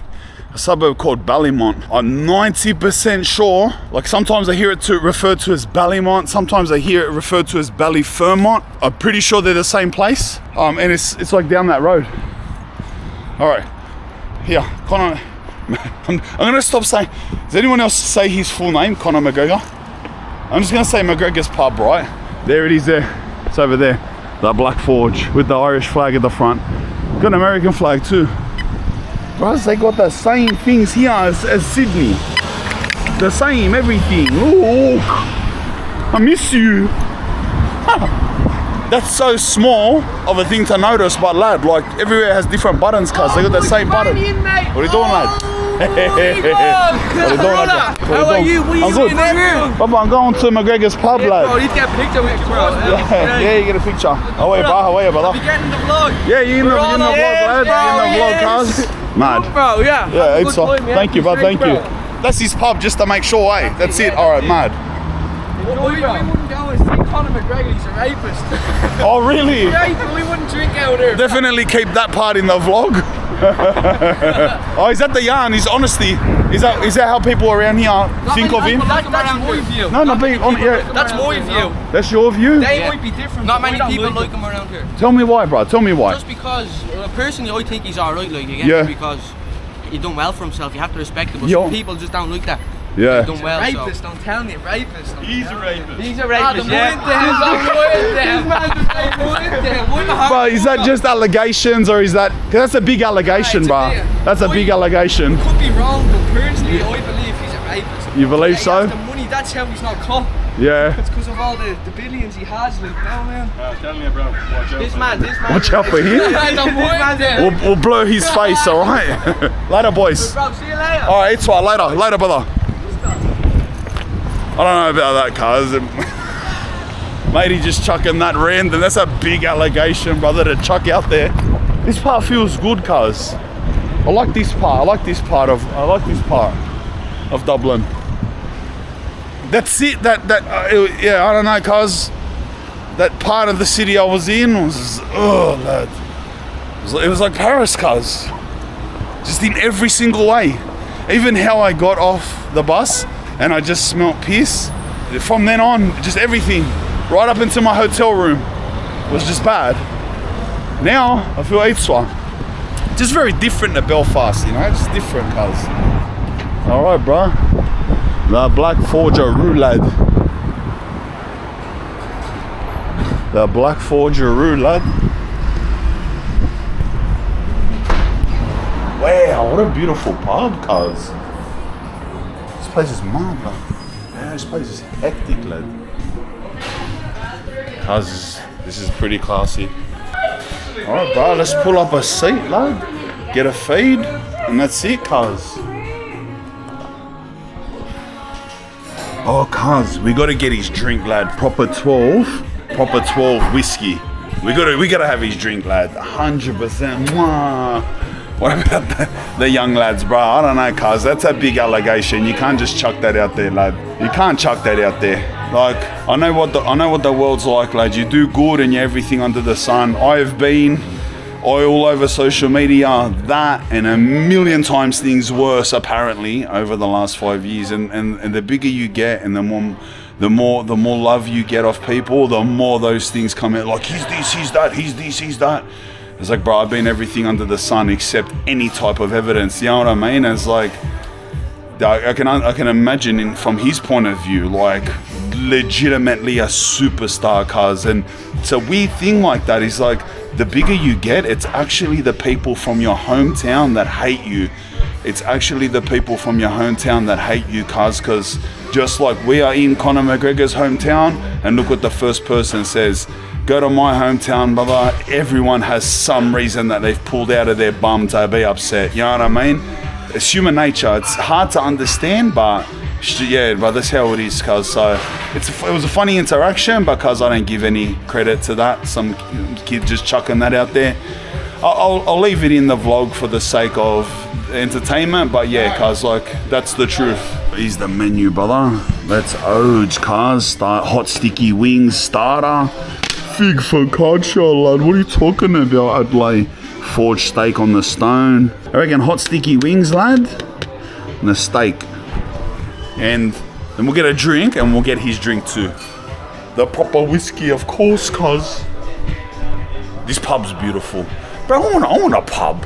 a suburb called Ballymont. I'm 90% sure, like sometimes I hear it referred to as Ballymont, sometimes I hear it referred to as Ballyfermont. I'm pretty sure they're the same place. And it's like down that road. All right, here, Conor, I'm gonna stop saying, does anyone else say his full name, Conor McGregor? I'm just gonna say McGregor's Pub, right? There it is there, it's over there. The Black Forge with the Irish flag at the front. Got an American flag too. Bros, they got the same things here as Sydney. The same, everything. Ooh, I miss you. That's so small of a thing to notice, but lad, like everywhere has different buttons, cuz they got the same button. What are you doing, lad? What are you doing, lad? How are you? What are you doing here? Baba, I'm going to McGregor's Pub, lad. Bro, you get a picture with you, bro. Yeah, you get a picture. How are you, bro? How are you, brother? We getting the vlog. Yeah, you in the vlog, lad. You in the vlog, cuz. Mad. Bro, yeah. Yeah, it's all. Thank you, bro. Thank you. That's his pub, just to make sure, eh? That's it. All right, mad. We wouldn't go and see Conor McGregor. He's a rapist. Oh, really? Yeah, we wouldn't drink out there. Definitely keep that part in the vlog. Oh, is that the yarn? His honesty? Is that how people around here think of him? That's my view. No, yeah. That's my view. That's your view? They might be different. Not many people like him around here. Tell me why, bro. Tell me why. Just because, personally, I think he's alright, like, again, Yeah. because he done well for himself. You have to respect him, but Yo. some people just don't like that. Yeah. He's done well, Rapist, so. don't tell me, rapist. He's a rapist. He's a rapist, yeah. Bro, is that just allegations or is that... Cause that's a big allegation, bro. That's a big allegation. Could be wrong, but personally, I believe he's a rapist. You believe He so? has the money, that's how he's not caught. Yeah. It's because of all the billions he has, like, now, man. Tell me, bro. Watch out. This man. Watch out for him. We'll blur his face, alright? Later, boys. Bro, see you later. Alright, it's all right. Later, brother. I don't know about that, cuz. Matey just chucking that random. That's a big allegation, brother, to chuck out there. This part feels good, cuz. I like this part. I like this part of Dublin. That's it. Yeah, I don't know, cuz. That part of the city I was in was, oh, lad. It was like Paris, cuz. Just in every single way. Even how I got off the bus and I just smelt piss. From then on, just everything, right up into my hotel room, was just bad. Now, I feel Eitzwa. Just very different to Belfast, you know, just different, cuz. Alright, bro. The Black Forgeroo, lad. The Black Forgeroo, lad. Wow, what a beautiful pub, cuz. This place is mad, lad. Yeah, this place is hectic, lad. Cuz, this is pretty classy. Alright, bro, let's pull up a seat, lad. Get a feed, and that's it, cuz. Oh, cuz, we gotta get his drink, lad. Proper 12 whiskey. We gotta have his drink, lad. 100%. Mwah. What about the young lads, bro? I don't know, cuz. That's a big allegation. You can't just chuck that out there, lad. You can't chuck that out there. Like, I know what the world's like, lad. You do good and you're everything under the sun. I have been all over social media, that and a million times things worse, apparently, over the last 5 years. And the bigger you get and the more love you get off people, the more those things come out. Like, he's this, he's that, he's this, he's that. It's like, bro, I've been everything under the sun except any type of evidence. You know what I mean? It's like, I can imagine from his point of view, like, legitimately a superstar, cuz. And it's a weird thing like that. It's like, the bigger you get, it's actually the people from your hometown that hate you. It's actually the people from your hometown that hate you, cuz. Because just like we are in Conor McGregor's hometown, and look what the first person says. Go to my hometown, brother. Everyone has some reason that they've pulled out of their bum to be upset. You know what I mean? It's human nature. It's hard to understand, but yeah, but that's how it is, cuz. So it was a funny interaction, because I don't give any credit to that. Some kid just chucking that out there. I'll leave it in the vlog for the sake of entertainment, but yeah, cuz, like, that's the truth. Here's the menu, brother. Let's oge, cuz. Start hot sticky wings starter. Fig focaccia, lad. What are you talking about? I'd lay forged steak on the stone. I reckon hot sticky wings, lad, and a steak. And then we'll get a drink, and we'll get his drink too. The proper whiskey, of course, cuz. This pub's beautiful. Bro, I wanna own a pub.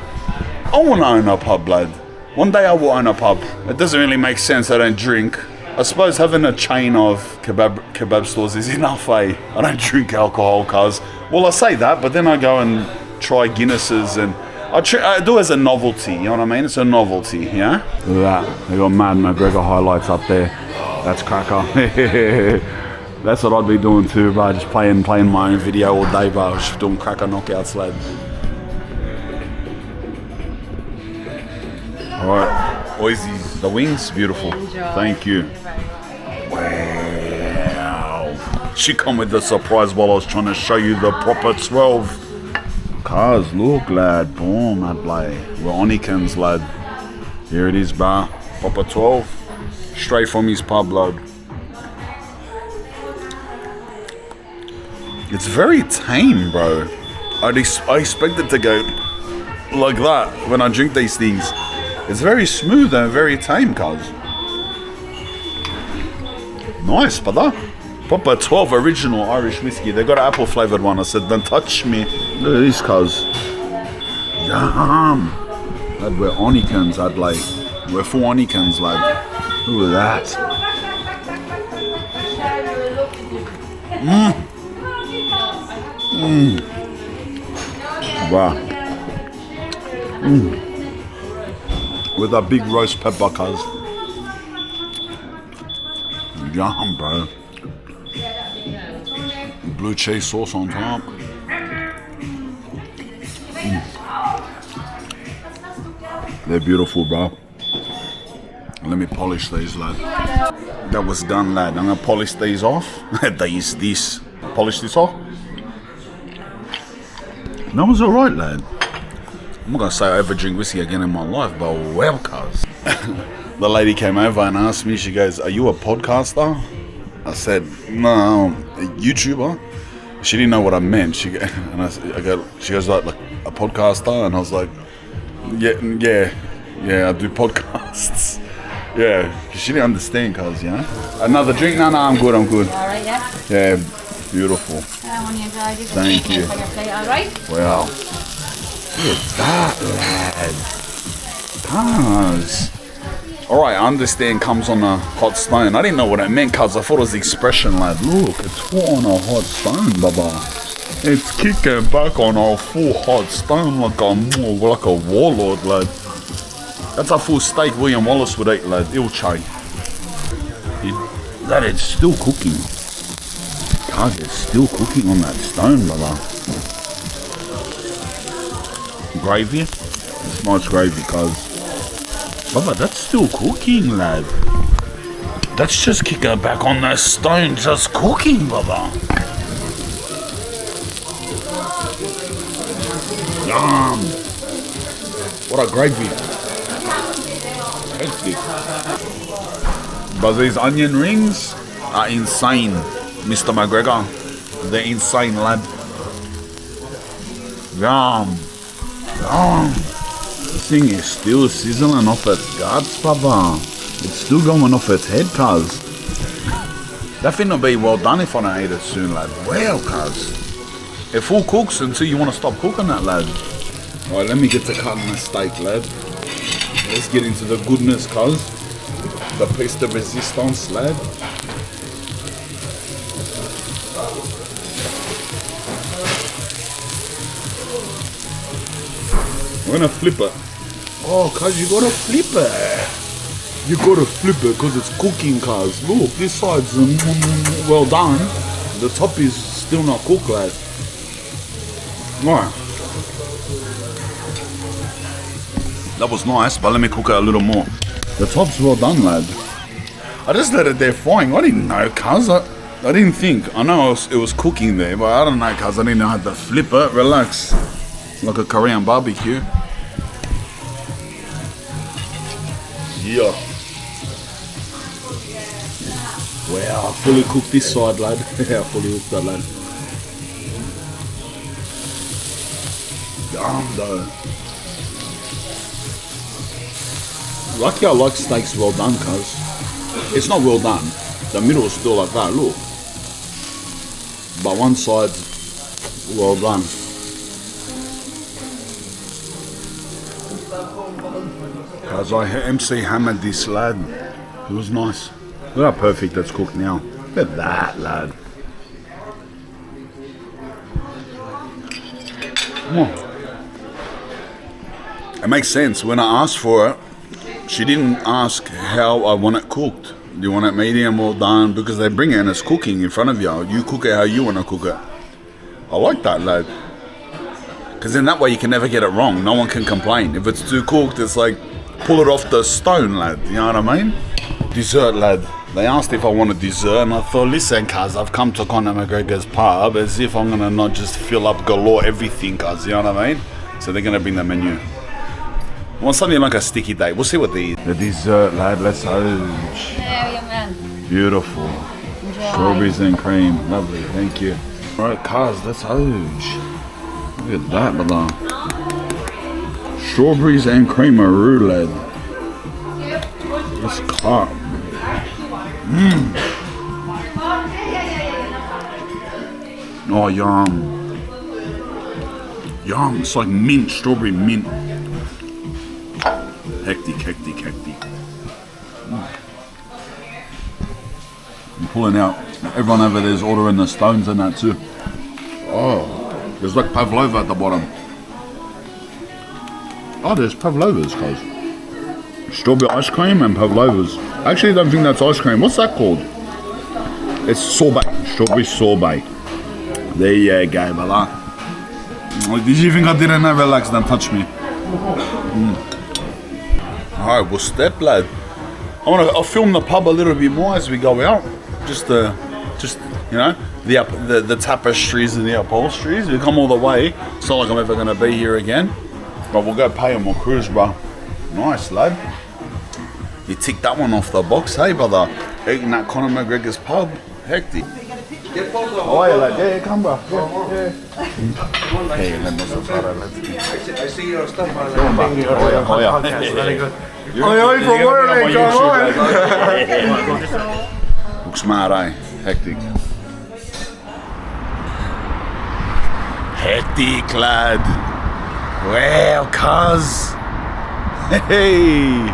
I wanna own a pub, lad. One day I will own a pub. It doesn't really make sense I don't drink. I suppose having a chain of kebab stores is enough, eh? I don't drink alcohol, cuz. Well, I say that, but then I go and try Guinnesses, and I do it as a novelty, you know what I mean? It's a novelty, yeah? Look at that. They got Mad McGregor highlights up there. That's cracker. That's what I'd be doing too, bro. Just playing my own video all day, bro. Just doing cracker knockouts, lad. Alright, Oisies. The wings, beautiful. Thank you. Wow. She come with the surprise while I was trying to show you the proper 12. Cars, look, lad. Boom, lad, like. We're Onikins, lad. Here it is, bro. Proper 12. Straight from his pub, lad. It's very tame, bro. I expect it to go like that when I drink these things. It's very smooth and very tame, cuz. Nice, brother. Proper 12 original Irish whiskey. They got an apple flavoured one. I said, don't touch me. Look at this, cuz. Yum. Lad, we're Onikins, I'd like. We're full Onikins, lad. Look at that. Wow. With a big roast pepper, cuz. Yum, bro. Blue cheese sauce on top. They're beautiful, bro. Let me polish these, lad. That was done, lad. I'm gonna polish these off. Polish this off. That was alright, lad. I'm not gonna say I ever drink whiskey again in my life, but well, cuz. The lady came over and asked me, she goes, are you a podcaster? I said, no, a YouTuber. She didn't know what I meant. She goes like a podcaster, and I was like, yeah, I do podcasts. Yeah, she didn't understand, cuz, you know. Another drink? No, I'm good. All right, yeah? Yeah, beautiful. When you enjoy this, thank you. On your plate, all right? Wow. Look at that, lad. Cuz. Alright, I understand comes on a hot stone. I didn't know what it meant, cuz I thought it was the expression, lad. Look, it's full on a hot stone, baba. It's kicking back on a full hot stone like a warlord, lad. That's a full steak William Wallace would eat, lad. Ilche. That is still cooking. Cuz, it's still cooking on that stone, baba. Gravy? It's nice gravy, cuz. Baba, that's still cooking, lad. That's just kicking it back on that stone, just cooking, brother. Yum. What a gravy. Hectic. But these onion rings are insane, Mr. McGregor. They're insane, lad. Yum. Yum. This thing is still sizzling off its guts, brother. It's still going off its head, cuz. That thing will be well done if I don't eat it soon, lad. Well, cuz. It full cooks until you want to stop cooking that, lad. Alright, let me get to cutting my steak, lad. Let's get into the goodness, cuz. The piece de resistance, lad. We're gonna flip it. Oh, cuz, you gotta flip it. You gotta flip it because it's cooking, cuz. Look, this side's well done. The top is still not cooked, lad. Right. That was nice, but let me cook it a little more. The top's well done, lad. I just let it there frying. I didn't know, cuz. I didn't think. I know it was cooking there, but I don't know, cuz. I didn't know how to flip it. Relax. Like a Korean barbecue. Yeah. Wow, I fully cooked this side, lad. I fully cooked that, lad. Yum, though. Lucky I like steaks well done, cuz. It's not well done. The middle is still like that, look. But one side's well done. Cuz I MC hammered this, lad. It was nice. Look how perfect that's cooked now. Look at that, lad. Come on. It makes sense. When I asked for it, she didn't ask how I want it cooked. Do you want it medium well done? Because they bring it and it's cooking in front of you. You cook it how you want to cook it. I like that, lad. Because in that way you can never get it wrong. No one can complain. If it's too cooked, it's like, pull it off the stone, lad. You know what I mean? Dessert, lad. They asked if I wanted dessert, and I thought, listen, cuz, I've come to Conor McGregor's pub as if I'm going to not just fill up galore everything, cuz. You know what I mean? So they're going to bring the menu. I want something like a sticky date. We'll see what these. The dessert, lad. Let's hoge. Yeah, young man. Beautiful. Enjoy. Strawberries and cream. Lovely. Thank you. All right, cuz, let's hoge. Look at that, brother. Strawberries and creamaroo, lad. Let's cut. Oh, yum. Yum. It's like mint, strawberry mint. Hectic, hectic, hectic. I'm pulling out. Everyone over there's ordering the stones and that too. Oh, there's like pavlova at the bottom. Oh, there's pavlovas, guys. Strawberry ice cream and pavlovas. I actually don't think that's ice cream. What's that called? It's sorbet. Strawberry sorbet. There you go, brother. Did you think I didn't know? Relax, don't touch me. Alright, we'll step, lad. I'll film the pub a little bit more as we go out. Just you know, the tapestries and the upholsteries. We come all the way. It's not like I'm ever gonna be here again. But we'll go pay and we'll cruise, bro. Nice, lad. You ticked that one off the box, hey, brother. Eating at Conor McGregor's pub. Hectic. Oh, yeah, lad. Yeah, come, bro. Yeah. Hey, let me see. I see your stuff on Oh, yeah. Very good. You're from where? Looks mad, eh? Hectic. Hectic, lad. Wow, cuz. Hey.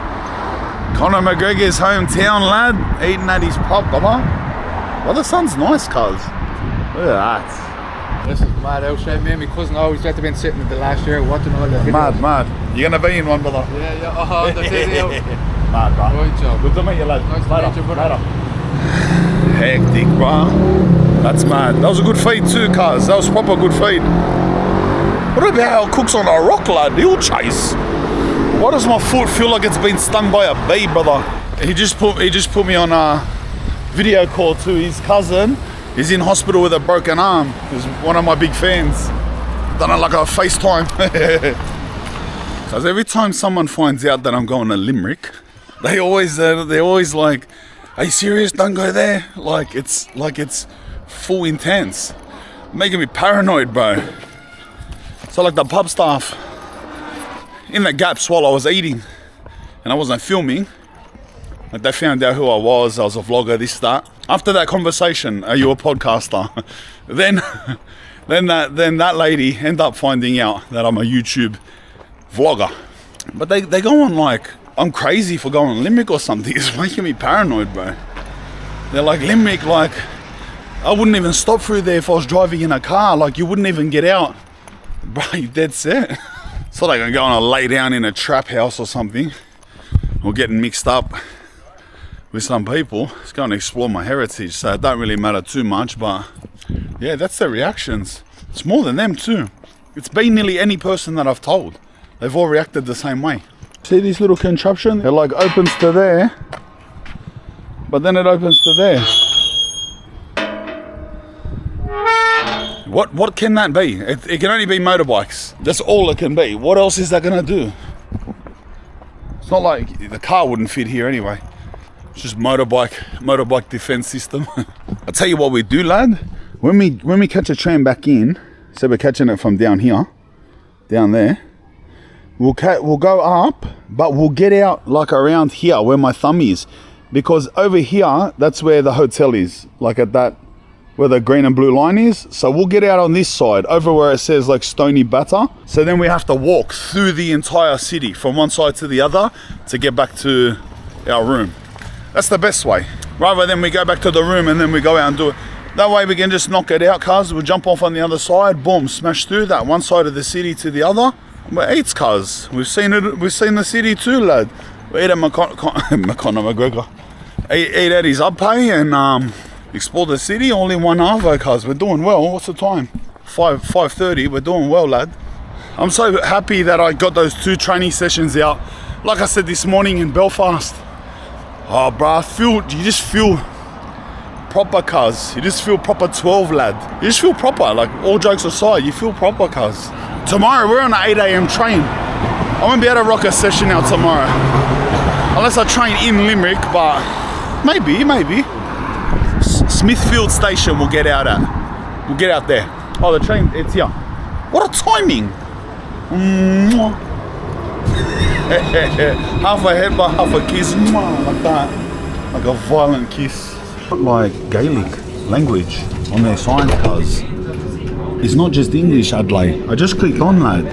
Conor McGregor's hometown, lad. Eating at his pub, brother. Well, the sun's nice, cuz. Look at that. This is mad outside, me and my cousin always let them in sitting in the last year watching all the videos. Mad. You're going to be in one, brother. Yeah, oh, that's it, Mad, bro. Right job. Good to meet you, lad. Nice to meet you, brother. Hectic, bro. That's mad. That was a good feed too, cuz. That was proper good feed. What about how it cooks on a rock, lad? He'll chase. Why does my foot feel like it's been stung by a bee, brother? He just put me on video call to his cousin. He's in hospital with a broken arm. He's one of my big fans. Done it like a FaceTime. Because every time someone finds out that I'm going to Limerick, they're always like, "Are you serious? Don't go there." Like it's full intense, making me paranoid, bro. So like the pub staff in the gaps while I was eating, and I wasn't filming, like they found out who I was a vlogger, this, that. After that conversation, "Are you a podcaster?" then that lady ended up finding out that I'm a YouTube vlogger. But they go on like I'm crazy for going to Limerick or something. It's making me paranoid, bro. They're like, "Limerick, like I wouldn't even stop through there if I was driving in a car. Like you wouldn't even get out." Bro, you dead set. It's not like I'm going to lay down in a trap house or something, or getting mixed up with some people. It's going to explore my heritage, so it don't really matter too much. But yeah, that's their reactions. It's more than them too. It's been nearly any person that I've told. They've all reacted the same way. See this little contraption? It like opens to there, but then it opens to there. What can that be? It can only be motorbikes. That's all it can be. What else is that gonna do? It's not like the car wouldn't fit here anyway. It's just motorbike defense system. I'll tell you what we do, lad. When we catch a tram back in, so we're catching it from down here, down there. We'll go up, but we'll get out like around here where my thumb is, because over here that's where the hotel is, like at that where the green and blue line is. So we'll get out on this side over where it says like Stony Batter. So then we have to walk through the entire city from one side to the other to get back to our room. That's the best way, rather than we go back to the room and then we go out and do it. That way we can just knock it out, cuz we'll jump off on the other side, boom, smash through that one side of the city to the other. But it's cuz we've seen the city too, lad. We eat at McGregor. Eat at his Upay and explore the city all in 1 hour, cuz we're doing well. What's the time? 5:30. We're doing well, lad. I'm so happy that I got those 2 training sessions out. Like I said this morning in Belfast. Oh, bro, you just feel proper, cuz. You just feel proper 12, lad. You just feel proper, like all jokes aside, you feel proper, cuz. Tomorrow, we're on an 8 a.m. train. I won't be able to rock a session out tomorrow. Unless I train in Limerick, but maybe. Smithfield Station we'll get out at. We'll get out there. Oh, the train, it's here. What a timing. Half a headbutt, half a kiss. Like that. Like a violent kiss. Like Gaelic language on their signs, cuz. It's not just English, Adlai. I just clicked on that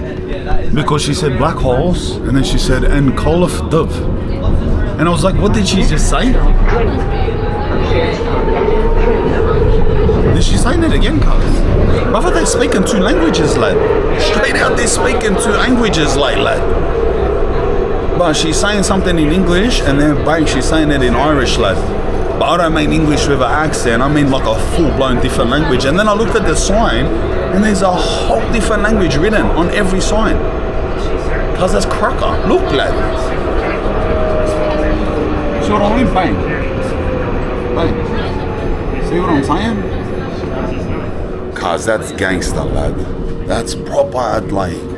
because she said black holes and then she said and call of dove. And I was like, what did she just say? Did she say that again, cuz? Brother, they speak in 2 languages, lad. Straight out, they speak in 2 languages, lad. But she's saying something in English and then bang, she's saying it in Irish, lad. But I don't mean English with an accent, I mean like a full-blown different language. And then I looked at the sign and there's a whole different language written on every sign. Cuz that's cracker. Look, lad. See what I mean? Bang. Bang. See what I'm saying? Cuz that's gangster, lad. That's proper Adelaide.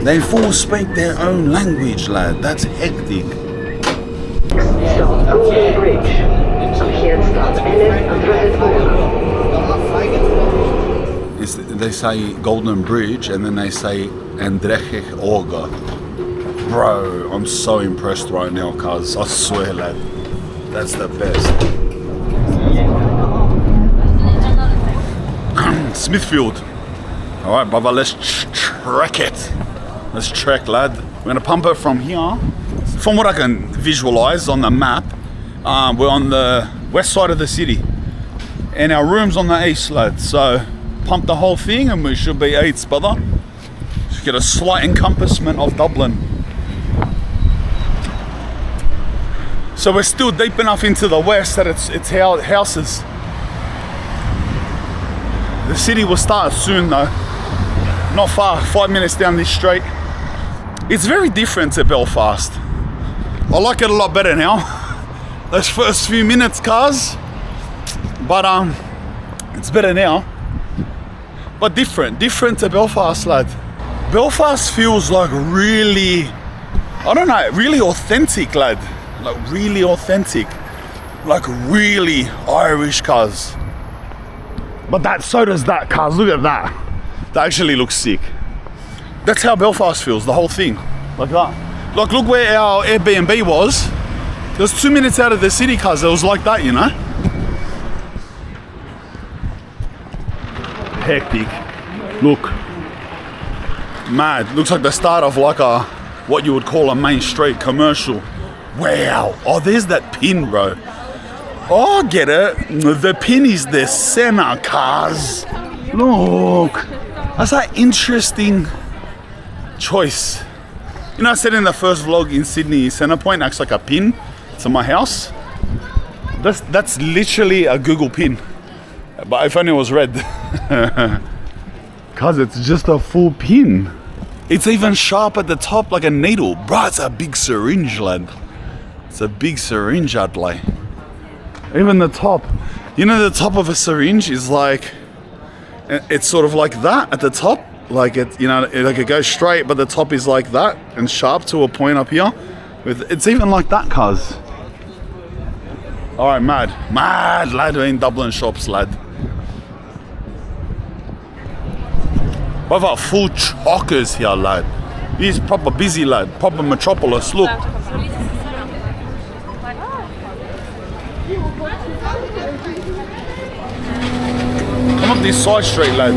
They full speak their own language, lad. That's hectic. They say Golden Bridge and then they say Andrechich Orga. Bro, I'm so impressed right now, cuz I swear, lad, that's the best. Smithfield. Alright, brother, let's trek it. Let's trek, lad. We're gonna pump it from here. From what I can visualize on the map, we're on the west side of the city and our room's on the east, lad. So pump the whole thing and we should be eats, brother. Just get a slight encompassment of Dublin. So we're still deep enough into the west that it's houses. The city will start soon though. Not far, 5 minutes down this street. It's very different to Belfast. I like it a lot better now. those first few minutes, cars. But it's better now. But different to Belfast, lad. Belfast feels like really, I don't know, really authentic, lad. Like really authentic. Like really Irish, cars. But so does that, cars. Look at that. That actually looks sick. That's how Belfast feels, the whole thing. Like that. Like, look where our Airbnb was. It was 2 minutes out of the city, cuz it was like that, you know? Hectic. Look. Mad. Looks like the start of like a, what you would call a main street commercial. Wow. Oh, there's that pin, bro. Oh, I get it. The pin is the center, cuz. Look. That's an interesting choice. You know, I said in the first vlog in Sydney, Centrepoint acts like a pin to my house. That's literally a Google pin. But if only it was red. Cause it's just a full pin. It's even sharp at the top like a needle. Bro, it's a big syringe, lad. It's a big syringe, Adlai. Even the top. You know the top of a syringe is like, it's sort of like that at the top. Like it, you know, like it goes straight, but the top is like that and sharp to a point up here. It's even like that, cuz. All right, mad, lad. We're in Dublin shops, lad. We've got full chockers here, lad. He's proper busy, lad. Proper metropolis. Look. Come up this side street, lad.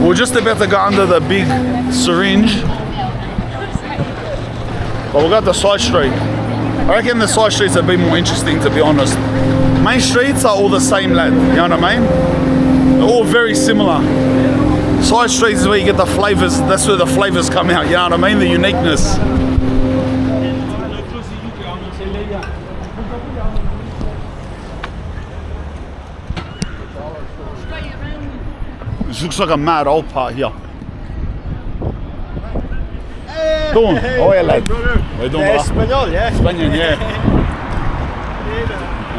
We're just about to go under the big syringe. But we got the side street. I reckon the side streets have been more interesting, to be honest. Main streets are all the same, lad. You know what I mean? They're all very similar. Side streets is where you get the flavours. That's where the flavours come out. You know what I mean? The uniqueness. This looks like a mad old part here. Doing? Oh yeah, lad. What are you doing, brother? Spaniel, yeah. Spanian, yeah.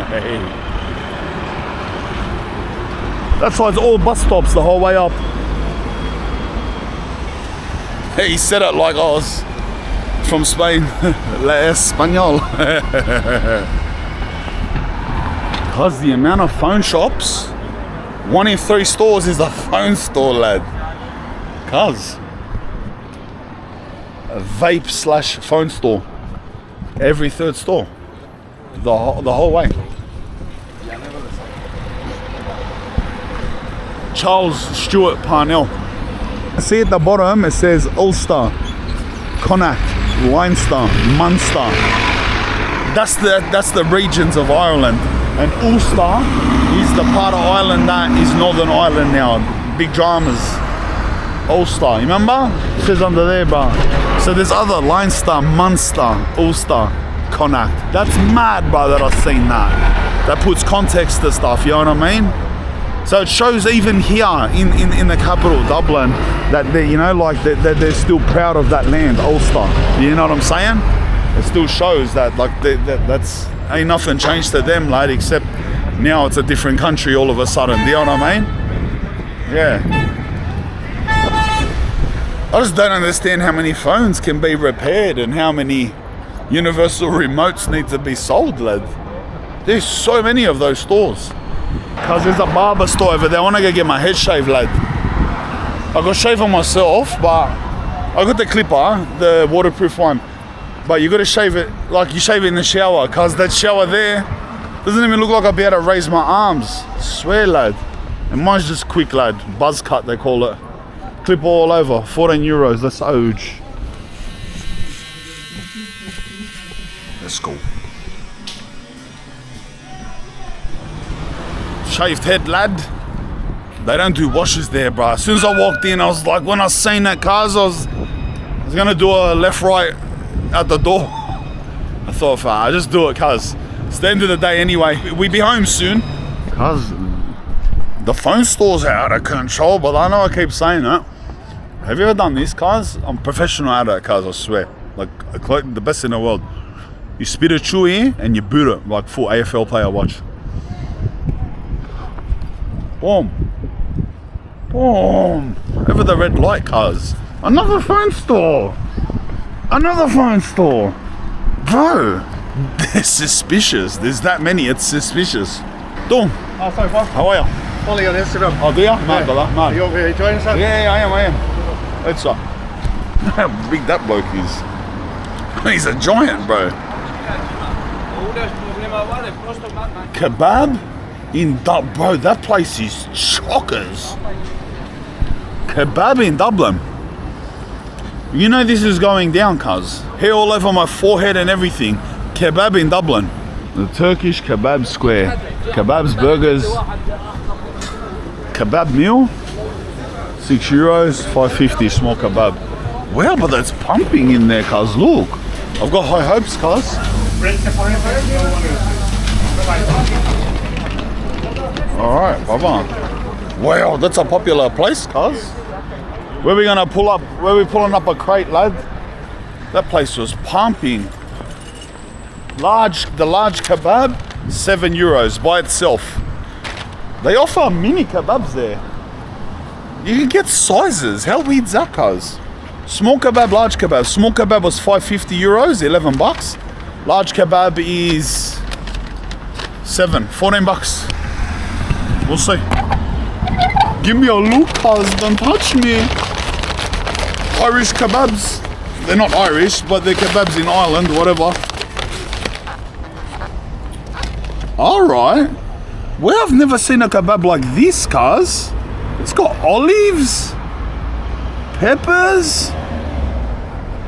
Hey. That side's all bus stops the whole way up. He said it like I was from Spain. La Español. Because the amount of phone shops, 1 in 3 stores is a phone store, lad. Cuz. A vape / phone store. Every 3rd store. The whole way. Charles Stewart Parnell. See at the bottom it says Ulster, Connacht, Leinster, Munster. That's the regions of Ireland. And Ulster is the part of Ireland that is Northern Ireland now. Big dramas. Ulster, you remember? It says under there, bro. So there's other Leinster, Munster, Ulster, Connacht. That's mad, bro, that I've seen that. That puts context to stuff, you know what I mean? So it shows even here in the capital, Dublin, that they, you know, like that they're still proud of that land, Ulster. You know what I'm saying? It still shows that like that's ain't nothing changed to them, lad, except now it's a different country all of a sudden. Do you know what I mean? Yeah. I just don't understand how many phones can be repaired and how many universal remotes need to be sold, lad. There's so many of those stores. Cause there's a barber store over there. I want to go get my head shaved, lad. I got shave on myself, but I got the clipper, the waterproof one. But you got to shave it like you shave it in the shower. Cause that shower there doesn't even look like I'll be able to raise my arms. I swear, lad. And mine's just quick, lad. Buzz cut, they call it. Clip all over. 14 euros. That's huge. Let's go. Shaved head, lad. They don't do washes there, bro. As soon as I walked in, I was like, when I seen that cars, I was gonna do a left right at the door. I thought, I just do it, cuz it's the end of the day anyway. We be home soon. Cuz the phone store's out of control, but I know I keep saying that. Have you ever done this, cuz? I'm professional at it, cuz, I swear. Like the best in the world. You spit it through here and you boot it like full AFL player. Watch. Boom. Boom. Over the red light, cuz. Another phone store. Another phone store. Bro, they're suspicious. There's that many, it's suspicious. Dom, Oh, sorry, Bob. how are you? Follow you on Instagram. Oh, do you? Mad, brother, mad. You over here enjoying yourself? Yeah, I am. It's up. How big that bloke is. He's a giant, bro. Kebab in Dublin. Bro, that place is chockers. Kebab in Dublin. You know this is going down, cuz. Hair all over my forehead and everything. Kebab in Dublin. The Turkish Kebab Square. Kebabs, burgers. Kebab meal. €6, $5.50 small kebab. Wow, but that's pumping in there, cuz. Look. I've got high hopes, cuz. Alright, bye-bye. Wow, that's a popular place, cuz. Where we gonna pull up? Where we pulling up a crate, lad? That place was pumping. The large kebab, €7 by itself. They offer mini kebabs there. You can get sizes. How weird's that, cuz? Small kebab, large kebab. Small kebab was €5.50, $11. Large kebab is $14. We'll see. Give me a look, cuz. Don't touch me. Irish kebabs. They're not Irish, but they're kebabs in Ireland, whatever. Alright. Well, I've never seen a kebab like this, cuz. It's got olives, peppers.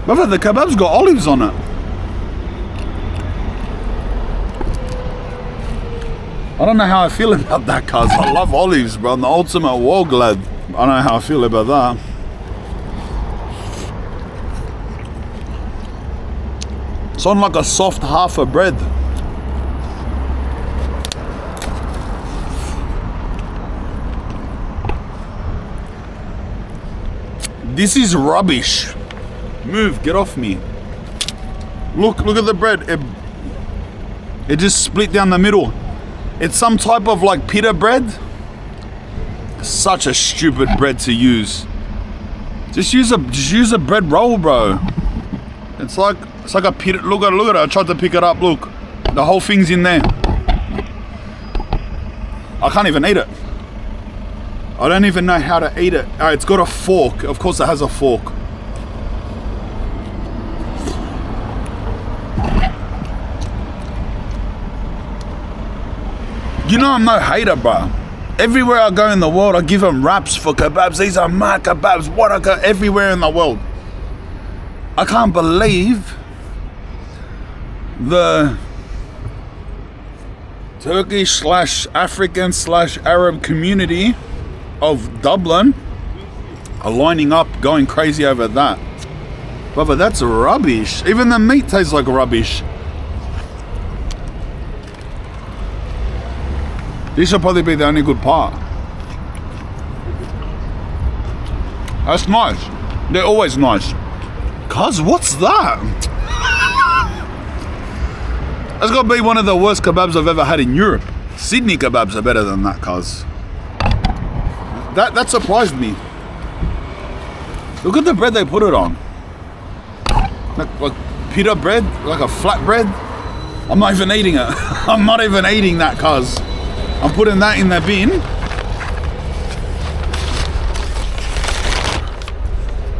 Brother, the kebab's got olives on it. I don't know how I feel about that, cuz. I love olives, bro. I'm the ultimate wog lad. I don't know how I feel about that. It's on like a soft half of bread. This is rubbish. Move, get off me. Look at the bread. It just split down the middle. It's some type of like pita bread. Such a stupid bread to use. Just use a bread roll, bro. It's like a pita. Look at it. I tried to pick it up. Look, the whole thing's in there. I can't even eat it. I don't even know how to eat it. It's got a fork. Of course it has a fork. You know I'm no hater, bro. Everywhere I go in the world, I give them raps for kebabs. These are mad kebabs. What I got everywhere in the world. I can't believe the Turkish / African / Arab community of Dublin are lining up, going crazy over that. But that's rubbish. Even the meat tastes like rubbish. This will probably be the only good part. That's nice. They're always nice. Cuz, what's that? That's got to be one of the worst kebabs I've ever had in Europe. Sydney kebabs are better than that, cuz. That surprised me. Look at the bread they put it on. Like pita bread, like a flat bread. I'm not even eating it. I'm not even eating that, cuz. I'm putting that in the bin.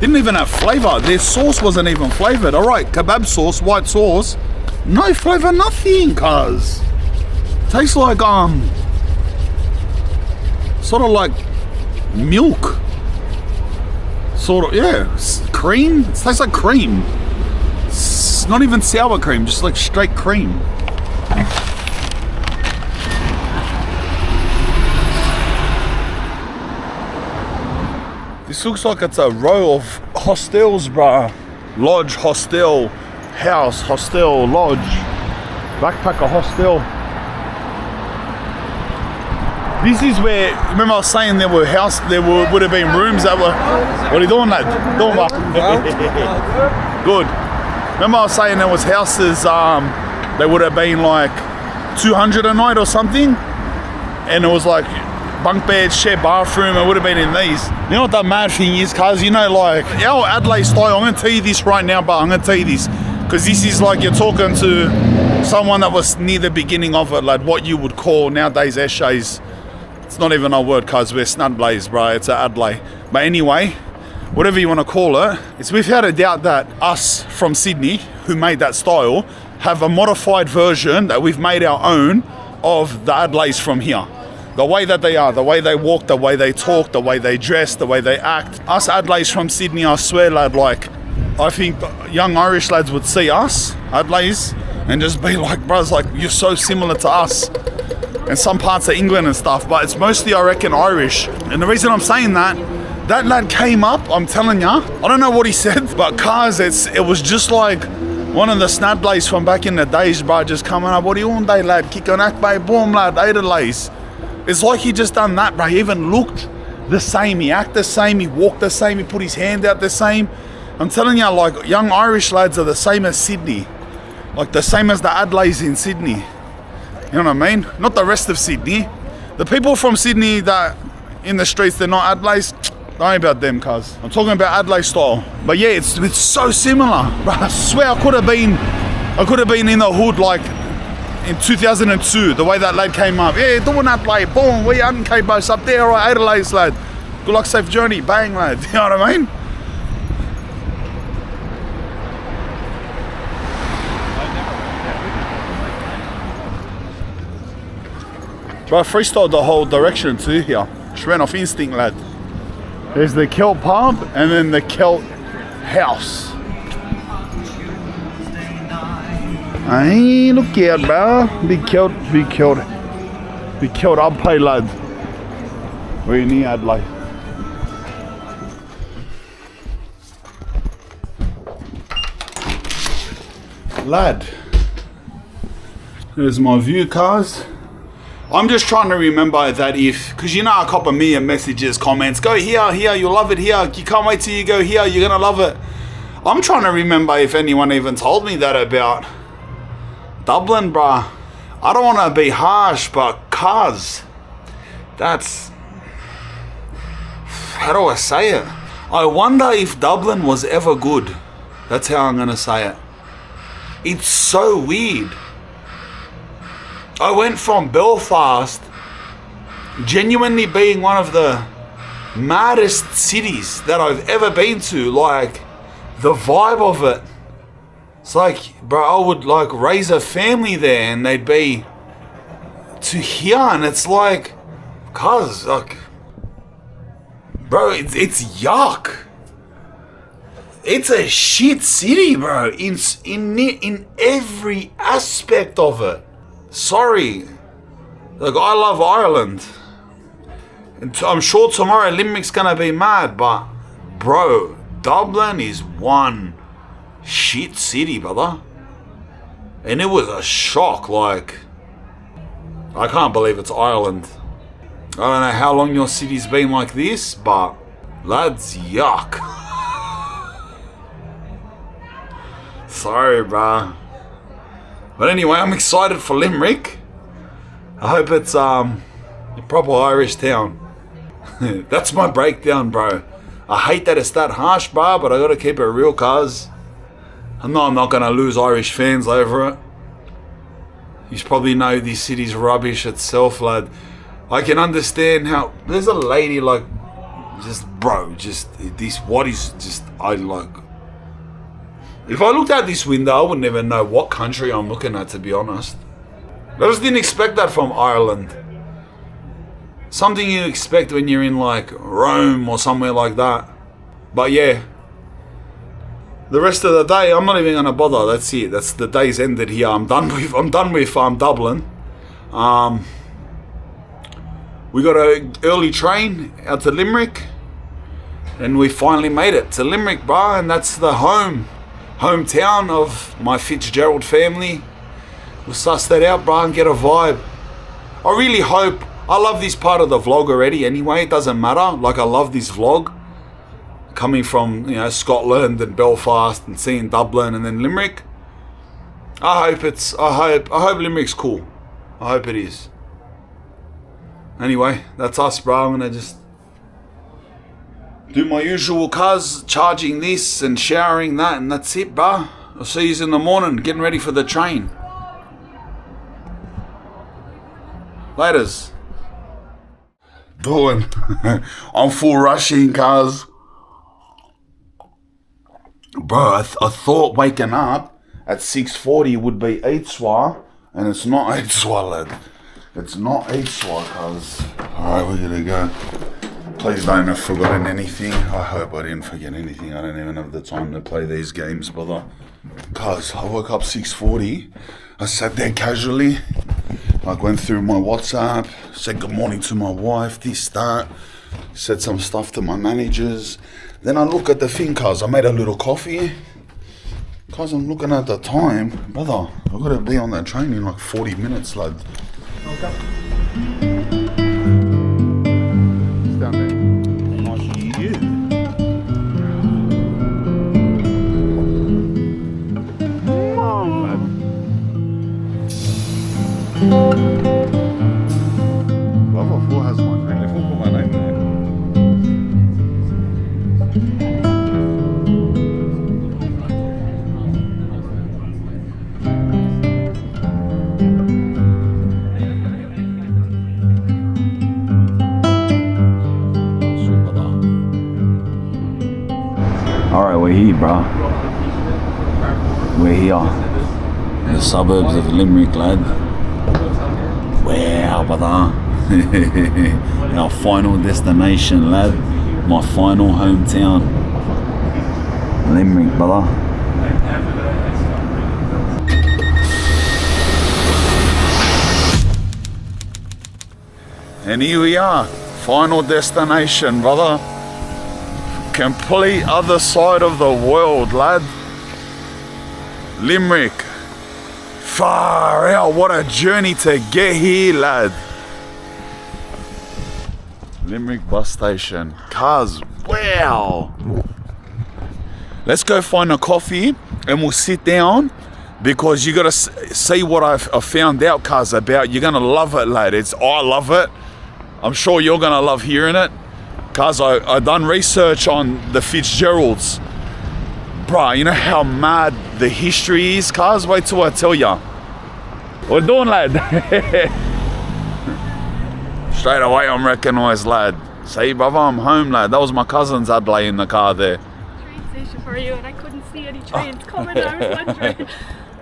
Didn't even have flavor. Their sauce wasn't even flavored. All right, kebab sauce, white sauce. No flavor, nothing, cuz. Tastes like, sort of like milk. Sort of, yeah. Cream. It tastes like cream. It's not even sour cream, just like straight cream. This looks like it's a row of hostels, bruh. Lodge, hostel, house, hostel, lodge, backpacker hostel. This is where, remember I was saying there would have been rooms that were, what are you doing, lad? Doing what? Good. Remember I was saying there was houses, they would have been like 200 a night or something, and it was like bunk bed, shared bathroom. It would have been in these. You know what the mad thing is, cuz, you know, like our Adelaide style, I'm gonna tell you this right now, but I'm gonna tell you this because this is like you're talking to someone that was near the beginning of it, like what you would call nowadays Eshays. It's not even a word, cuz we're snudblaze, bro. It's a Adelaide. But anyway, whatever you want to call it, it's without a doubt that us from Sydney who made that style have a modified version that we've made our own of the Adelaides from here. The way that they are, the way they walk, the way they talk, the way they dress, the way they act. Us Adelaides from Sydney, I swear, lad, like, I think young Irish lads would see us, Adelaides, and just be like, bros, like, you're so similar to us. And some parts of England and stuff, but it's mostly, I reckon, Irish. And the reason I'm saying that lad came up, I'm telling ya, I don't know what he said, but cars, it was just like one of the snadlays from back in the days, bro, just coming up, what do you want, day, lad? Kick on act, babe, boom, lad, Adelaide. It's like he just done that, bro. He even looked the same, he acted the same, he walked the same, he put his hand out the same. I'm telling you, like, young Irish lads are the same as Sydney. Like, the same as the Adelaides in Sydney. You know what I mean? Not the rest of Sydney. The people from Sydney that in the streets, they're not Adelaides. Don't worry about them, cuz. I'm talking about Adelaide style. But yeah, it's so similar. Bro, I swear I could have been in the hood like in 2002, the way that lad came up. Yeah, doing Adelaide, boom, we uncape boats up there, alright, Adelaide's lad. Good luck, safe journey, bang, lad. You know what I mean? Bro, I freestyled the whole direction too here. Just ran off instinct, lad. There's the Celt pub and then the Celt house. Hey, look out, bro. Big Celt up pay, lad. We're near Adelaide. Lad, there's my view, cars. I'm just trying to remember that because you know I cop a million messages, comments, go here, you'll love it here, you can't wait till you go here, you're gonna love it. I'm trying to remember if anyone even told me that about Dublin, bruh. I don't want to be harsh, but cuz, that's, how do I say it? I wonder if Dublin was ever good. That's how I'm gonna say it. It's so weird. I went from Belfast genuinely being one of the maddest cities that I've ever been to. Like, the vibe of it. It's like, bro, I would like raise a family there and they'd be to here, and it's like, cuz, like, bro, it's yuck. It's a shit city, bro, in every aspect of it. Sorry, like, I love Ireland, and I'm sure tomorrow Limerick's gonna be mad, but bro, Dublin is one shit city, brother, and it was a shock. Like, I can't believe it's Ireland. I don't know how long your city's been like this, but lads, yuck. Sorry, bro. But anyway, I'm excited for Limerick. I hope it's a proper Irish town. That's my breakdown, bro. I hate that it's that harsh, bro, but I gotta keep it real, cuz I know I'm not gonna lose Irish fans over it. You probably know this city's rubbish itself, lad. I can understand how there's a lady like, just bro, just this, what is just, I like, if I looked out this window, I wouldn't even know what country I'm looking at, to be honest. I just didn't expect that from Ireland. Something you expect when you're in like Rome or somewhere like that. But yeah, the rest of the day, I'm not even gonna bother. That's it. That's the day's ended here. I'm done with Dublin. We got an early train out to Limerick, and we finally made it to Limerick, bro. And that's the hometown of my Fitzgerald family. We'll suss that out, bro, and get a vibe. I really hope, I love this part of the vlog already anyway, it doesn't matter, like, I love this vlog. coming from, you know, Scotland and Belfast and seeing Dublin and then Limerick. I hope Limerick's cool. I hope it is. Anyway, that's us, bro. I'm gonna just do my usual cuz, charging this and showering that, and that's it, bro. I'll see you in the morning, getting ready for the train. Laters. Doing. I'm full rushing, cuz. Bro, I thought waking up at 6:40 would be Eidswa, and it's not Eidswa, lad. It's not Eidswa, cuz. Alright, we're gonna go. Please don't have forgotten anything. I hope I didn't forget anything. I don't even have the time to play these games, brother. Cuz I woke up 6:40. I sat there casually. I went through my WhatsApp, said good morning to my wife, this, that. Said some stuff to my managers. Then I look at the thing, cuz I made a little coffee. Cuz I'm looking at the time. Brother, I've got to be on that train in like 40 minutes, lad. Okay. Stand there. Level 4 has my name. If I put my name there. Alright, we're here, bro. We're here. In the suburbs of Limerick, lad. Wow, brother. Our final destination, lad. My final hometown. Limerick, brother. And here we are. Final destination, brother. Complete other side of the world, lad. Limerick. Far out, what a journey to get here, lad. Limerick bus station. Cars, wow. Let's go find a coffee and we'll sit down, because you gotta see what I found out, cars, about. You're gonna love it, lad. I love it. I'm sure you're gonna love hearing it. Cause I done research on the Fitzgeralds. Bruh, you know how mad the history is, cuz? Wait till I tell ya. What you doing, lad? Straight away I'm recognised, lad. See, brother, I'm home, lad. That was my cousin's Adlai in the car there. Train station for you, and I couldn't see any trains coming. I was wondering.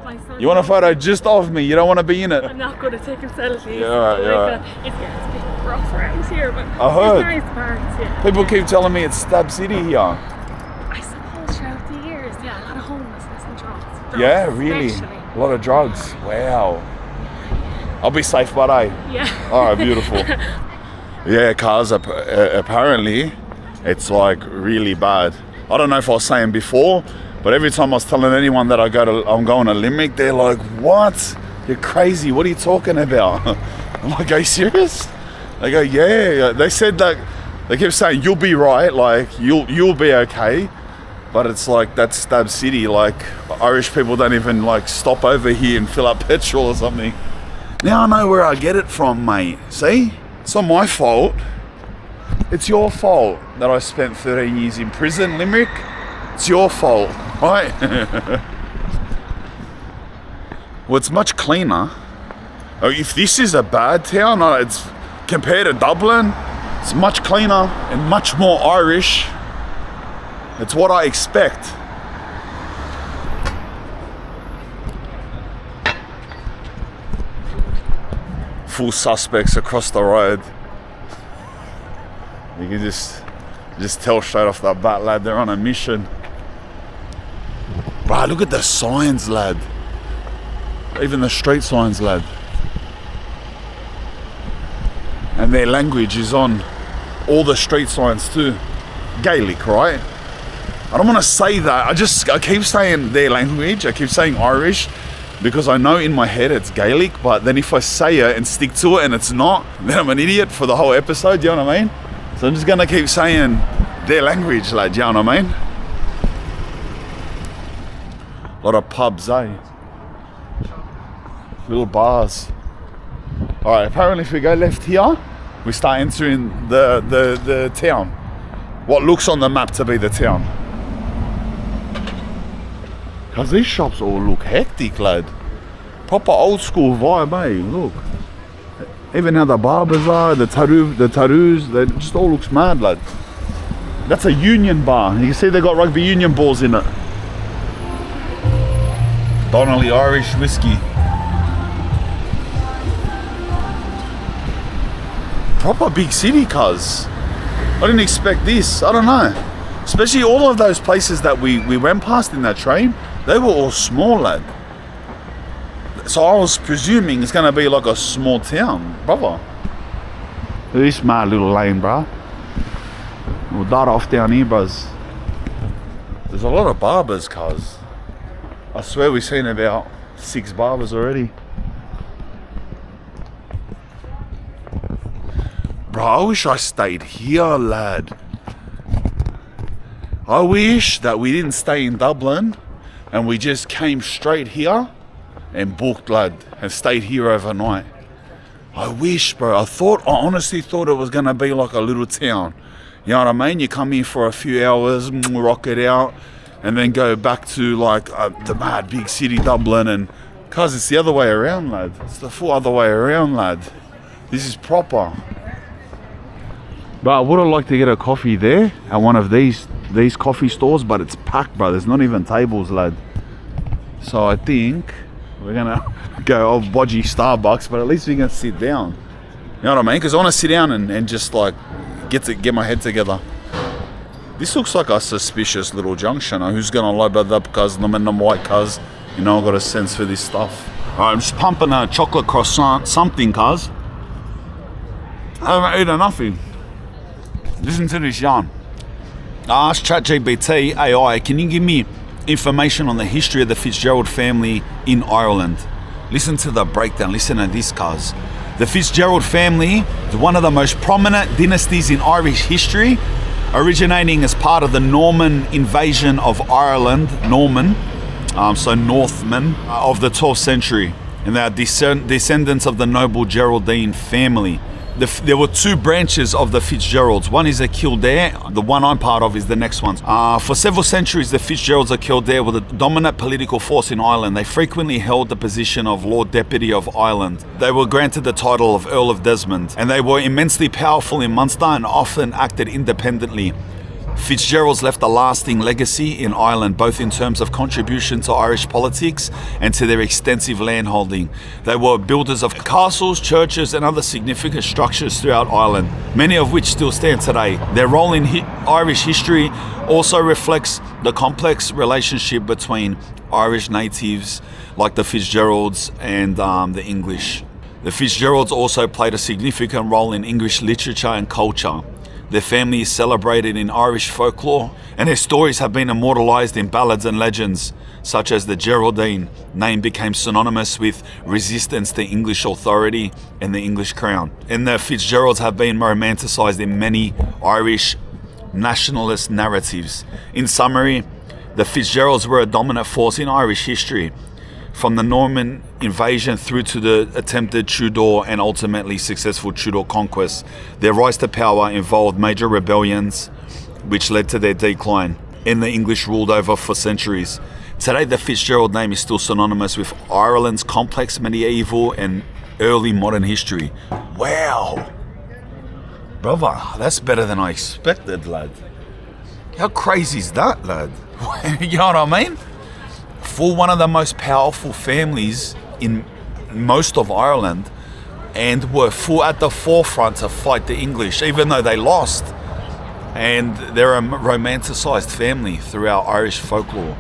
My son. You want a photo just of me? You don't want to be in it? I'm not good at taking selfies. Yeah, right, yeah, right. It's a bit rough around here, but I heard. it's nice parts, yeah. People keep telling me it's Stab City here. I suppose throughout the years, yeah, a lot of homelessness and drugs. Yeah, really? Especially. A lot of drugs. Wow. I'll be safe, but Yeah. Alright, beautiful. Yeah, cars, apparently, it's like really bad. I don't know if I was saying before, but every time I was telling anyone that I'm going to Limerick, they're like, what? You're crazy, what are you talking about? I'm like, are you serious? They go, yeah. They said that, they kept saying, you'll be right, like, you'll be okay. But it's like, that's Stab City, like, Irish people don't even like stop over here and fill up petrol or something. Now I know where I get it from, mate. See? It's not my fault. It's your fault that I spent 13 years in prison, Limerick. It's your fault, right? Well, it's much cleaner. If this is a bad town, it's compared to Dublin, it's much cleaner and much more Irish. It's what I expect. Full suspects across the road. You can just tell straight off the bat, lad, they're on a mission. Bro, look at the signs, lad. Even the street signs, lad. And their language is on all the street signs too. Gaelic, right? I don't want to say that. I keep saying their language. I keep saying Irish because I know in my head it's Gaelic, but then if I say it and stick to it and it's not, then I'm an idiot for the whole episode, you know what I mean? So I'm just going to keep saying their language, lad, you know what I mean? A lot of pubs, eh? Little bars. Alright, apparently if we go left here, we start entering the town. What looks on the map to be the town. Because these shops all look hectic, lad. Proper old school vibe, eh? Look. Even how the barbers are, the tattoos, they just all looks mad, lad. That's a union bar. You can see they got rugby union balls in it. Donnelly Irish whiskey. Proper big city, cuz. I didn't expect this. I don't know. Especially all of those places that we went past in that train, they were all small, lad. So I was presuming it's gonna be like a small town, brother. This mad little lane, bruh. We'll dart off down here, bros. There's a lot of barbers, cuz. I swear we've seen about 6 barbers already. Bro, I wish I stayed here, lad. I wish that we didn't stay in Dublin and we just came straight here and booked, lad, and stayed here overnight. I wish, bro. I honestly thought it was gonna be like a little town. You know what I mean? You come here for a few hours, rock it out, and then go back to like the mad big city Dublin. And cuz it's the other way around, lad. It's the full other way around, lad. This is proper. But I would have liked to get a coffee there at one of these coffee stores, but it's packed, bro. There's not even tables, lad. So I think we're gonna go off bodgy Starbucks, but at least we can sit down. You know what I mean? Because I want to sit down and just like get my head together. This looks like a suspicious little junction. Who's gonna load that up? Cuz I'm white, cuz you know I got a sense for this stuff. Alright, I'm just pumping a chocolate croissant, something, cuz I haven't eaten nothing. Listen to this yarn. I asked ChatGPT AI, can you give me information on the history of the Fitzgerald family in Ireland? Listen to the breakdown. Listen to this, cuz. The Fitzgerald family is one of the most prominent dynasties in Irish history, originating as part of the Norman invasion of Ireland, Northmen of the 12th century, and they are descendants of the noble Geraldine family. There were 2 branches of the Fitzgeralds. One is a Kildare. The one I'm part of is the next one. For several centuries, the Fitzgeralds of Kildare were the dominant political force in Ireland. They frequently held the position of Lord Deputy of Ireland. They were granted the title of Earl of Desmond, and they were immensely powerful in Munster and often acted independently. Fitzgeralds left a lasting legacy in Ireland, both in terms of contribution to Irish politics and to their extensive landholding. They were builders of castles, churches and other significant structures throughout Ireland, many of which still stand today. Their role in Irish history also reflects the complex relationship between Irish natives like the Fitzgeralds and the English. The Fitzgeralds also played a significant role in English literature and culture. Their family is celebrated in Irish folklore, and their stories have been immortalised in ballads and legends, such as the Geraldine name became synonymous with resistance to English authority and the English crown. And the Fitzgeralds have been romanticised in many Irish nationalist narratives. In summary, the Fitzgeralds were a dominant force in Irish history, from the Norman invasion through to the attempted Tudor and ultimately successful Tudor conquest. Their rise to power involved major rebellions, which led to their decline, and the English ruled over for centuries. Today, the Fitzgerald name is still synonymous with Ireland's complex medieval and early modern history. Wow! Brother, that's better than I expected, lad. How crazy is that, lad? You know what I mean? For one of the most powerful families in most of Ireland, and were at the forefront to fight the English, even though they lost. And they're a romanticised family throughout Irish folklore.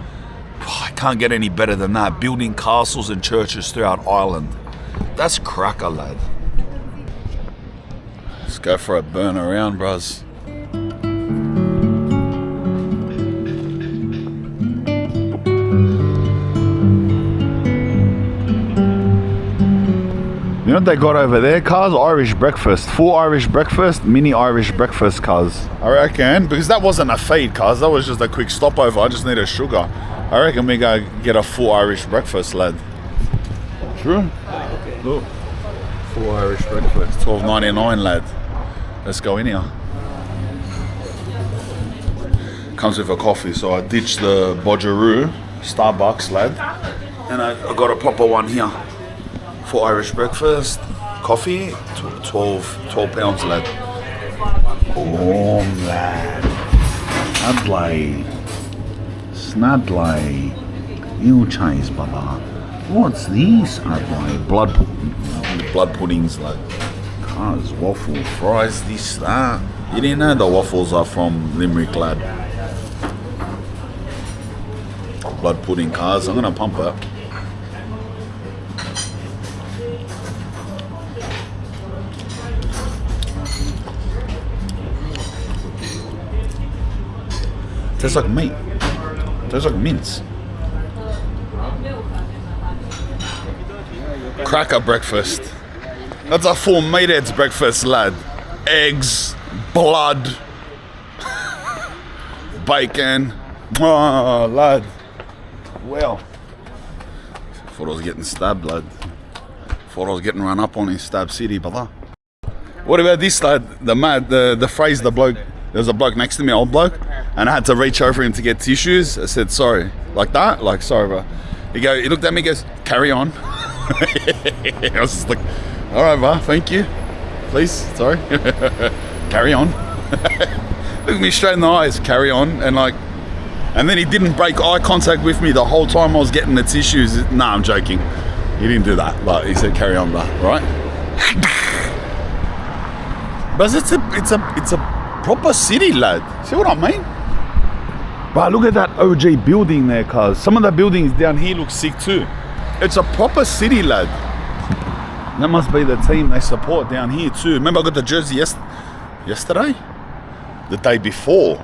I can't get any better than that. Building castles and churches throughout Ireland. That's cracker, lad. Let's go for a burn around, bros. You know what they got over there, cars? Irish breakfast. Full Irish breakfast, mini Irish breakfast, cars. I reckon, because that wasn't a feed, cars. That was just a quick stopover. I just needed sugar. I reckon we go get a full Irish breakfast, lad. True? Look. Full Irish breakfast. $12.99, lad. Let's go in here. Comes with a coffee, so I ditched the Bodgeroo Starbucks, lad. And I got a proper one here. For Irish breakfast, coffee, 12 pounds, lad. Oh, lad. Snadley. You chase, brother. What's this, Adley? Blood puddings, lad. Cars, waffle, fries, this, that. You didn't know the waffles are from Limerick, lad. Blood pudding, cars. I'm gonna pump it. Tastes like meat. Tastes like mince. Cracker breakfast. That's a full meathead's breakfast, lad. Eggs, blood, bacon. Oh, lad. Well. Thought I was getting stabbed, lad. Thought I was getting run up on in Stab City, brother. What about this, lad? The phrase, the bloke. There's a bloke next to me, old bloke, and I had to reach over him to get tissues. I said, sorry. Like that? Like, sorry, bro. He looked at me, goes, carry on. I was just like, all right, bro, thank you. Please, sorry. Carry on. Look at me straight in the eyes, carry on. And then he didn't break eye contact with me the whole time I was getting the tissues. Nah, I'm joking. He didn't do that, but he said, carry on, bro, right? But it's a proper city, lad. See what I mean? But look at that OG building there, cuz. Some of the buildings down here look sick too. It's a proper city, lad. That must be the team they support down here too. Remember I got the jersey yesterday? The day before.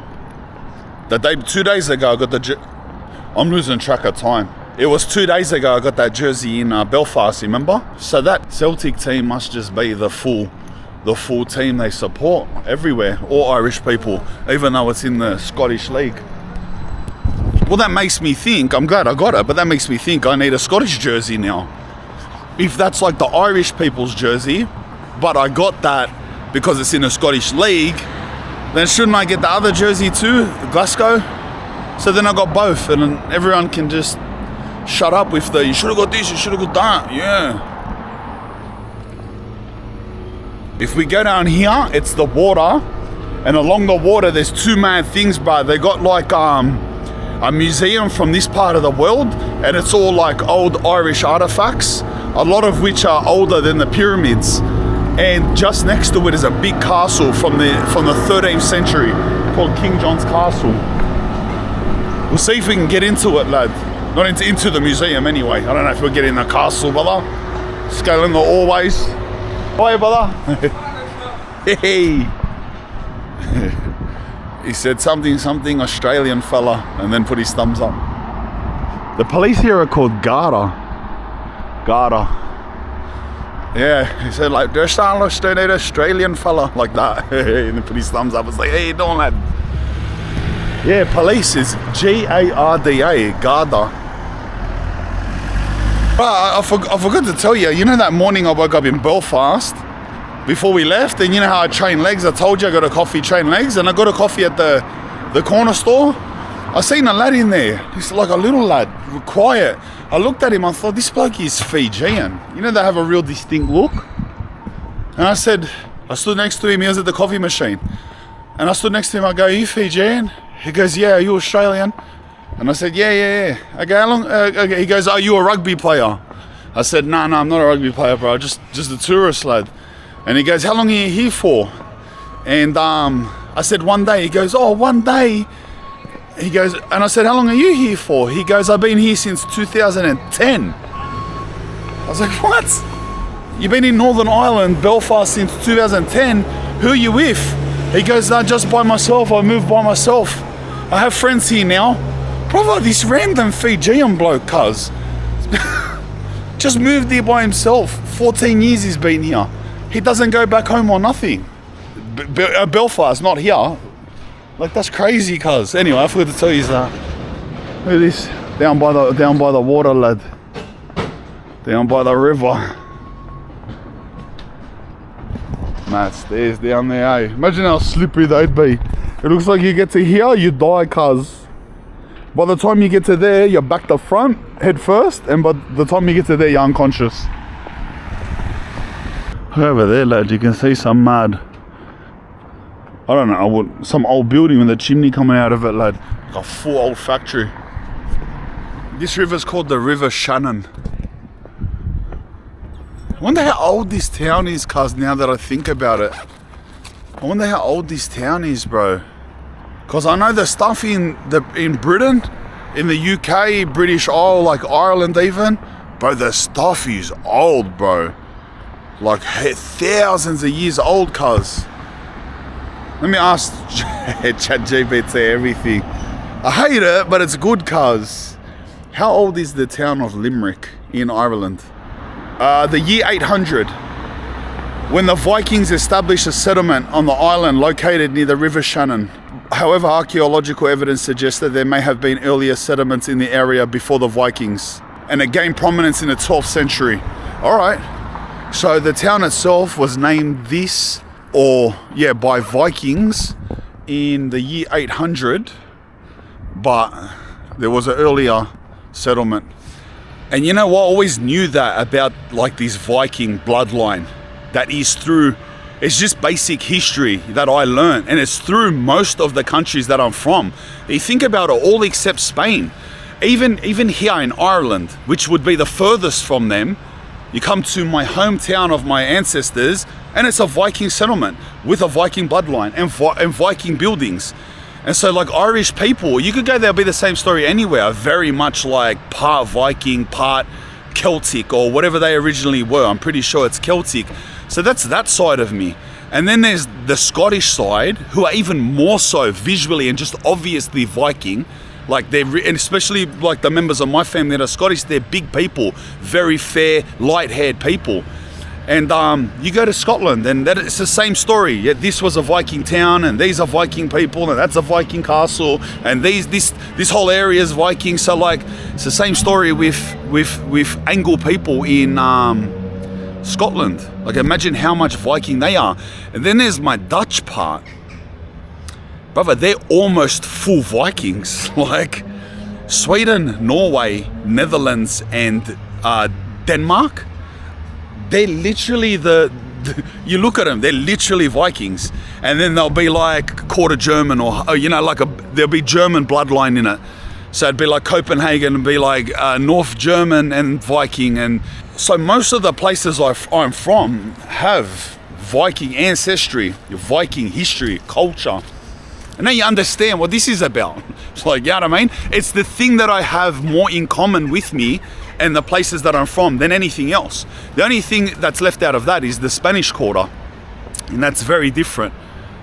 2 days ago I got the I'm losing track of time. It was 2 days ago I got that jersey in Belfast, remember? So that Celtic team must just be the full team they support everywhere, all Irish people, even though it's in the Scottish League. Well, that makes me think, I'm glad I got it, but that makes me think I need a Scottish jersey now. If that's like the Irish people's jersey, but I got that because it's in the Scottish League, then shouldn't I get the other jersey too, Glasgow? So then I got both, and then everyone can just shut up with the, you should have got this, you should have got that, yeah. If we go down here, it's the water, and along the water there's two mad things, bro. They got like a museum from this part of the world, and it's all like old Irish artifacts, a lot of which are older than the pyramids. And just next to it is a big castle from the 13th century called King John's Castle. We'll see if we can get into it, lad. Not into the museum anyway. I don't know if we'll get in the castle, brother. Scaling the hallways. Hi, brother. Hey. He said something Australian fella, and then put his thumbs up. The police here are called Garda. Yeah, he said like, there's an Australian fella, like that. And then put his thumbs up. It's like, hey, don't lad. Yeah, police is Garda. Garda. I forgot to tell you, you know that morning I woke up in Belfast before we left, and you know how I train legs? I told you I got a coffee, train legs, and I got a coffee at the corner store. I seen a lad in there. He's like a little lad, quiet. I looked at him, I thought, this bloke is Fijian. You know, they have a real distinct look. And I stood next to him, he was at the coffee machine. And I stood next to him, I go, are you Fijian? He goes, yeah, are you Australian? And I said, yeah. I go, how long? He goes, are you a rugby player? I said, no, I'm not a rugby player, bro, just a tourist, lad. And he goes, how long are you here for? And I said, 1 day. He goes, oh, 1 day. He goes, and I said, how long are you here for? He goes, I've been here since 2010. I was like, what? You've been in Northern Ireland, Belfast since 2010? Who are you with? He goes, no, just by myself. I moved by myself. I have friends here now. Brother, this random Fijian bloke, cuz. just moved here by himself. 14 years he's been here. He doesn't go back home or nothing. Belfast, not here. Like, that's crazy, cuz. Anyway, I forgot to tell you that. Look at this. Down by the water, lad. Down by the river. Mad stairs down there, eh? Imagine how slippery they'd be. It looks like you get to here, you die, cuz. By the time you get to there, you're back to front, head first, and by the time you get to there, you're unconscious. Over there, lad, you can see some mad, I don't know, some old building with a chimney coming out of it, lad. Like a full old factory. This river's called the River Shannon. I wonder how old this town is, cuz, now that I think about it. I wonder how old this town is, bro. Cause I know the stuff in Britain, in the UK, British Isle, like Ireland even, bro, the stuff is old, bro. Like thousands of years old, cuz. Let me ask ChatGPT everything. I hate it, but it's good, cuz. How old is the town of Limerick in Ireland? The year 800, when the Vikings established a settlement on the island located near the River Shannon. However, archaeological evidence suggests that there may have been earlier settlements in the area before the Vikings, and it gained prominence in the 12th century. All right, so the town itself was named this, by Vikings in the year 800, but there was an earlier settlement. And you know what, I always knew that about like this Viking bloodline. That is through, it's just basic history that I learned, and it's through most of the countries that I'm from. You think about it, all except Spain. Even here in Ireland, which would be the furthest from them, you come to my hometown of my ancestors, and it's a Viking settlement with a Viking bloodline and Viking buildings. And so like Irish people, you could go there, be the same story anywhere, very much like part Viking, part Celtic, or whatever they originally were. I'm pretty sure it's Celtic. So that's that side of me. And then there's the Scottish side, who are even more so visually and just obviously Viking. Like and especially like the members of my family that are Scottish, they're big people, very fair, light-haired people. And you go to Scotland, and it's the same story. Yeah, this was a Viking town, and these are Viking people, and that's a Viking castle, and this whole area is Viking. So like, it's the same story with Angle people in Scotland. Like, imagine how much Viking they are. And then there's my Dutch part, brother. They're almost full Vikings. Like Sweden, Norway, Netherlands, and Denmark. They're literally you look at them, they're literally Vikings. And then they'll be like quarter German, or there'll be German bloodline in it. So it'd be like Copenhagen and be like North German and Viking. And so most of the places I'm from have Viking ancestry, Viking history, culture. And now you understand what this is about. It's like, you know what I mean? It's the thing that I have more in common with me and the places that I'm from than anything else. The only thing that's left out of that is the Spanish Quarter. And that's very different.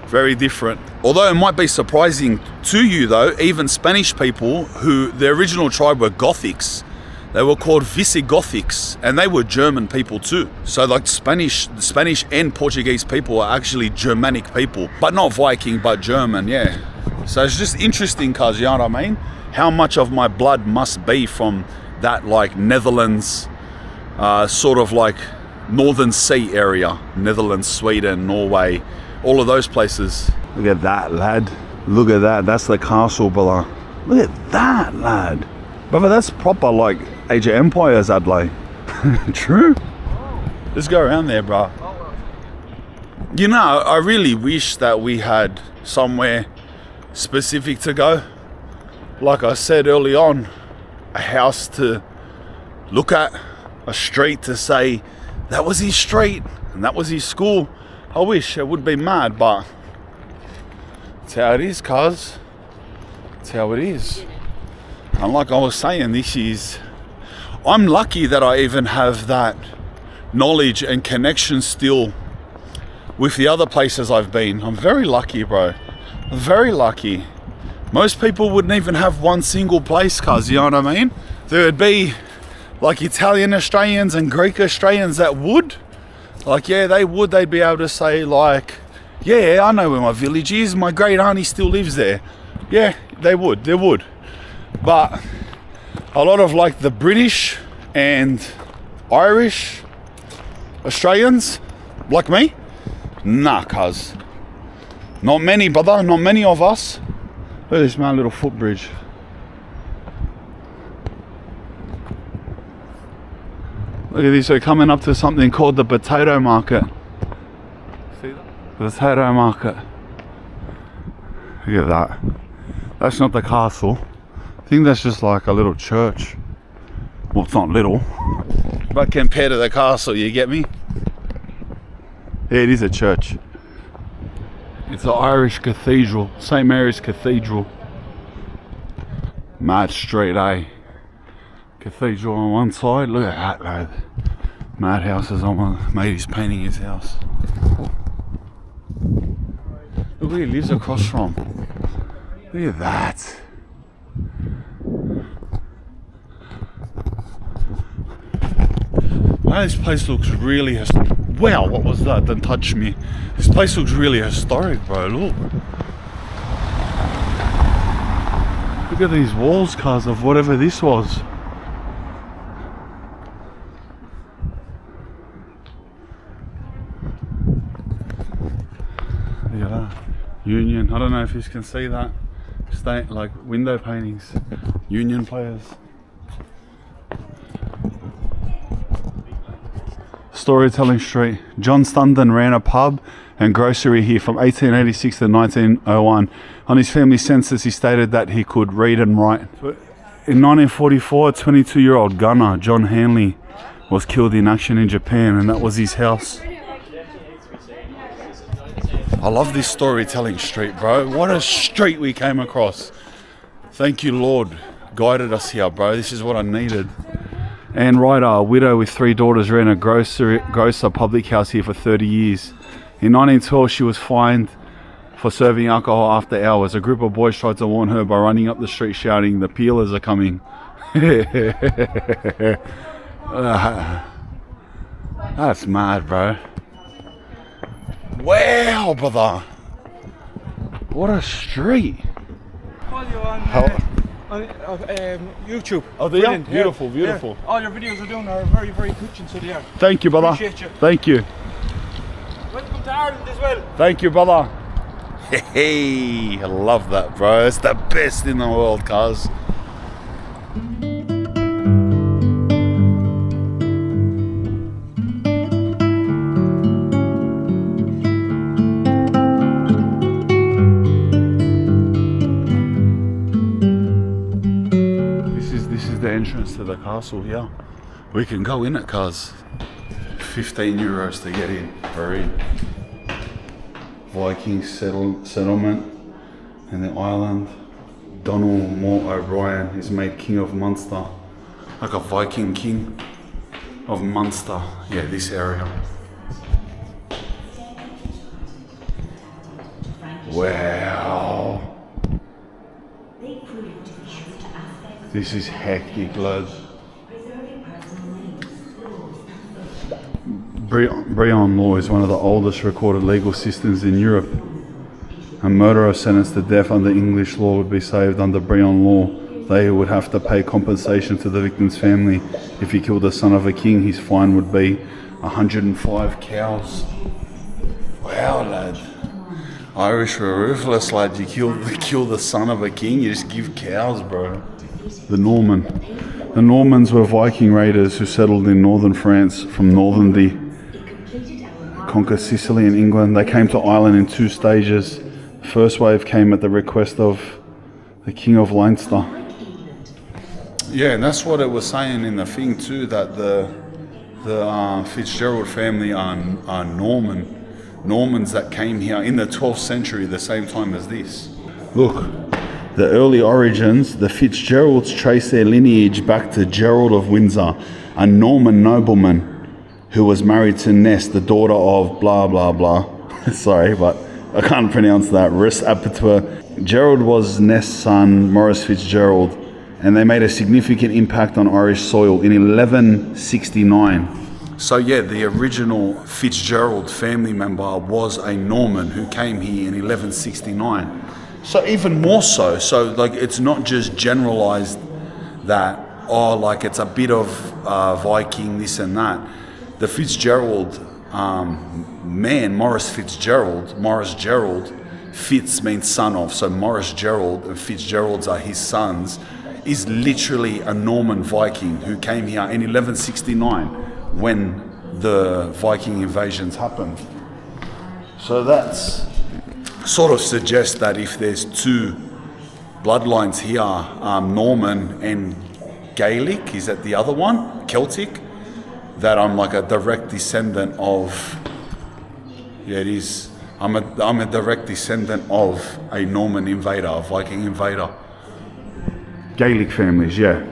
Very different. Although it might be surprising to you though, even Spanish people who the original tribe were Gothics, they were called Visigothics, and they were German people too. So like Spanish and Portuguese people are actually Germanic people, but not Viking, but German, yeah. So it's just interesting, cuz, you know what I mean? How much of my blood must be from that like Netherlands, sort of like Northern Sea area, Netherlands, Sweden, Norway, all of those places. Look at that, lad. Look at that. That's the castle, brother. Look at that, lad. Brother, that's proper like Age of Empires, Adelaide. True. Let's go around there, bro. You know, I really wish that we had somewhere specific to go. Like I said early on, a house to look at, a street to say, that was his street and that was his school. I wish. It would be mad, but it's how it is, cuz. It's how it is. And like I was saying, I'm lucky that I even have that knowledge and connection still with the other places I've been. I'm very lucky, bro. I'm very lucky. Most people wouldn't even have one single place, cuz, you know what I mean? There would be like Italian Australians and Greek Australians that would, like, yeah, they would, they'd be able to say like, yeah, I know where my village is, my great auntie still lives there. Yeah, they would. But a lot of like the British and Irish Australians, like me, nah, cuz. Not many, brother, not many of us. Look at this, man, little footbridge. Look at this, we're coming up to something called the potato market. See that? The potato market. Look at that. That's not the castle. I think that's just like a little church. Well, it's not little, but compared to the castle, you get me? Yeah, it is a church. It's an Irish cathedral, St. Mary's Cathedral. Mad street, eh? Cathedral on one side, look at that, lad. Mad houses on one, mate, he's painting his house. Look where he lives across from. Look at that. Wow, this place looks really wow, what was that? Don't touch me. This place looks really historic, bro. Look. Look at these walls, cuz, of whatever this was. Look at that. Union. I don't know if you can see that. Like window paintings. Union players. Storytelling Street. John Stundon ran a pub and grocery here from 1886 to 1901. On his family census, he stated that he could read and write. In 1944, a 22-year-old gunner, John Hanley, was killed in action in Japan, and that was his house. I love this Storytelling Street, bro. What a street we came across. Thank you, Lord. Guided us here, bro. This is what I needed. Anne Ryder, a widow with 3 daughters, ran a grocer public house here for 30 years. In 1912, she was fined for serving alcohol after hours. A group of boys tried to warn her by running up the street shouting, "The peelers are coming." That's mad, bro. Wow, brother. What a street. Follow you on YouTube. Oh, they are? Brilliant, yeah. Beautiful, beautiful. Yeah. All your videos are doing are very, very touching, so they are. Thank you, brother. Appreciate you. Thank you. Welcome to Ireland as well. Thank you, brother. Hey, I love that, bro. It's the best in the world, cuz. This is the entrance to the castle here. We can go in it, cuz. 15 euros to get in. Very Viking settlement in the island. Donald Moore O'Brien is made King of Munster, like a Viking king of Munster. Yeah, this area. Wow. This is hectic, lads. Brehon law is one of the oldest recorded legal systems in Europe. A murderer sentenced to death under English law would be saved under Brehon law. They would have to pay compensation to the victim's family. If he killed the son of a king, his fine would be 105 cows. Wow, lad. Irish were ruthless, lad. You kill the son of a king, you just give cows, bro. The Normans were Viking raiders who settled in northern France from Normandy, conquered Sicily and England. They came to Ireland in 2 stages. The first wave came at the request of the King of Leinster. Yeah, and that's what it was saying in the thing too, that the Fitzgerald family are Normans that came here in the 12th century, the same time as this. Look. The early origins, the Fitzgeralds trace their lineage back to Gerald of Windsor, a Norman nobleman who was married to Ness, the daughter of blah blah blah. Sorry, but I can't pronounce that. Rhys Aperture. Gerald was Ness' son, Maurice Fitzgerald, and they made a significant impact on Irish soil in 1169. So yeah, the original Fitzgerald family member was a Norman who came here in 1169. So even more so, like it's not just generalized that, oh, like it's a bit of Viking, this and that. The Fitzgerald man, Maurice Gerald, Fitz means son of, so Maurice Gerald and Fitzgeralds are his sons, is literally a Norman Viking who came here in 1169 when the Viking invasions happened. So that's sort of suggests that if there's two bloodlines here, Norman and Gaelic, is that the other one, Celtic, that I'm like a direct descendant of, yeah it is, I'm a direct descendant of a Norman invader, a Viking invader. Gaelic families, yeah.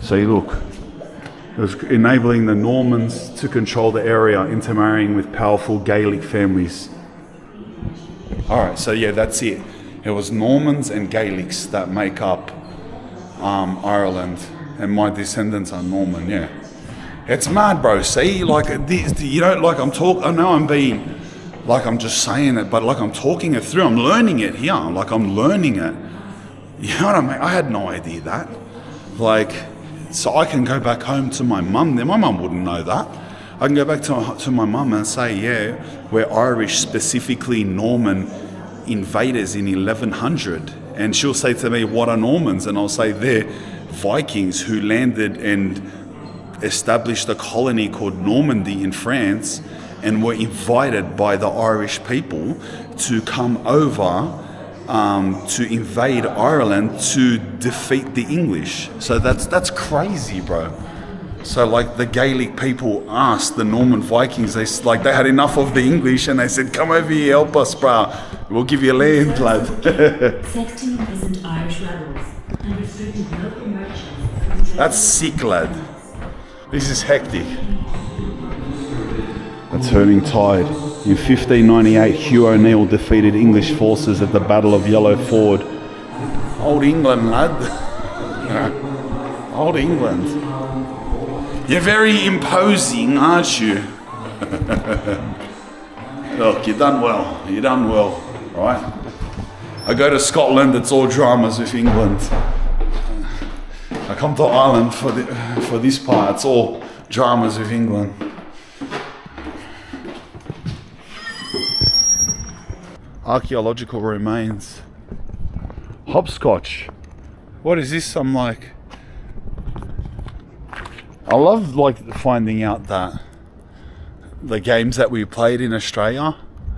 So you look, it was enabling the Normans to control the area, intermarrying with powerful Gaelic families. Alright, so yeah, that's it. It was Normans and Gaelics that make up Ireland, and my descendants are Norman, yeah. It's mad, bro. See, like, you know, like I know I'm being, like I'm just saying it, but like I'm talking it through. I'm learning it here. Like I'm learning it. You know what I mean? I had no idea that. Like, so I can go back home to my mum. My mum wouldn't know that. I can go back to my mum and say, yeah, we're Irish, specifically Norman invaders in 1100. And she'll say to me, what are Normans? And I'll say, they're Vikings who landed and established a colony called Normandy in France and were invited by the Irish people to come over to invade Ireland to defeat the English. So that's crazy, bro. So like the Gaelic people asked the Norman Vikings, they had enough of the English and they said, come over here, help us, bro. We'll give you land, lad. 16 imprisoned Irish rebels and restricted local merchants. That's sick, lad. This is hectic. A turning tide. In 1598, Hugh O'Neill defeated English forces at the Battle of Yellow Ford. Old England, lad. Old England. You're very imposing, aren't you? Look, you've done well. You've done well, right? I go to Scotland, it's all dramas with England. I come to Ireland for this part, it's all dramas with England. Archaeological remains. Hopscotch. What is this? I'm like, I love like finding out that the games that we played in Australia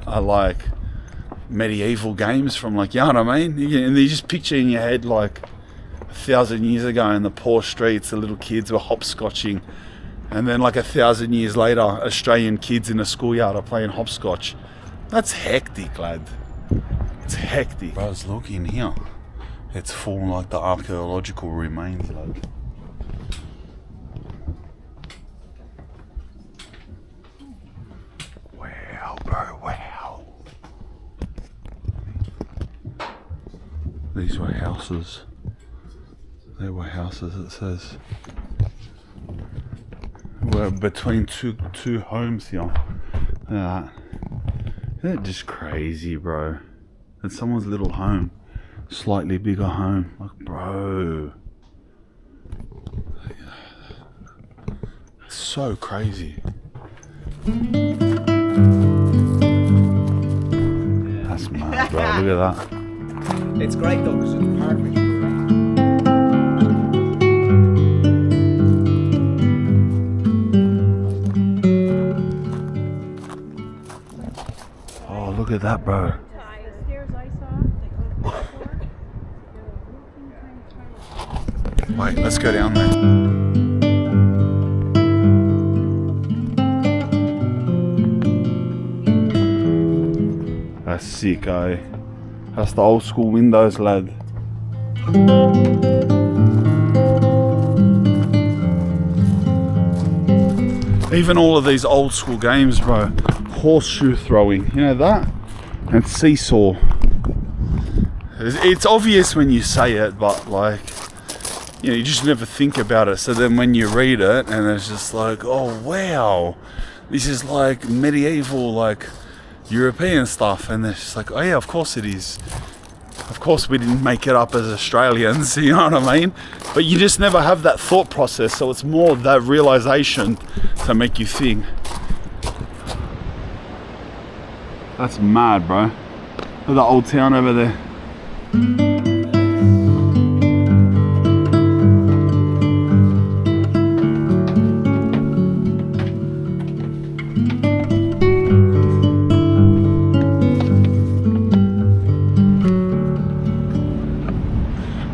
are like medieval games from like, you know what I mean? And you just picture in your head like 1,000 years ago in the poor streets, the little kids were hopscotching, and then like 1,000 years later, Australian kids in a schoolyard are playing hopscotch. That's hectic, lad. It's hectic. Bro's, look in here. It's full like the archaeological remains, lad. Wow, bro, wow. These were houses. They were houses, it says. We're between two homes here. Look at that. Isn't it just crazy, bro? It's someone's little home. Slightly bigger home. Like, bro. It's so crazy. That's mad, bro. Look at that. It's great though, because it's a park which we're around. Oh, look at that, bro. Wait, let's go down there. That's sick, eh? That's the old school windows, lad. Even all of these old school games, bro. Horseshoe throwing, you know that? And seesaw. It's obvious when you say it, but like, you know, you just never think about it. So then when you read it, and it's just like, oh wow, this is like medieval, like European stuff, and it's just like, oh yeah, of course it is. Of course we didn't make it up as Australians, you know what I mean? But you just never have that thought process, so it's more that realization to make you think. That's mad, bro. Look at the old town over there.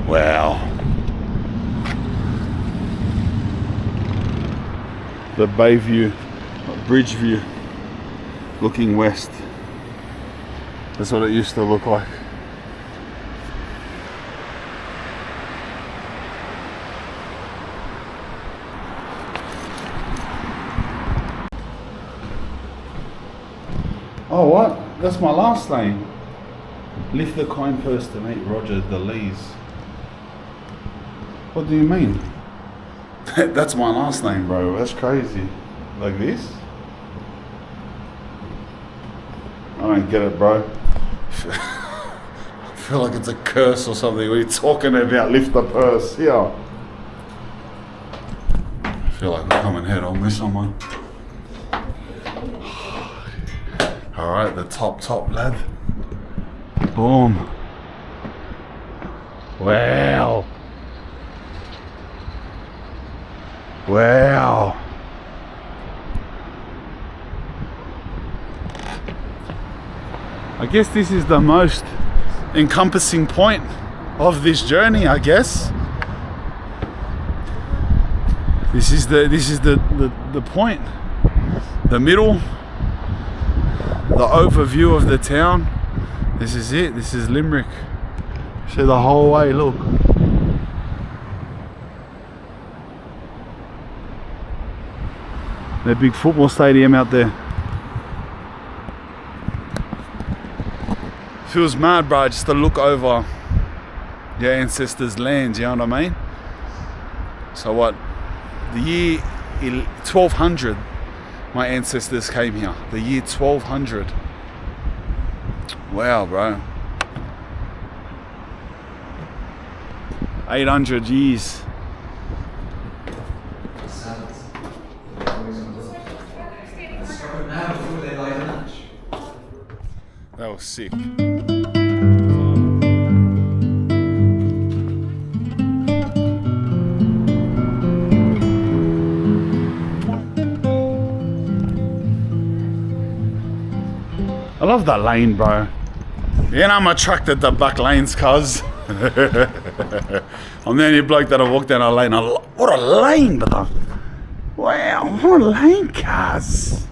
Wow. The bay view, bridge view, looking west. That's what it used to look like. Oh, what? That's my last name. Lift the coin purse to meet Roger the Lees. What do you mean? That's my last name, bro. That's crazy. Like this? I don't get it, bro. I feel like it's a curse or something. What are you talking about? Lift the purse. Yeah. I feel like we're coming head on with someone. Alright, the top lad. Boom. Wow. Wow. I guess this is the most encompassing point of this journey, I guess. This is the point. The middle. The overview of the town. This is it. This is Limerick. See the whole way, look. The big football stadium out there. Feels mad, bro, just to look over your ancestors' lands, you know what I mean? So what? The year 1200, my ancestors came here. The year 1200. Wow, bro. 800 years. That was sick. I love that lane, bro. You know, I'm attracted to back lanes, cuz. I'm the only bloke that I walk down a lane. What a lane, brother. Wow, what a lane, cuz.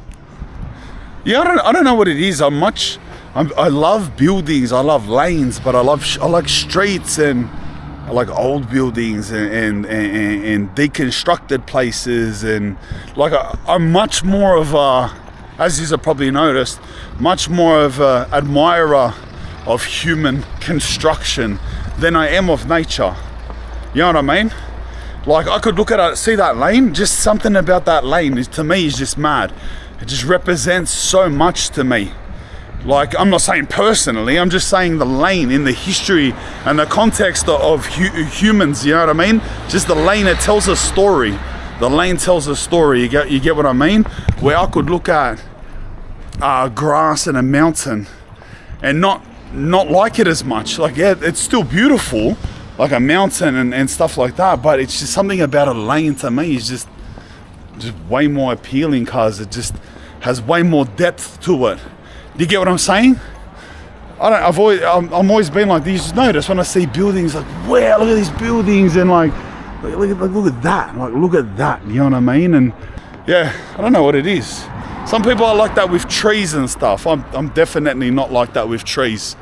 Yeah, I don't know what it is. I love buildings, I love lanes, but I like streets, and I like old buildings and deconstructed places, and like I'm much more of a, as you have probably noticed, much more of a admirer of human construction than I am of nature. You know what I mean? Like I could look at it, see that lane, just something about that lane is, to me, is just mad. It just represents so much to me. Like, I'm not saying personally, I'm just saying the lane in the history and the context of humans, you know what I mean? Just the lane, it tells a story. The lane tells a story, you get what I mean? Where I could look at grass and a mountain and not like it as much. Like, yeah, it's still beautiful, like a mountain and stuff like that, but it's just something about a lane to me is just way more appealing, cause it just has way more depth to it. Do you get what I'm saying? I'm always been like, you just notice when I see buildings, like, wow, look at these buildings, and like look at that, like look at that, you know what I mean? And yeah, I don't know what it is. Some people are like that with trees and stuff. I'm definitely not like that with trees.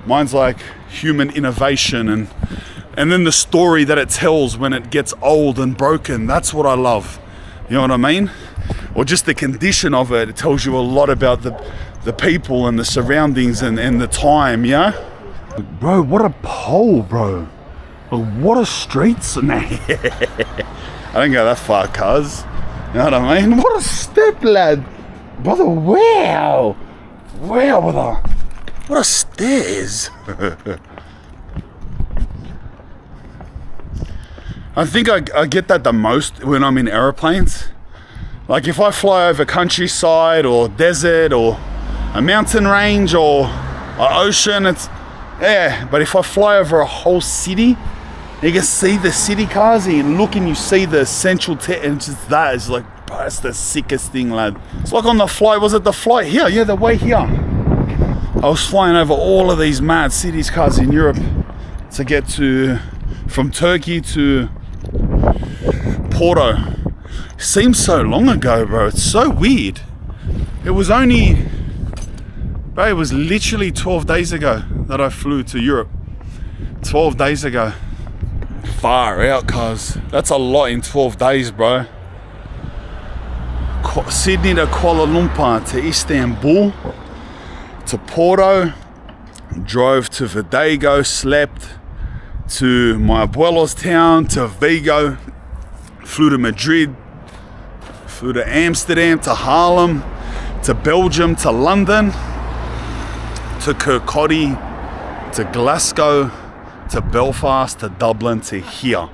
Mine's like human innovation and then the story that it tells when it gets old and broken. That's what I love. You know what I mean? Or just the condition of it. It tells you a lot about the people and the surroundings and the time, yeah? Bro, what a pole, bro. What a streets, nah. I don't go that far, cuz. You know what I mean? What a step, lad. Brother, wow. Wow, brother. What a stairs. I think I get that the most when I'm in aeroplanes. Like if I fly over countryside or desert or a mountain range or an ocean, it's, yeah. But if I fly over a whole city, you can see the city cars and you look and you see the central and just that is like, bro, that's the sickest thing, lad. It's like on the flight, was it the flight here? Yeah, the way here. I was flying over all of these mad cities cars in Europe to get from Turkey to Porto. Seems so long ago, bro. It's so weird. It was literally 12 days ago that I flew to Europe. 12 days ago. Far out, cuz. That's a lot in 12 days, bro. Sydney to Kuala Lumpur to Istanbul to Porto. Drove to Vidago, slept to my abuelo's town, to Vigo. Flew to Madrid. Flew to Amsterdam, to Harlem, to Belgium, to London, to Kirkcaldy, to Glasgow, to Belfast, to Dublin, to here.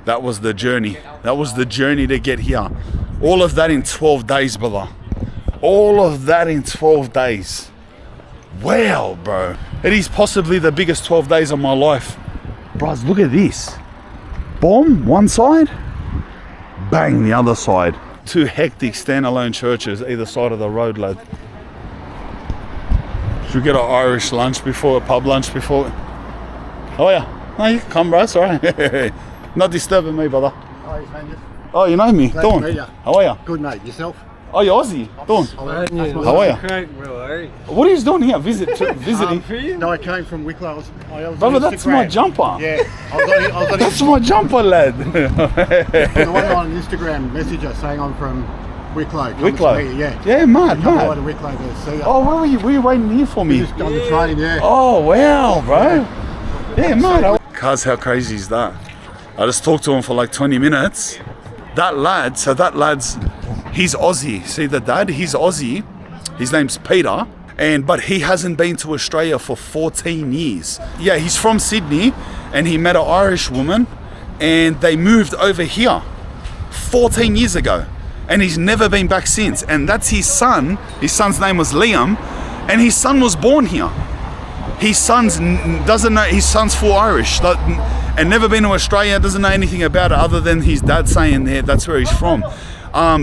That was the journey. That was the journey to get here. All of that in 12 days, brother. All of that in 12 days. Wow, bro. It is possibly the biggest 12 days of my life. Bros, look at this. Bomb, one side. Bang, the other side. Two hectic standalone churches either side of the road, lad. Should we get an Irish lunch before, a pub lunch before? Oh yeah. No, you can come, bro. It's alright. Not disturbing me, brother. Oh, you know me. Dawn. How are you? Good, mate. Yourself? Oh, you're Aussie. Dawn. How are you? What are you doing here? Visiting? No, I came from Wicklow. I was Brother, on that's my Instagram. jumper. Yeah. I was on That's my jumper, lad. the one on Instagram messenger saying I'm from Wicklow. Wicklow? Yeah. Yeah, mad, Come mad. over to Wicklow to see you. Oh, were you waiting here for me? Just on the train, yeah. Oh, wow, bro. Yeah, mad. Cuz, how crazy is that? I just talked to him for like 20 minutes. That lad's, he's Aussie. See the dad? He's Aussie. His name's Peter. But he hasn't been to Australia for 14 years. Yeah, he's from Sydney and he met an Irish woman and they moved over here 14 years ago. And he's never been back since. And that's his son. His son's name was Liam. And his son was born here. His son's full Irish. And never been to Australia, doesn't know anything about it other than his dad saying that's where he's from.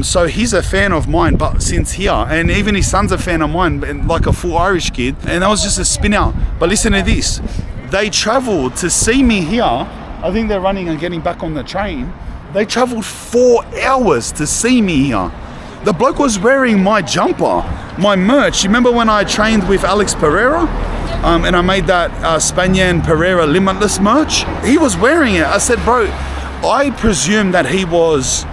So he's a fan of mine, but since here, and even his son's a fan of mine, like a full Irish kid, and that was just a spin out. But listen to this, they traveled to see me here. I think they're running and getting back on the train. They traveled 4 hours to see me here. The bloke was wearing my jumper, my merch. You remember when I trained with Alex Pereira? And I made that Spanian Pereira Limitless merch. He was wearing it. I said, bro, I presume that he was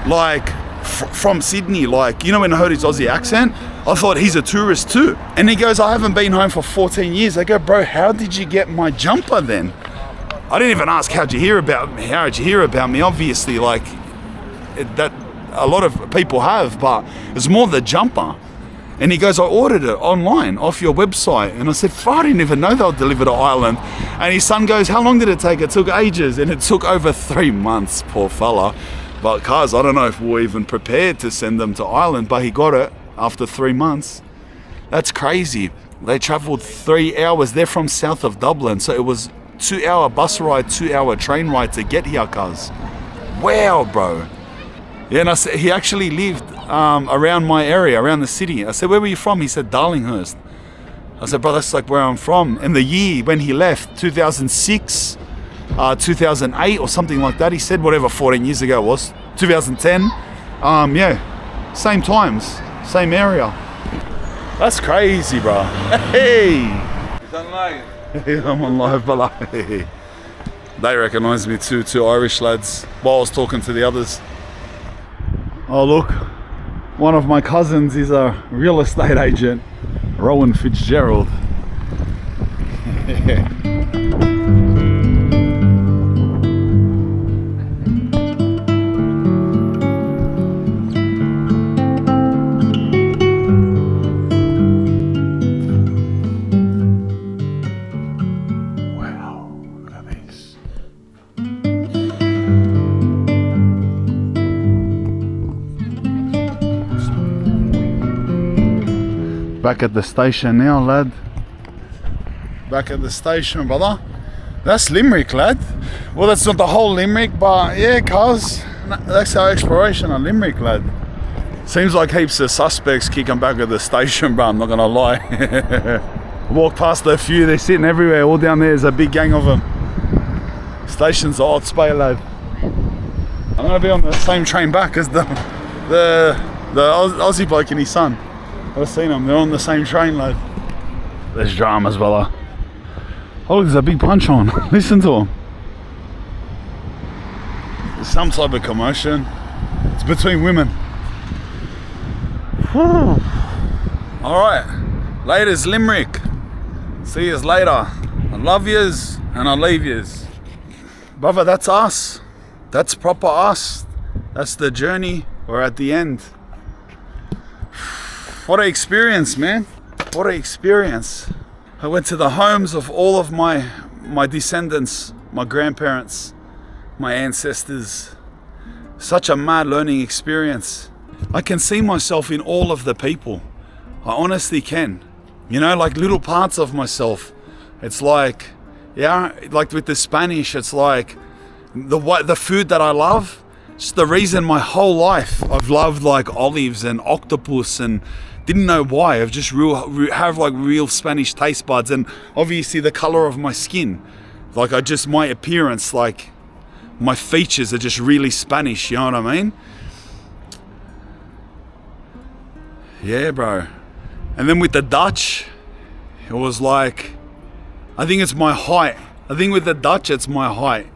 like from Sydney. Like, you know, when I heard his Aussie accent, I thought he's a tourist too. And he goes, I haven't been home for 14 years. I go, bro, how did you get my jumper then? I didn't even ask, how'd you hear about me? Obviously, like, that a lot of people have, but it's more the jumper. And he goes, I ordered it online off your website. And I said, I didn't even know they'll deliver to Ireland. And his son goes, how long did it take? It took ages. And it took over 3 months, poor fella. But cuz, I don't know if we were even prepared to send them to Ireland, but he got it after 3 months. That's crazy. They traveled 3 hours. They're from south of Dublin. So it was 2-hour bus ride, 2-hour train ride to get here, cuz. Wow, bro. Yeah, and I said, he actually lived around my area, around the city. I said, where were you from? He said, Darlinghurst. I said, bro, that's like where I'm from. And the year when he left, 2006, 2008 or something like that. He said whatever 14 years ago it was, 2010. Yeah, same times, same area. That's crazy, bro. Hey! He's on live. I'm on live, brother. They recognise me too, 2 Irish lads, while I was talking to the others. Oh look, one of my cousins is a real estate agent, Rowan Fitzgerald. Back at the station now, lad. Back at the station, brother. That's Limerick, lad. Well, that's not the whole Limerick, but yeah, cuz that's our exploration on Limerick, lad. Seems like heaps of suspects kicking back at the station, bro, I'm not gonna lie. Walk past a few, they're sitting everywhere, all down there, there's a big gang of them. Station's a hot spot, lad. I'm gonna be on the same train back as the Aussie bloke and his son. I've seen them, they're on the same train, lad. There's dramas, brother. Oh, look, there's a big punch on. Listen to him. There's some type of commotion. It's between women. Whew. Alright, laters Limerick. See yous later. I love yous and I leave yous. Brother, that's us. That's proper us. That's the journey. We're at the end. What an experience, man. What an experience. I went to the homes of all of my descendants, my grandparents, my ancestors. Such a mad learning experience. I can see myself in all of the people. I honestly can. You know, like little parts of myself. It's like, yeah, like with the Spanish, it's like the food that I love. It's the reason my whole life I've loved like olives and octopus and didn't know why. I've just have like real Spanish taste buds, and obviously the color of my skin. Like my appearance, like my features are just really Spanish, you know what I mean? Yeah, bro. And then with the Dutch, it was like, I think it's my height. I think with the Dutch, it's my height.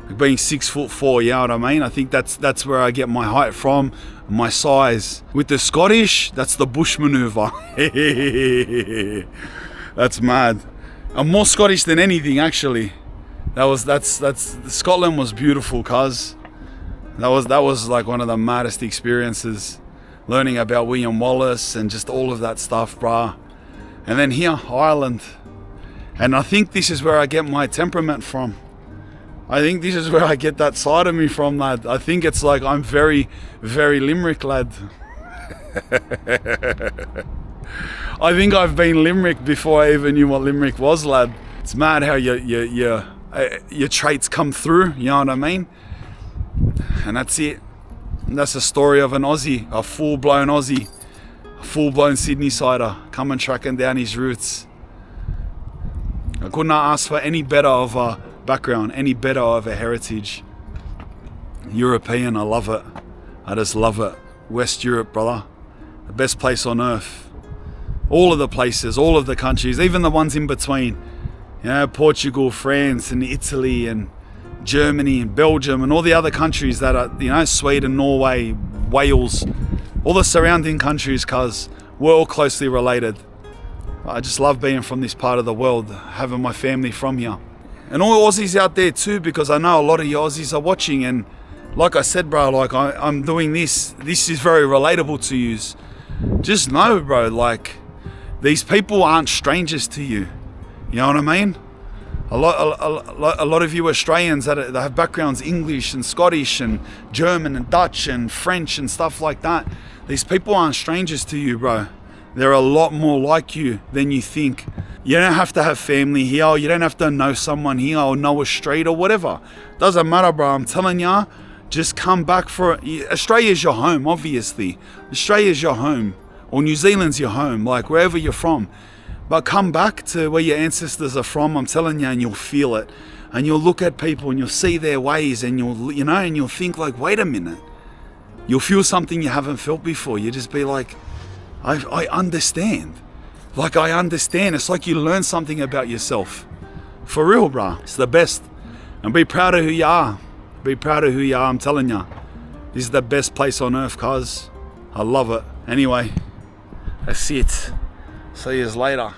Like being 6'4", you know what I mean? I think that's where I get my height from, my size. With the Scottish, that's the bush maneuver. That's mad. I'm more Scottish than anything, actually. Scotland was beautiful, cuz. That was like one of the maddest experiences. Learning about William Wallace and just all of that stuff, brah. And then here, Ireland. And I think this is where I get my temperament from. I think this is where I get that side of me from, lad. I think it's like I'm very, very Limerick, lad. I think I've been Limerick before I even knew what Limerick was, lad. It's mad how your traits come through, you know what I mean? And that's it. And that's the story of an Aussie, a full-blown Aussie, a full-blown Sydney-sider, coming tracking down his roots. I could not ask for any better of a background, any better of a heritage. European, I love it. I just love it. West Europe, brother. The best place on earth. All of the places, all of the countries, even the ones in between. You know, Portugal, France, and Italy, and Germany, and Belgium, and all the other countries that are, you know, Sweden, Norway, Wales, all the surrounding countries, cuz we're all closely related. I just love being from this part of the world, having my family from here. And all Aussies out there too, because I know a lot of you Aussies are watching, and like I said, bro, like I'm doing this is very relatable to you. Just know, bro, like these people aren't strangers to you. You know what I mean? A lot of you Australians that have backgrounds English and Scottish and German and Dutch and French and stuff like that. These people aren't strangers to you, bro. They're a lot more like you than you think. You don't have to have family here, or you don't have to know someone here or know a street or whatever. Doesn't matter, bro. I'm telling ya, just come back for Australia's your home, obviously. Australia's your home, or New Zealand's your home, like wherever you're from. But come back to where your ancestors are from, I'm telling you, and you'll feel it. And you'll look at people and you'll see their ways, and you'll think like, wait a minute. You'll feel something you haven't felt before. You just be like, I understand. Like I understand. It's like you learn something about yourself. For real, bruh. It's the best. And be proud of who you are. Be proud of who you are, I'm telling you. This is the best place on earth, cuz. I love it. Anyway, that's it. See yous later.